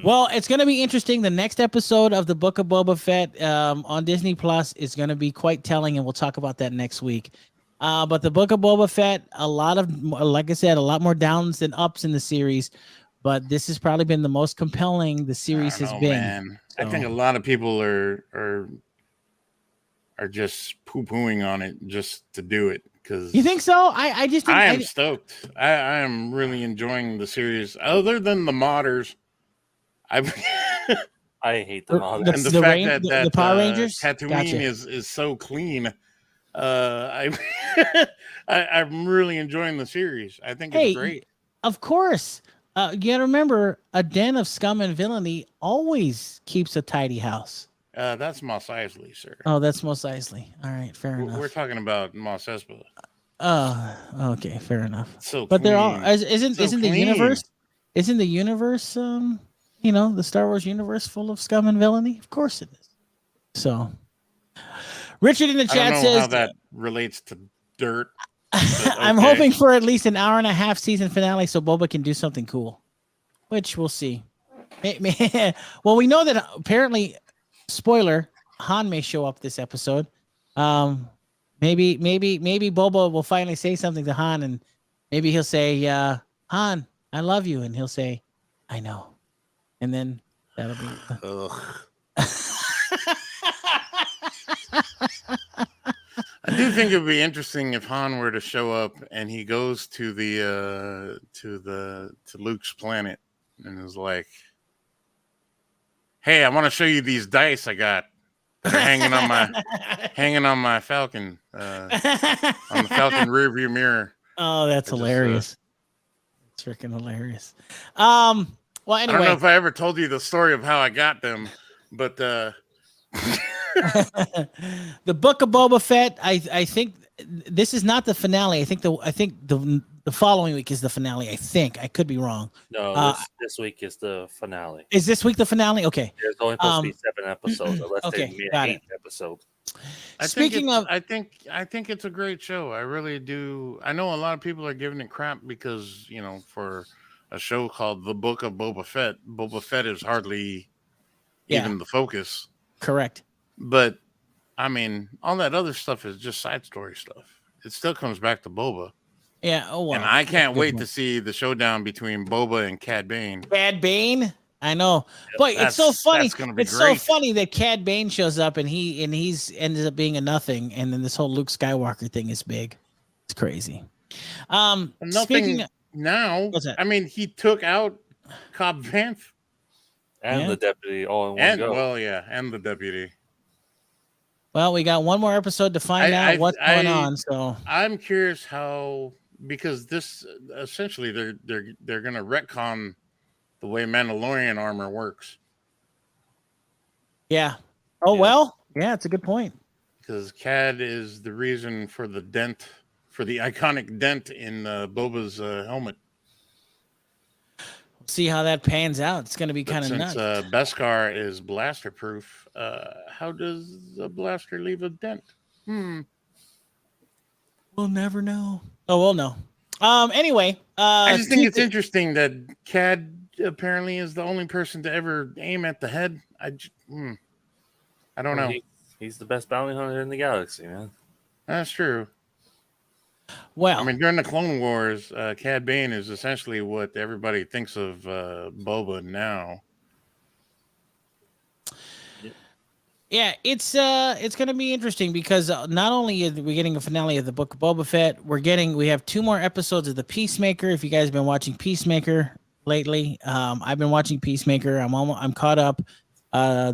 Well, it's going to be interesting. The next episode of the Book of Boba Fett on Disney Plus is going to be quite telling, and we'll talk about that next week. But the Book of Boba Fett, like I said, a lot more downs than ups in the series. But this has probably been the most compelling the series has been. Man. So. I think a lot of people are just poo-pooing on it just to do it. You think so? I just think I am stoked. I am really enjoying the series. Other than the modders, I hate the modders. And the fact that the Power Rangers Tatooine is so clean. I'm really enjoying the series. I think it's great. Of course. You gotta remember, a den of scum and villainy always keeps a tidy house. That's Mos Eisley, sir. Oh, that's Mos Eisley. All right, fair enough. We're talking about Mos Espa. Okay, fair enough. So, but they're all isn't the universe? Isn't the universe, the Star Wars universe full of scum and villainy? Of course it is. So, Richard in the chat says how that relates to dirt. I'm hoping for at least an hour and a half season finale so Boba can do something cool, which we'll see. Well, we know that apparently. Spoiler: Han may show up this episode. Maybe Boba will finally say something to Han, and maybe he'll say, "Han, I love you," and he'll say, "I know," and then that'll be. I do think it would be interesting if Han were to show up and he goes to Luke's planet and is like, "Hey, I want to show you these dice I got. They're hanging on my Falcon, on the Falcon rearview mirror." Oh, that's hilarious! It's freaking hilarious. Well, anyway, I don't know if I ever told you the story of how I got them, but the Book of Boba Fett. I think this is not the finale. I think the following week is the finale. I think I could be wrong. No, this week is the finale. Is this week the finale? Okay. There's only supposed to be 7 episodes. Unless okay, they got 8 it. episodes. I think it's a great show. I really do. I know a lot of people are giving it crap because for a show called The Book of Boba Fett is hardly even the focus. Correct. But I mean, all that other stuff is just side story stuff. It still comes back to Boba. Yeah. Oh, wow. And I can't wait to see the showdown between Boba and Cad Bane. Cad Bane. I know, but it's so funny. That's gonna be it's great. so funny that Cad Bane shows up and he's ends up being a nothing, and then this whole Luke Skywalker thing is big. It's crazy. Nothing now. I mean, he took out Cobb Vanth and the deputy all in one go. Well, yeah, and the deputy. Well, we got one more episode to find out what's going on. So I'm curious how, because this essentially they're going to retcon the way Mandalorian armor works. Yeah. Oh, yeah. Well, yeah, it's a good point. Because Cad is the reason for the dent, for the iconic dent in Boba's helmet. See how that pans out. It's going to be kind of nuts. Since Beskar is blaster proof, how does a blaster leave a dent? We'll never know. Oh, we'll know. Anyway, I just think it's interesting that Cad apparently is the only person to ever aim at the head. I don't know. He's the best bounty hunter in the galaxy, man. That's true. Well, I mean, during the Clone Wars, Cad Bane is essentially what everybody thinks of Boba now. Yeah, it's going to be interesting because not only are we getting a finale of the Book of Boba Fett, we have 2 more episodes of the Peacemaker. If you guys have been watching Peacemaker lately, I've been watching Peacemaker. I'm caught up.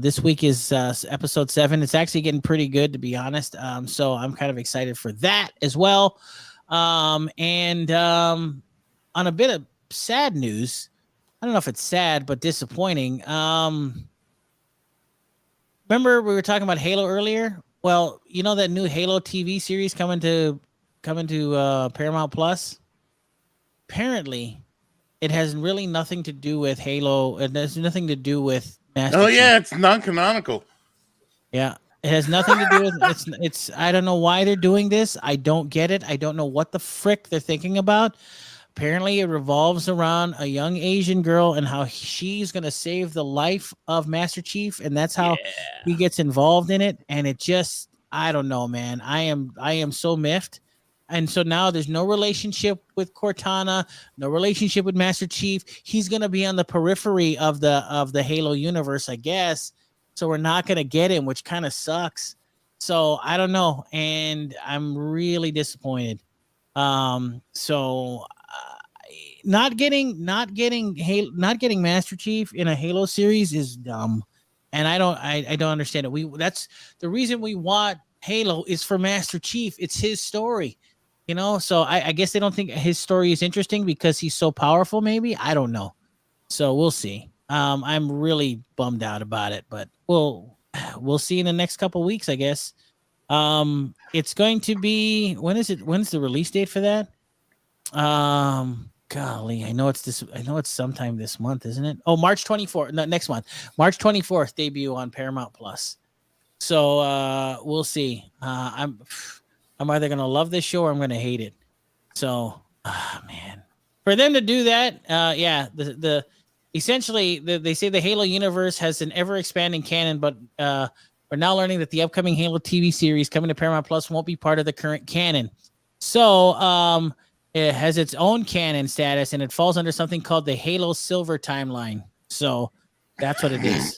This week is episode 7. It's actually getting pretty good, to be honest. So I'm kind of excited for that as well. And on a bit of sad news, I don't know if it's sad, but disappointing. Remember we were talking about Halo earlier? Well, you know that new Halo TV series coming to Paramount Plus? Apparently, it has really nothing to do with Halo. It has nothing to do with Master Chief. Yeah, it's non-canonical. Yeah, it has nothing to do with it's. I don't know why they're doing this. I don't get it. I don't know what the frick they're thinking about. Apparently, it revolves around a young Asian girl and how she's going to save the life of Master Chief, and that's how he gets involved in it. And it just, I don't know, man. I am so miffed. And so now there's no relationship with Cortana, no relationship with Master Chief. He's going to be on the periphery of the Halo universe, I guess. So we're not going to get him, which kind of sucks. So I don't know, and I'm really disappointed. Not getting Master Chief in a Halo series is dumb, and I don't understand it. That's the reason we want Halo is for Master Chief. It's his story, you know. So I guess they don't think his story is interesting because he's so powerful. Maybe, I don't know. So we'll see. I'm really bummed out about it, but we'll see in the next couple weeks, I guess. It's going to be, when is it? When's the release date for that? Golly, I know it's sometime this month, isn't it? Oh, March 24th. No, next month. March 24th debut on Paramount Plus. So we'll see. I'm either gonna love this show or I'm gonna hate it. So man. For them to do that, essentially they say the Halo universe has an ever expanding canon, but we're now learning that the upcoming Halo TV series coming to Paramount Plus won't be part of the current canon. So it has its own canon status, and it falls under something called the Halo Silver timeline. So that's what it is.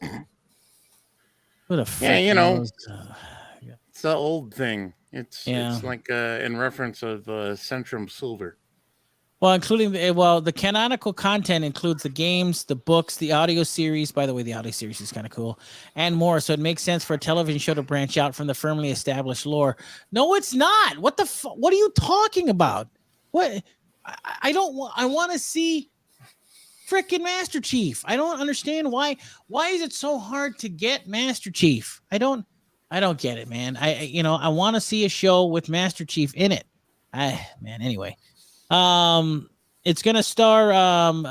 What a you know, it's the old thing. It's like in reference of Centrum Silver. Well, the canonical content includes the games, the books, the audio series. By the way, the audio series is kind of cool, and more. So it makes sense for a television show to branch out from the firmly established lore. No, it's not. What the? What are you talking about? What? I don't want. I want to see freaking Master Chief. I don't understand why. Why is it so hard to get Master Chief? I don't get it, man. I want to see a show with Master Chief in it. Anyway. It's gonna star. Some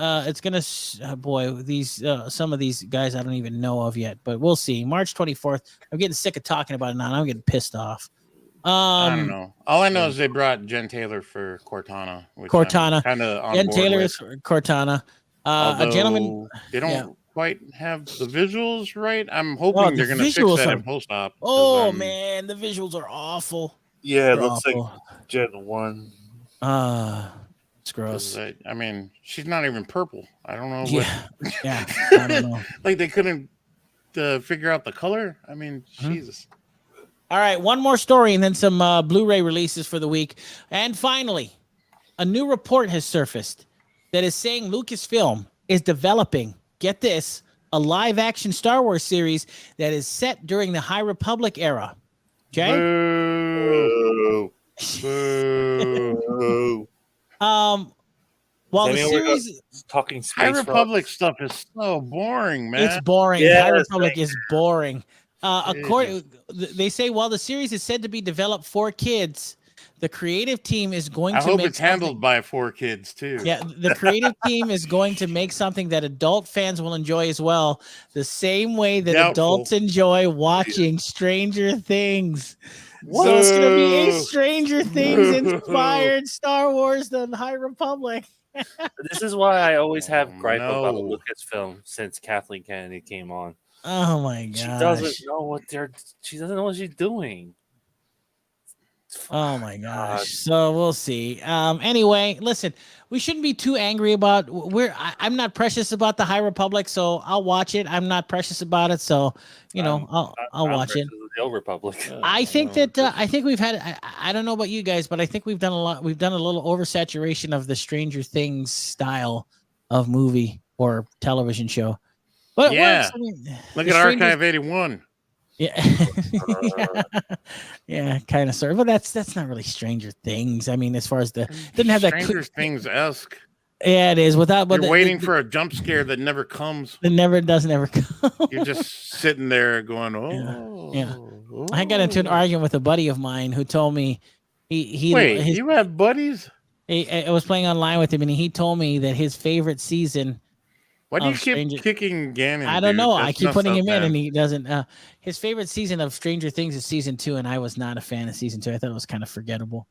of these guys I don't even know of yet, but we'll see. March 24th. I'm getting sick of talking about it now. And I'm getting pissed off. I don't know. All I know is they brought Jen Taylor for Cortana. Cortana. Kind of Jen Taylor is for Cortana. A gentleman. They don't quite have the visuals right. I'm hoping they're going to fix that in post-op. Oh man, the visuals are awful. Yeah, it looks like Gen 1. It's gross. I mean, she's not even purple. I don't know. Yeah, I don't know. Like they couldn't figure out the color. I mean, Jesus. All right, one more story and then some Blu-ray releases for the week. And finally, a new report has surfaced that is saying Lucasfilm is developing, get this, a live-action Star Wars series that is set during the High Republic era. Okay? Boo. Boo. While the series talking space High Republic stuff is so boring, man. It's boring. Yes, High Republic is boring. They say while the series is said to be developed for kids, the creative team is going to I hope make it's handled by 4 kids too. Yeah, the creative team is going to make something that adult fans will enjoy as well, the same way that adults enjoy watching Stranger Things. What? So it's going to be a Stranger Things inspired Star Wars: The High Republic. This is why I always have gripe about Lucasfilm since Kathleen Kennedy came on. Oh my gosh. She doesn't know what she's doing. Oh my gosh. So we'll see. Anyway, listen, we shouldn't be too angry about I'm not precious about the High Republic, so I'll watch it. I'm not precious about it, so I'll watch it. The Old Republic. I think that I think we've had I don't know about you guys, but I think we've done a lot. We've done a little oversaturation of the Stranger Things style of movie or television show. But yeah, look at Archive 81. Yeah, yeah, kind of sort of. But that's not really Stranger Things. I mean, as far as didn't have that Stranger Things-esque. Yeah, it is. Without, but you're waiting for a jump scare that never comes. It never come. You're just sitting there going, "Oh, yeah." I got into an argument with a buddy of mine who told me you have buddies? I was playing online with him, and he told me that his favorite season. Why do you keep kicking Gannon? I don't know. I keep putting him in, and he doesn't. His favorite season of Stranger Things is season 2, and I was not a fan of season 2. I thought it was kind of forgettable.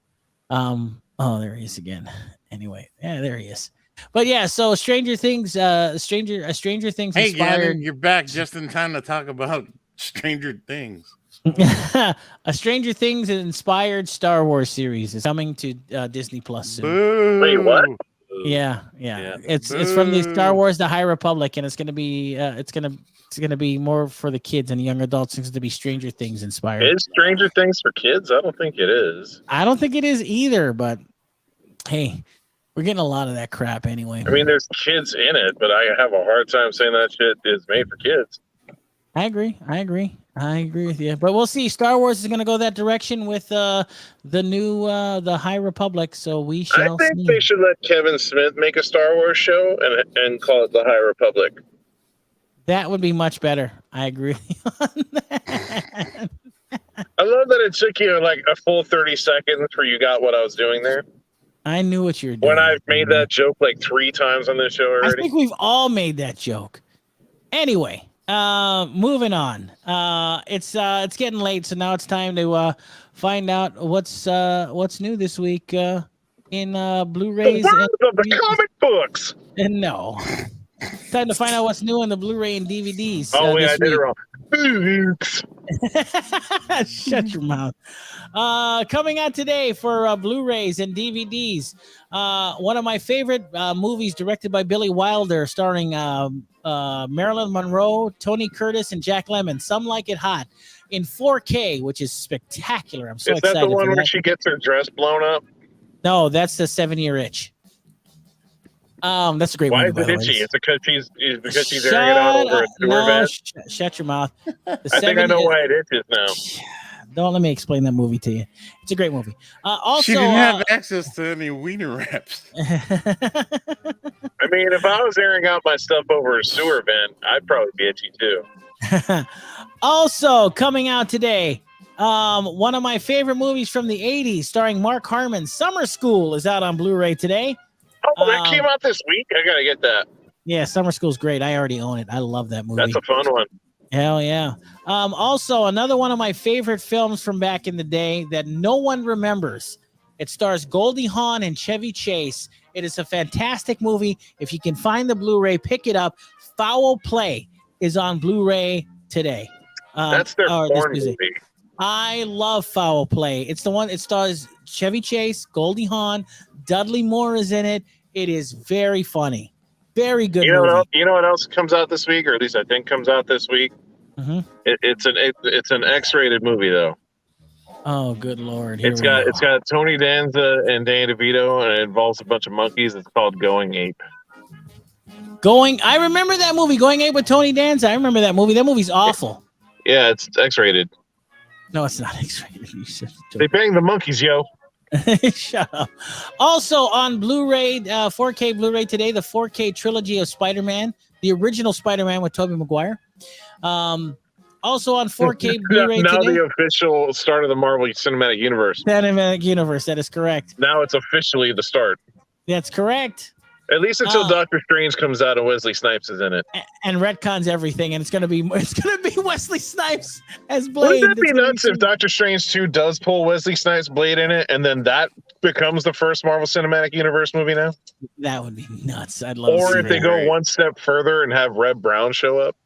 Oh, there he is again. Anyway, yeah, there he is. But yeah, so Stranger Things, Stranger Things. Hey, inspired... Gannon, you're back just in time to talk about Stranger Things. A Stranger Things inspired Star Wars series is coming to Disney Plus soon. Boo. Wait, what? Yeah. It's from the Star Wars: The High Republic, and it's gonna be more for the kids and young adults. It's gonna be Stranger Things inspired. Is Stranger Things for kids? I don't think it is. I don't think it is either. But hey, we're getting a lot of that crap anyway. I mean, there's kids in it, but I have a hard time saying that shit is made for kids. I agree with you, but we'll see. Star Wars is going to go that direction with the new the High Republic, so we shall see. I think they should let Kevin Smith make a Star Wars show and call it the High Republic. That would be much better. I agree with you on that. I love that it took you like a full 30 seconds where you got what I was doing there. I knew what you were doing. When I've made that joke like 3 times on this show already. I think we've all made that joke. Anyway. Moving on. It's getting late, so now it's time to find out what's new this week in Blu-rays. The world of the comic books. And no, it's time to find out what's new in the Blu-ray and DVDs. Oh wait, I did it wrong. Shut your mouth. Coming out today for Blu-rays and DVDs. One of my favorite movies directed by Billy Wilder, starring Marilyn Monroe, Tony Curtis, and Jack Lemmon. Some Like It Hot in 4K, which is spectacular. I'm so excited. Is that the one where she gets her dress blown up? No, that's the 7-Year Itch. That's a great movie. Why is it itchy? It's because she's airing it out over a sewer vent? Shut your mouth. I think I know why it itches now. Don't let me explain that movie to you. It's a great movie. Also, she didn't have access to any wiener wraps. I mean, if I was airing out my stuff over a sewer vent, I'd probably be itchy too. Also coming out today, one of my favorite movies from the 80s, starring Mark Harmon, Summer School, is out on Blu-ray today. Oh, that came out this week? I gotta get that. Yeah, Summer School's great. I already own it. I love that movie. That's a fun one. Hell yeah. Also, another one of my favorite films from back in the day that no one remembers. It stars Goldie Hawn and Chevy Chase, It is a fantastic movie. If you can find the Blu-ray, pick it up. Foul Play is on Blu-ray today. That's their porn movie. I love Foul Play. It's the one. It stars Chevy Chase, Goldie Hawn, Dudley Moore is in it. It is very funny, very good movie. You know what else comes out this week, or at least I think comes out this week. Mm-hmm. It's an X-rated movie though. Oh, good Lord! It's got Tony Danza and Danny DeVito, and it involves a bunch of monkeys. It's called Going Ape. I remember that movie, Going Ape with Tony Danza. I remember that movie. That movie's awful. Yeah, it's X-rated. No, it's not X-rated. They bang the monkeys, yo. Shut up. Also on Blu-ray, 4K Blu-ray today, the 4K trilogy of Spider-Man, the original Spider-Man with Tobey Maguire. Also on 4K Blu-ray now today. The official start of the Marvel Cinematic Universe. Cinematic Universe, that is correct. Now it's officially the start. That's correct. At least until Doctor Strange comes out and Wesley Snipes is in it. And retcons everything, and it's gonna be Wesley Snipes as Blade. Wouldn't that be nuts if Doctor Strange 2 does pull Wesley Snipes' Blade in it, and then that becomes the first Marvel Cinematic Universe movie now? That would be nuts. I'd love. Or if they go one step further and have Red Brown show up.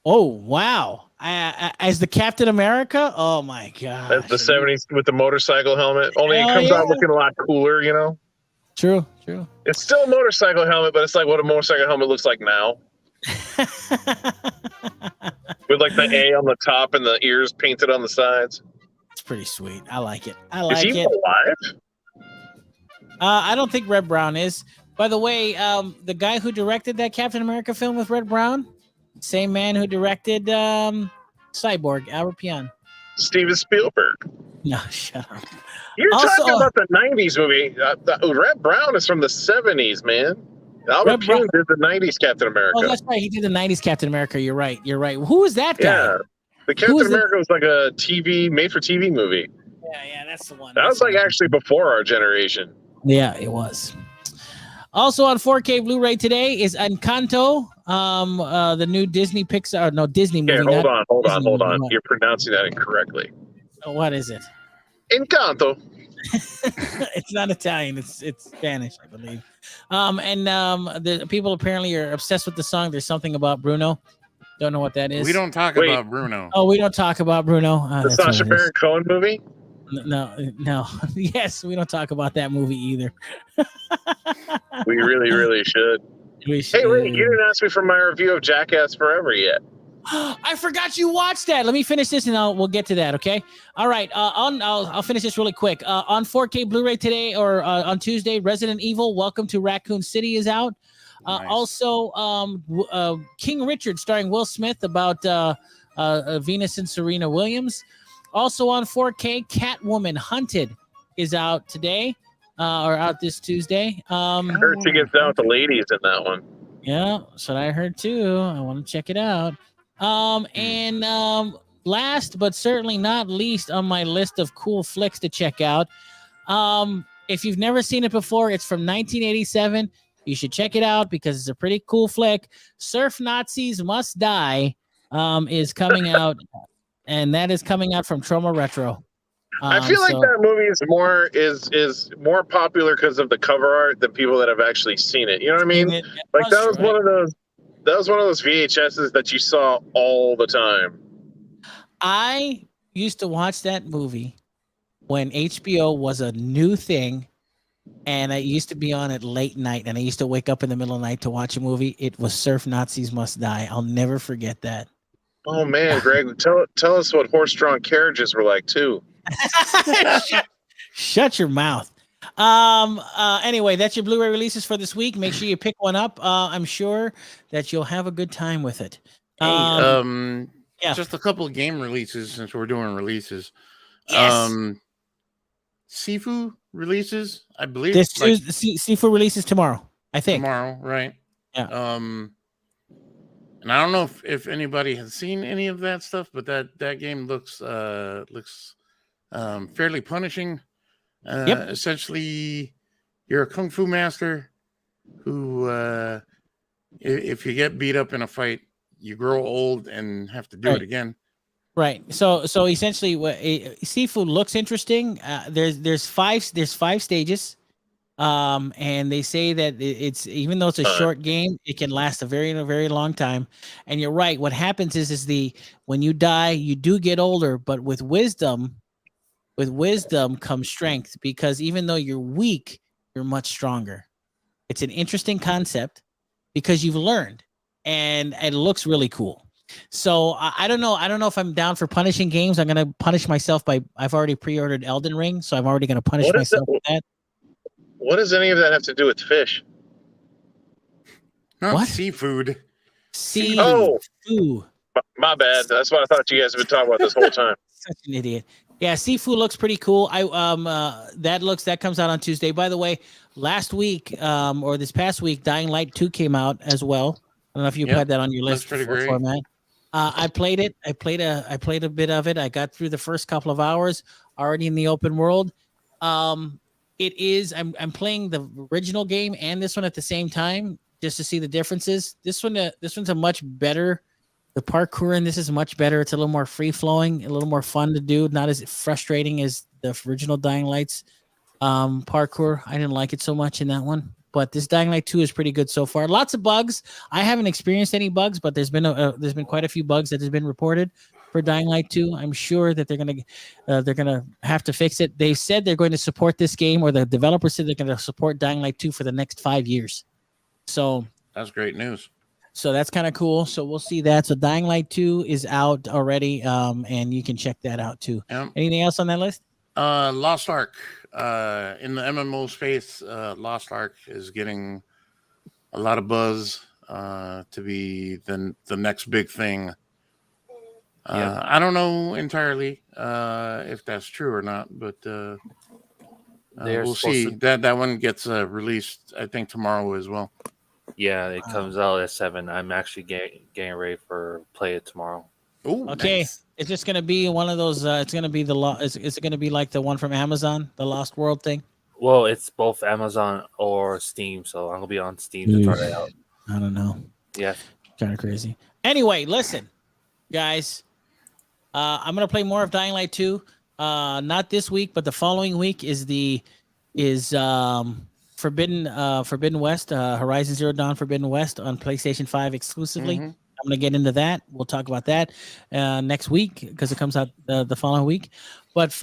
Oh wow! As the Captain America? Oh my god! That's the 70s with the motorcycle helmet. Only it comes out looking a lot cooler, you know. True. It's still a motorcycle helmet, but it's like what a motorcycle helmet looks like now. With like the A on the top and the ears painted on the sides. It's pretty sweet. I like it. Is he alive? I don't think Red Brown is. By the way, the guy who directed that Captain America film with Red Brown, same man who directed Cyborg, Albert Pion. Steven Spielberg. No, shut up. You're talking about the 90s movie. Red Brown is from the 70s, man. Albert Pion did the 90s Captain America. Oh, that's right. He did the 90s Captain America. You're right. Who was that guy? Yeah. The Captain America was like a made-for-TV movie. Yeah, that's the one. That was like actually before our generation. Yeah, it was. Also on 4K Blu-ray today is Encanto, the new Disney movie. Here, hold on. You're pronouncing that incorrectly. So what is it? Encanto. It's not Italian. It's Spanish, I believe. The people apparently are obsessed with the song. There's something about Bruno. Don't know what that is. We don't talk about Bruno. Oh, we don't talk about Bruno. The Sacha Baron Cohen movie? No. Yes, we don't talk about that movie either. We really, really should. Hey, wait, you didn't ask me for my review of Jackass Forever yet. I forgot you watched that. Let me finish this and we'll get to that. Okay. All right. I'll finish this really quick. On 4K Blu-ray today or on Tuesday, Resident Evil: Welcome to Raccoon City is out. Nice. Also, King Richard starring Will Smith about Venus and Serena Williams. Also on 4K, Catwoman Hunted is out today or out this Tuesday. I heard she gets down with the ladies in that one. Yeah, that's what I heard too. I want to check it out. Last but certainly not least on my list of cool flicks to check out. If you've never seen it before, it's from 1987. You should check it out because it's a pretty cool flick. Surf Nazis Must Die is coming out, and that is coming out from Troma Retro. I feel like that movie is more popular because of the cover art than people that have actually seen it. You know what I mean? That was one of those. That was one of those VHSs that you saw all the time. I used to watch that movie when HBO was a new thing, and I used to be on it late night, and I used to wake up in the middle of the night to watch a movie. It was Surf Nazis Must Die. I'll never forget that. Oh, man, Greg, tell us what horse-drawn carriages were like, too. Shut your mouth. Anyway, that's your Blu-ray releases for this week. Make sure you pick one up. I'm sure that you'll have a good time with it. Just a couple of game releases since we're doing releases. Yes. Sifu releases, I believe. Sifu releases tomorrow, I think. Tomorrow, right? Yeah. And I don't know if anybody has seen any of that stuff, but that game looks fairly punishing. Essentially, you're a kung fu master who, if you get beat up in a fight, you grow old and have to do it again. Right. So essentially, Sifu looks interesting. There's five stages. And they say that it's even though it's a short game, it can last a very long time. And you're right. What happens is when you die, you do get older, but with wisdom comes strength, because even though you're weak, you're much stronger. It's an interesting concept because you've learned, and it looks really cool. So I don't know. I don't know if I'm down for punishing games. I'm going to punish myself I've already pre-ordered Elden Ring, so I'm already going to punish myself with that. What does any of that have to do with fish? No, What? Seafood. Seafood. My bad. That's what I thought you guys have been talking about this whole time. Such an idiot. Yeah, Seafood looks pretty cool. That comes out on Tuesday. By the way, last week or this past week, Dying Light 2 came out as well. I don't know if you had that on your list. That's pretty great. Format. I played it. I played a bit of it. I got through the first couple of hours already in the open world. It is. I'm playing the original game and this one at the same time just to see the differences. This one's a much better. The parkour in this is much better. It's a little more free flowing, a little more fun to do. Not as frustrating as the original Dying Light's parkour. I didn't like it so much in that one. But this Dying Light 2 is pretty good so far. Lots of bugs. I haven't experienced any bugs, but there's been quite a few bugs that has been reported for Dying Light 2. I'm sure that they're gonna have to fix it. They said they're going to support this game, or the developer said they're going to support Dying Light 2 for the next 5 years. So that's great news. So that's kind of cool. So we'll see that. So Dying Light 2 is out already, and you can check that out too. Yep. Anything else on that list? Lost Ark. In the MMO space, Lost Ark is getting a lot of buzz to be the next big thing. I don't know entirely if that's true or not, but we'll see. That one gets released, I think, tomorrow as well. Yeah, it comes out at 7. I'm actually getting ready for play it tomorrow. Ooh, okay. Nice. It's just gonna be one of those. It's gonna be is it gonna be like the one from Amazon, the Lost World thing? Well, it's both Amazon or Steam, so I'm gonna be on Steam to try it out. I don't know. Yeah, kind of crazy. Anyway, listen, guys. I'm gonna play more of Dying Light 2. Not this week, but the following week is Forbidden West, Horizon Zero Dawn Forbidden West on PlayStation 5 exclusively. Mm-hmm. I'm going to get into that. We'll talk about that next week because it comes out the following week. But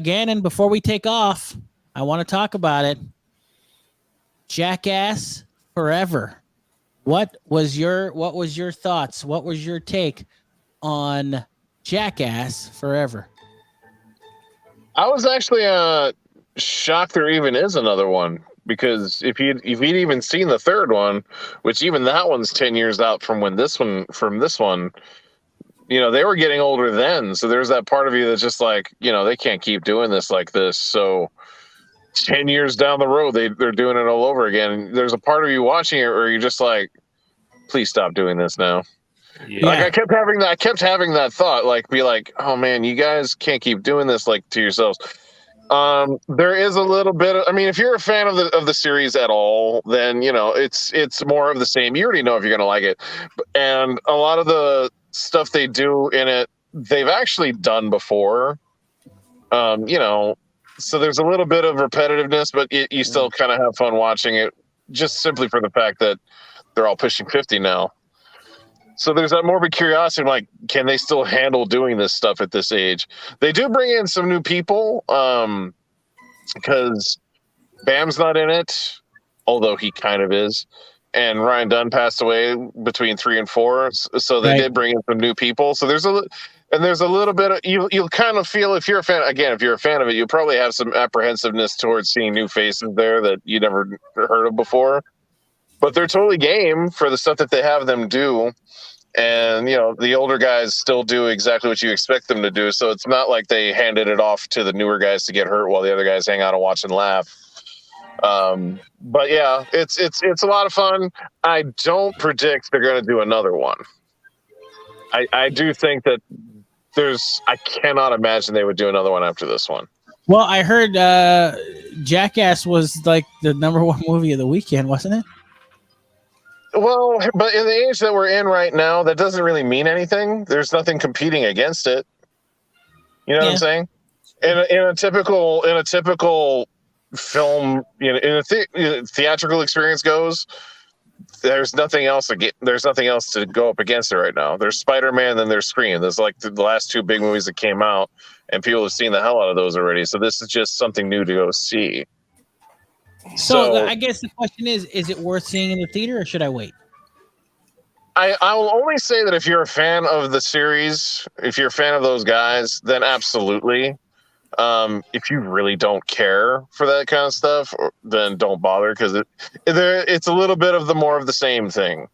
Gannon, before we take off, I want to talk about it. Jackass Forever. What was your thoughts? What was your take on Jackass Forever? I was actually shocked there even is another one, because if you'd even seen the third one, which even that one's 10 years out from this one, they were getting older then. So there's that part of you that's just like, they can't keep doing this like this. So 10 years down the road, they're doing it all over again. There's a part of you watching it where you're just like, please stop doing this now. Yeah. Like I kept having that thought, like, be like, oh man, you guys can't keep doing this like to yourselves. There is a little bit of, if you're a fan of the series at all, then it's more of the same. You already know if you're gonna like it, and a lot of the stuff they do in it, they've actually done before. So there's a little bit of repetitiveness, but you still kind of have fun watching it, just simply for the fact that they're all pushing 50 now. So there's that morbid curiosity, like, can they still handle doing this stuff at this age? They do bring in some new people, because Bam's not in it, although he kind of is. And Ryan Dunn passed away between 3 and 4, so they did bring in some new people. So there's a little bit of, you'll kind of feel, if you're a fan of it, you'll probably have some apprehensiveness towards seeing new faces there that you never heard of before. But they're totally game for the stuff that they have them do. And, the older guys still do exactly what you expect them to do. So it's not like they handed it off to the newer guys to get hurt while the other guys hang out and watch and laugh. But yeah, it's a lot of fun. I don't predict they're going to do another one. I do think that I cannot imagine they would do another one after this one. Well, I heard Jackass was like the #1 movie of the weekend, wasn't it? Well, but in the age that we're in right now, that doesn't really mean anything. There's nothing competing against it. You know what I'm saying? In a typical film, in a theatrical experience goes, there's nothing else to go up against it right now. There's Spider-Man, then there's Scream. There's like the last two big movies that came out, and people have seen the hell out of those already. So this is just something new to go see. So I guess the question is it worth seeing in the theater, or should I wait? I will only say that if you're a fan of the series, if you're a fan of those guys, then absolutely. If you really don't care for that kind of stuff, then don't bother, because it's a little bit of the more of the same thing.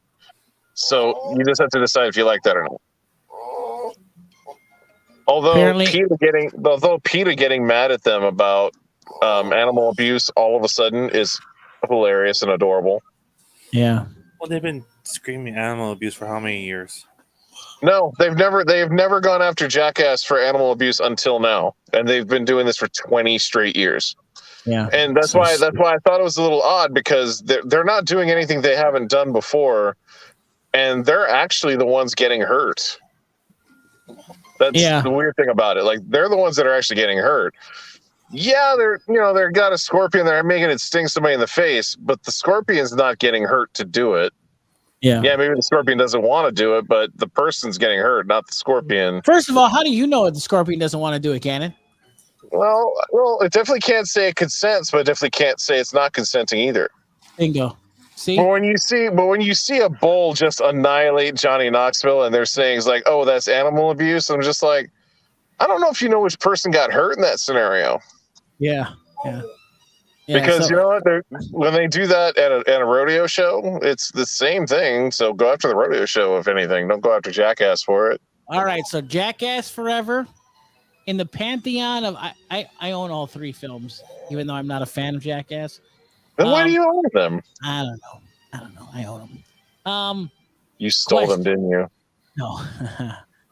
So you just have to decide if you like that or not. Although PETA getting mad at them about animal abuse all of a sudden is hilarious and adorable. Yeah. Well, they've been screaming animal abuse for how many years? No, they've never gone after Jackass for animal abuse until now, and they've been doing this for 20 straight years. Yeah, and that's why I thought it was a little odd, because they're not doing anything they haven't done before, and they're actually the ones getting hurt. That's the weird thing about it. Like, they're the ones that are actually getting hurt. Yeah, they're got a scorpion, they're making it sting somebody in the face, but the scorpion's not getting hurt to do it. Yeah, maybe the scorpion doesn't want to do it, but the person's getting hurt, not the scorpion. First of all, how do you know the scorpion doesn't want to do it, Gannon? Well, it definitely can't say it consents, but it definitely can't say it's not consenting either. Bingo. See? But when you see a bull just annihilate Johnny Knoxville, and they're saying it's like, oh, that's animal abuse, I'm just like, I don't know if you know which person got hurt in that scenario. Yeah. Because you know what? When they do that at a rodeo show, it's the same thing. So go after the rodeo show, if anything. Don't go after Jackass for it. All right. So Jackass forever. In the pantheon of I own all three films, even though I'm not a fan of Jackass. Then why do you own them? I don't know. I own them. You stole them, didn't you? No.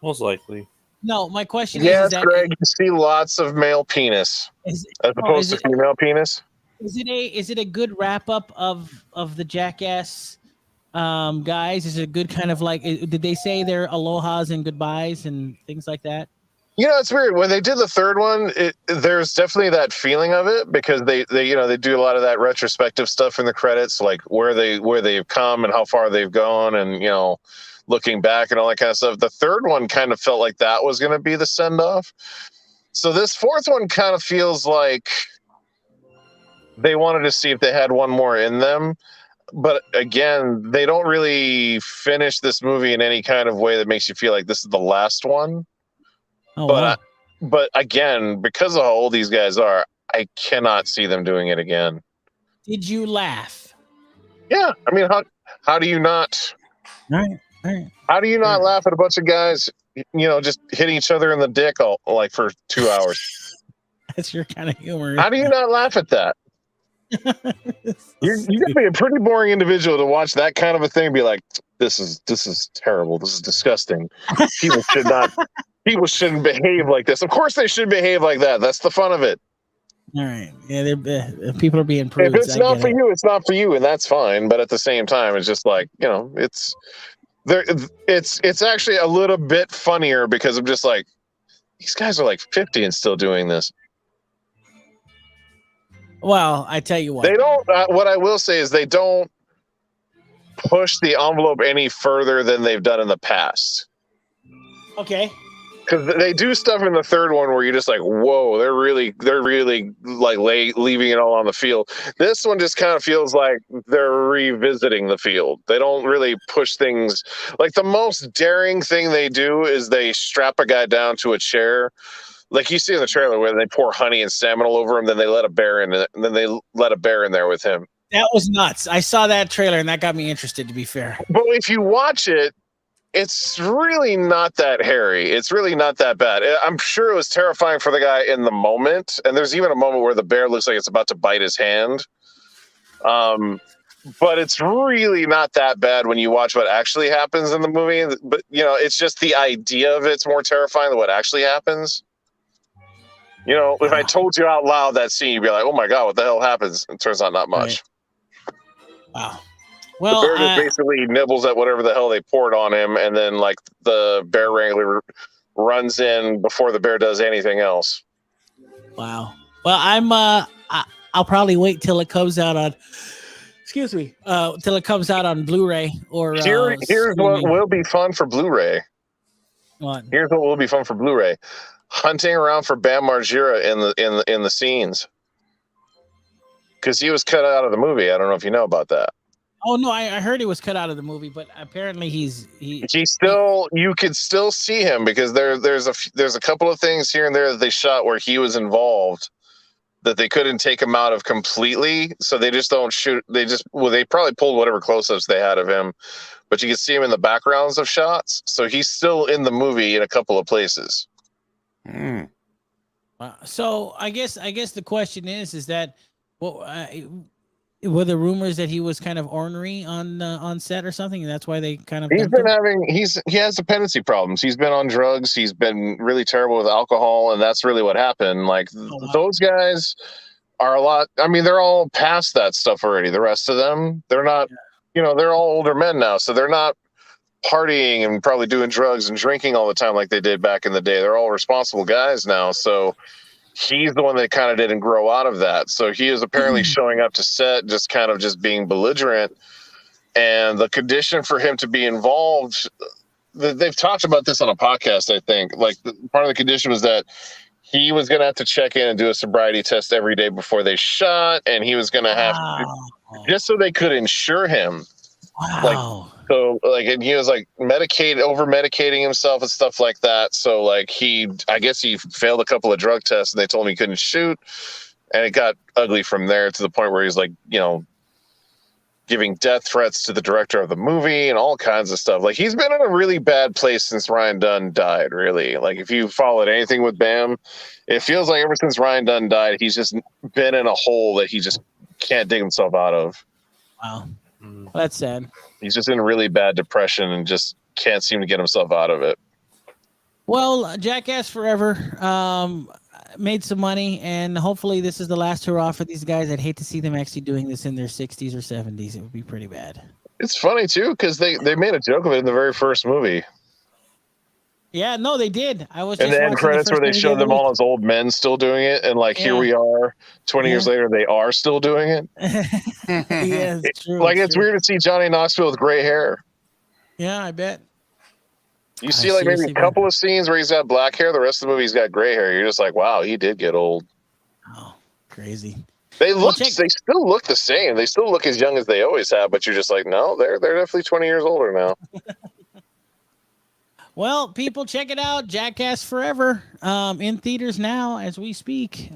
Most likely. No, my question is that Greg, you see lots of male penis as opposed to female penis. Is it a good wrap up of the Jackass guys? Is it a good kind of like, did they say their alohas and goodbyes and things like that? It's weird. When they did the third one, there's definitely that feeling of it, because they do a lot of that retrospective stuff in the credits, like where they've come and how far they've gone, and looking back and all that kind of stuff. The third one kind of felt like that was going to be the send off. So this fourth one kind of feels like they wanted to see if they had one more in them. But again, they don't really finish this movie in any kind of way that makes you feel like this is the last one. Oh, but again, because of how old these guys are, I cannot see them doing it again. Did you laugh? Yeah. I mean, how do you not? All right. How do you not laugh at a bunch of guys, just hitting each other in the dick for 2 hours? That's your kind of humor. How do you not laugh at that? You gotta be a pretty boring individual to watch that kind of a thing and be like, this is terrible. This is disgusting. People shouldn't behave like this. Of course they should behave like that. That's the fun of it. All right. Yeah, people are being prudes. If it's not for you, it's not for you, and that's fine. But at the same time, it's just like, it's actually a little bit funnier, because I'm just like, these guys are like 50 and still doing this. Well, I tell you what. They don't. What I will say is they don't push the envelope any further than they've done in the past. Okay. Because they do stuff in the third one where you're just like, whoa, they're really like leaving it all on the field. This one just kind of feels like they're revisiting the field. They don't really push things. Like, the most daring thing they do is they strap a guy down to a chair. Like you see in the trailer, where they pour honey and salmon all over him, then they let a bear in, and then they let a bear in there with him. That was nuts. I saw that trailer, and that got me interested, to be fair. But if you watch it, it's really not that hairy. It's really not that bad. I'm sure it was terrifying for the guy in the moment, and there's even a moment where the bear looks like it's about to bite his hand. But it's really not that bad when you watch what actually happens in the movie. But, it's just the idea of it's more terrifying than what actually happens. If I told you out loud that scene, you'd be like, oh my God, what the hell happens? It turns out not much. Right. Wow. Well, the bear just basically nibbles at whatever the hell they poured on him, and then like the bear wrangler runs in before the bear does anything else. Wow. Well, I'll probably wait till it comes out on. Excuse me. Till it comes out on Blu-ray or. Here's what will be fun for Blu-ray. What? Here's what will be fun for Blu-ray: hunting around for Bam Margera in the scenes, because he was cut out of the movie. I don't know if you know about that. Oh no, I heard he was cut out of the movie, but apparently he still you could still see him because there's a couple of things here and there that they shot where he was involved that they couldn't take him out of completely, so they just don't shoot. They probably pulled whatever close-ups they had of him, but you can see him in the backgrounds of shots, so he's still in the movie in a couple of places. So I guess the question is that were the rumors that he was kind of ornery on set or something, and that's why they kind of he has dependency problems. He's been on drugs. He's been really terrible with alcohol, and that's really what happened. Like those guys are a lot. I mean, they're all past that stuff already. The rest of them, they're not. They're all older men now, so they're not partying and probably doing drugs and drinking all the time like they did back in the day. They're all responsible guys now, so. He's the one that kind of didn't grow out of that. So he is apparently showing up to set, just being belligerent. And the condition for him to be involved, they've talked about this on a podcast, I think. Like part of the condition was that he was going to have to check in and do a sobriety test every day before they shot. And he was going to have to, just so they could insure him. Wow. And he was like over medicating himself and stuff like that. So like I guess he failed a couple of drug tests and they told him he couldn't shoot, and it got ugly from there to the point where he's like, giving death threats to the director of the movie and all kinds of stuff. Like he's been in a really bad place since Ryan Dunn died, really. Like if you followed anything with Bam, it feels like ever since Ryan Dunn died, he's just been in a hole that he just can't dig himself out of. Wow. Well, that's sad. He's just in a really bad depression and just can't seem to get himself out of it. Well, Jackass Forever made some money, and hopefully this is the last hurrah for these guys. I'd hate to see them actually doing this in their 60s or 70s. It would be pretty bad. It's funny, too, because they made a joke of it in the very first movie. Yeah, no, they did. And the end credits where they showed them all as old men still doing it, and here we are, 20 years later, they are still doing it. Yeah, it's true. It's weird to see Johnny Knoxville with gray hair. Yeah, I bet. You see maybe a couple of scenes where he's got black hair. The rest of the movie, he's got gray hair. You're just like, wow, he did get old. Oh, crazy. They still look the same. They still look as young as they always have, but you're just like, no, they're definitely 20 years older now. Well, people, check it out. Jackass Forever in theaters now as we speak.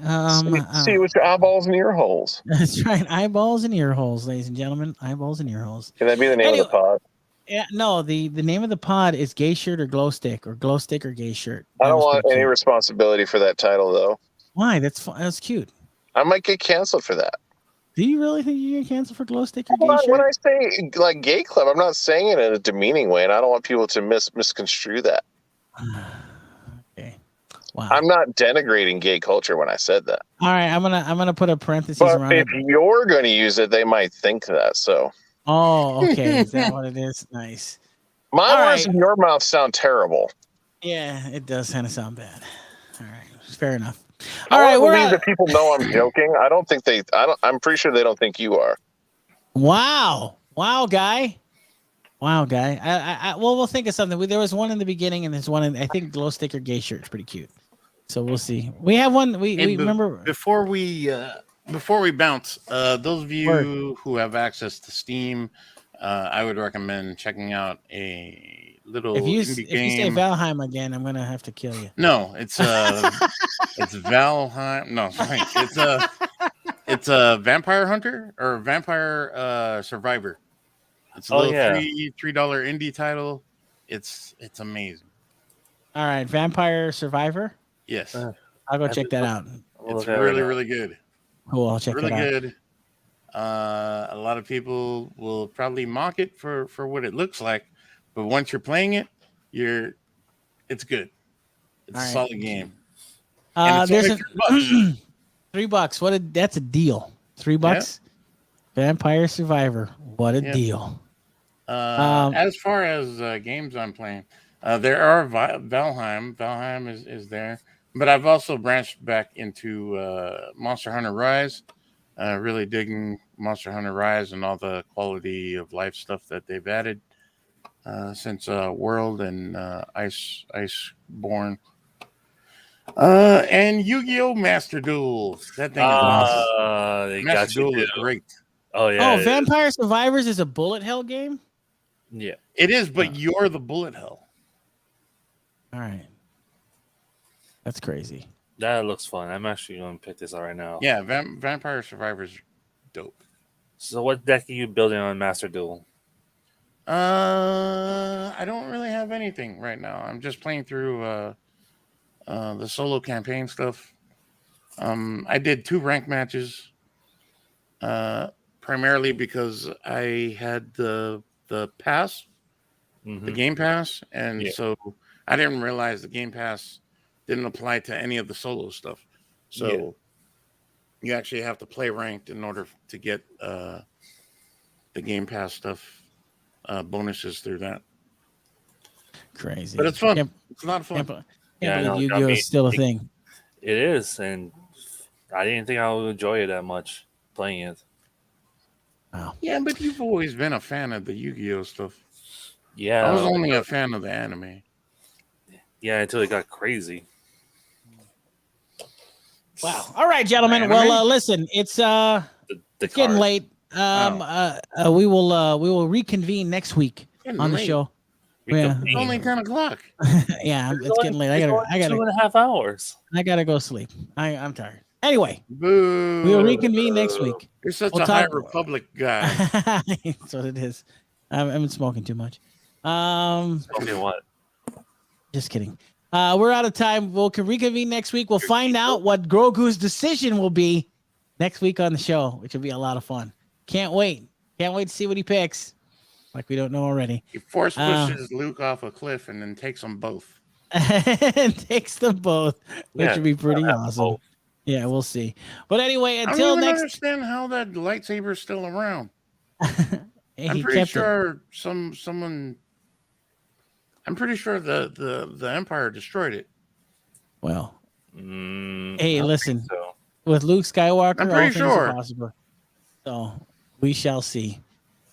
See with your eyeballs and ear holes. That's right. Eyeballs and ear holes, ladies and gentlemen. Eyeballs and ear holes. Can that be the name of the pod? Yeah, no, the name of the pod is Gay Shirt or Glow Stick or Glow Stick or Gay Shirt. I don't want any responsibility for that title, though. Why? That's cute. I might get canceled for that. Do you really think you get canceled for Glow Stick or Gay Shirt? When I say gay club, I'm not saying it in a demeaning way, and I don't want people to misconstrue that. Okay. Wow. I'm not denigrating gay culture when I said that. All right, I'm gonna put a parenthesis around it. If you're going to use it, they might think that. So. Oh, okay. Is that what it is? Nice. My words in your mouth sound terrible. Yeah, it does kind of sound bad. All right, fair enough. I believe that people know I'm joking. I don't think they. I'm pretty sure they don't think you are. Wow, guy. Well, we'll think of something. There was one in the beginning, and there's one in. I think Glow Stick or Gay Shirt is pretty cute. So we'll see. We have one. We remember before we bounce. Those of you who have access to Steam, I would recommend checking out a little indie game. If you say Valheim again, I'm gonna have to kill you. No, it's it's Valheim. No, it's a Vampire Hunter or Vampire Survivor. It's a little $3 indie title. It's amazing. All right, Vampire Survivor. Yes, I'll go check that out. It's really good. Cool, I'll check that out. Really good. A lot of people will probably mock it for what it looks like, but once you're playing it, it's good. It's a solid game. There's $3. $3. That's a deal. $3. Yeah. Vampire Survivor. What a deal. As far as games I'm playing, there are Valheim. Valheim is there, but I've also branched back into Monster Hunter Rise. Really digging Monster Hunter Rise and all the quality of life stuff that they've added since World and Iceborne. And Yu-Gi-Oh! Master Duel. That thing is awesome. Master Duel is great. Oh yeah. Oh, Vampire Survivors is a bullet hell game? Yeah. It is, but you're the bullet hell. All right. That's crazy. That looks fun. I'm actually going to pick this out right now. Yeah, Vampire Survivors, dope. So, what deck are you building on Master Duel? I don't really have anything right now. I'm just playing through the solo campaign stuff. I did 2 rank matches, primarily because I had the pass, the Game Pass, and so I didn't realize the Game Pass didn't apply to any of the solo stuff. So you actually have to play ranked in order to get the Game Pass stuff, bonuses through that. Crazy. But it's fun. It's a lot of fun. Can't believe Yu-Gi-Oh! Is still a thing. It is, and I didn't think I would enjoy it that much playing it. Wow. Yeah, but you've always been a fan of the Yu-Gi-Oh! Stuff. Yeah. I was only a fan of the anime. Yeah, until it got crazy. Wow. All right, gentlemen. Well, listen, it's getting late. We will reconvene next week on the show. Yeah. It's only 10 o'clock. Yeah, it's getting late. I gotta 2.5 hours. I gotta go sleep. I'm tired. Anyway, Boo. we'll reconvene next week. You're such a high Republic guy. That's what it is. I've been smoking too much. Smoking what? Just kidding. We're out of time. We'll reconvene next week. We'll find out what Grogu's decision will be next week on the show, which will be a lot of fun. Can't wait. Can't wait to see what he picks. Like we don't know already. He force pushes Luke off a cliff and then takes them both. Takes them both, which would be pretty awesome. Yeah, we'll see. But anyway, until I don't next. understand how that lightsaber is still around. I'm pretty sure someone. I'm pretty sure the Empire destroyed it. Well, hey, listen. So. With Luke Skywalker, I'm all pretty things are sure. possible. So we shall see.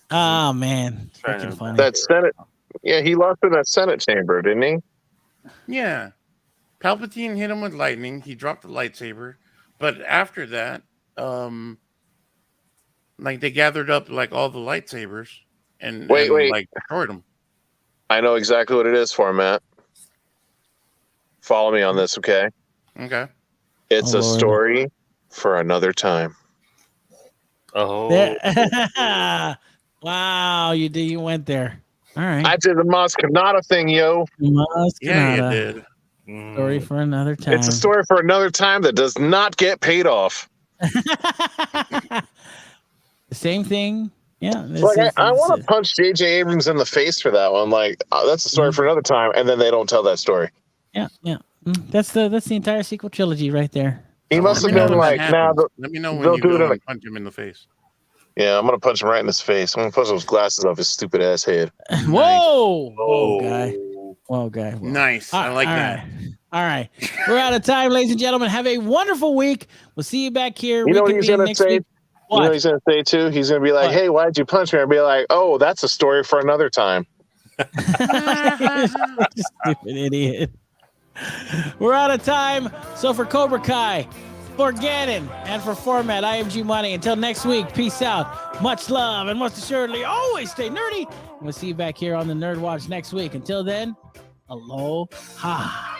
Oh man, freaking funny. That Senate, yeah, he lost in that Senate chamber, didn't he? Yeah, Palpatine hit him with lightning. He dropped the lightsaber, but after that, like they gathered up like all the lightsabers and like destroyed them. I know exactly what it is, Phormat. Follow me on this, okay? Okay. It's a story for another time. Oh. Wow, you went there. All right. I did the Maz Kanata thing, yo. Yeah, you did. Story for another time. It's a story for another time that does not get paid off. The same thing. Yeah. Like I want to punch J.J. Abrams in the face for that one. Like that's a story for another time, and then they don't tell that story. Yeah. That's the entire sequel trilogy right there. He must have been like, "Nah." Let me know when you go and punch him in the face. Yeah, I'm gonna punch him right in his face. I'm gonna punch those glasses off his stupid ass head. Whoa! Whoa, guy. Whoa, guy. Whoa. Nice. I like that. All right. We're out of time, ladies and gentlemen. Have a wonderful week. We'll see you back here. You know what he's gonna say? You know what he's gonna say too? He's gonna be like, "Hey, why'd you punch me?" I'll be like, "Oh, that's a story for another time." Stupid idiot. We're out of time. So for Cobra Kai, for Gannon, and for Phormat, I am G Money. Until next week, peace out. Much love, and most assuredly, always stay nerdy. We'll see you back here on the Nerd Watch next week. Until then, aloha.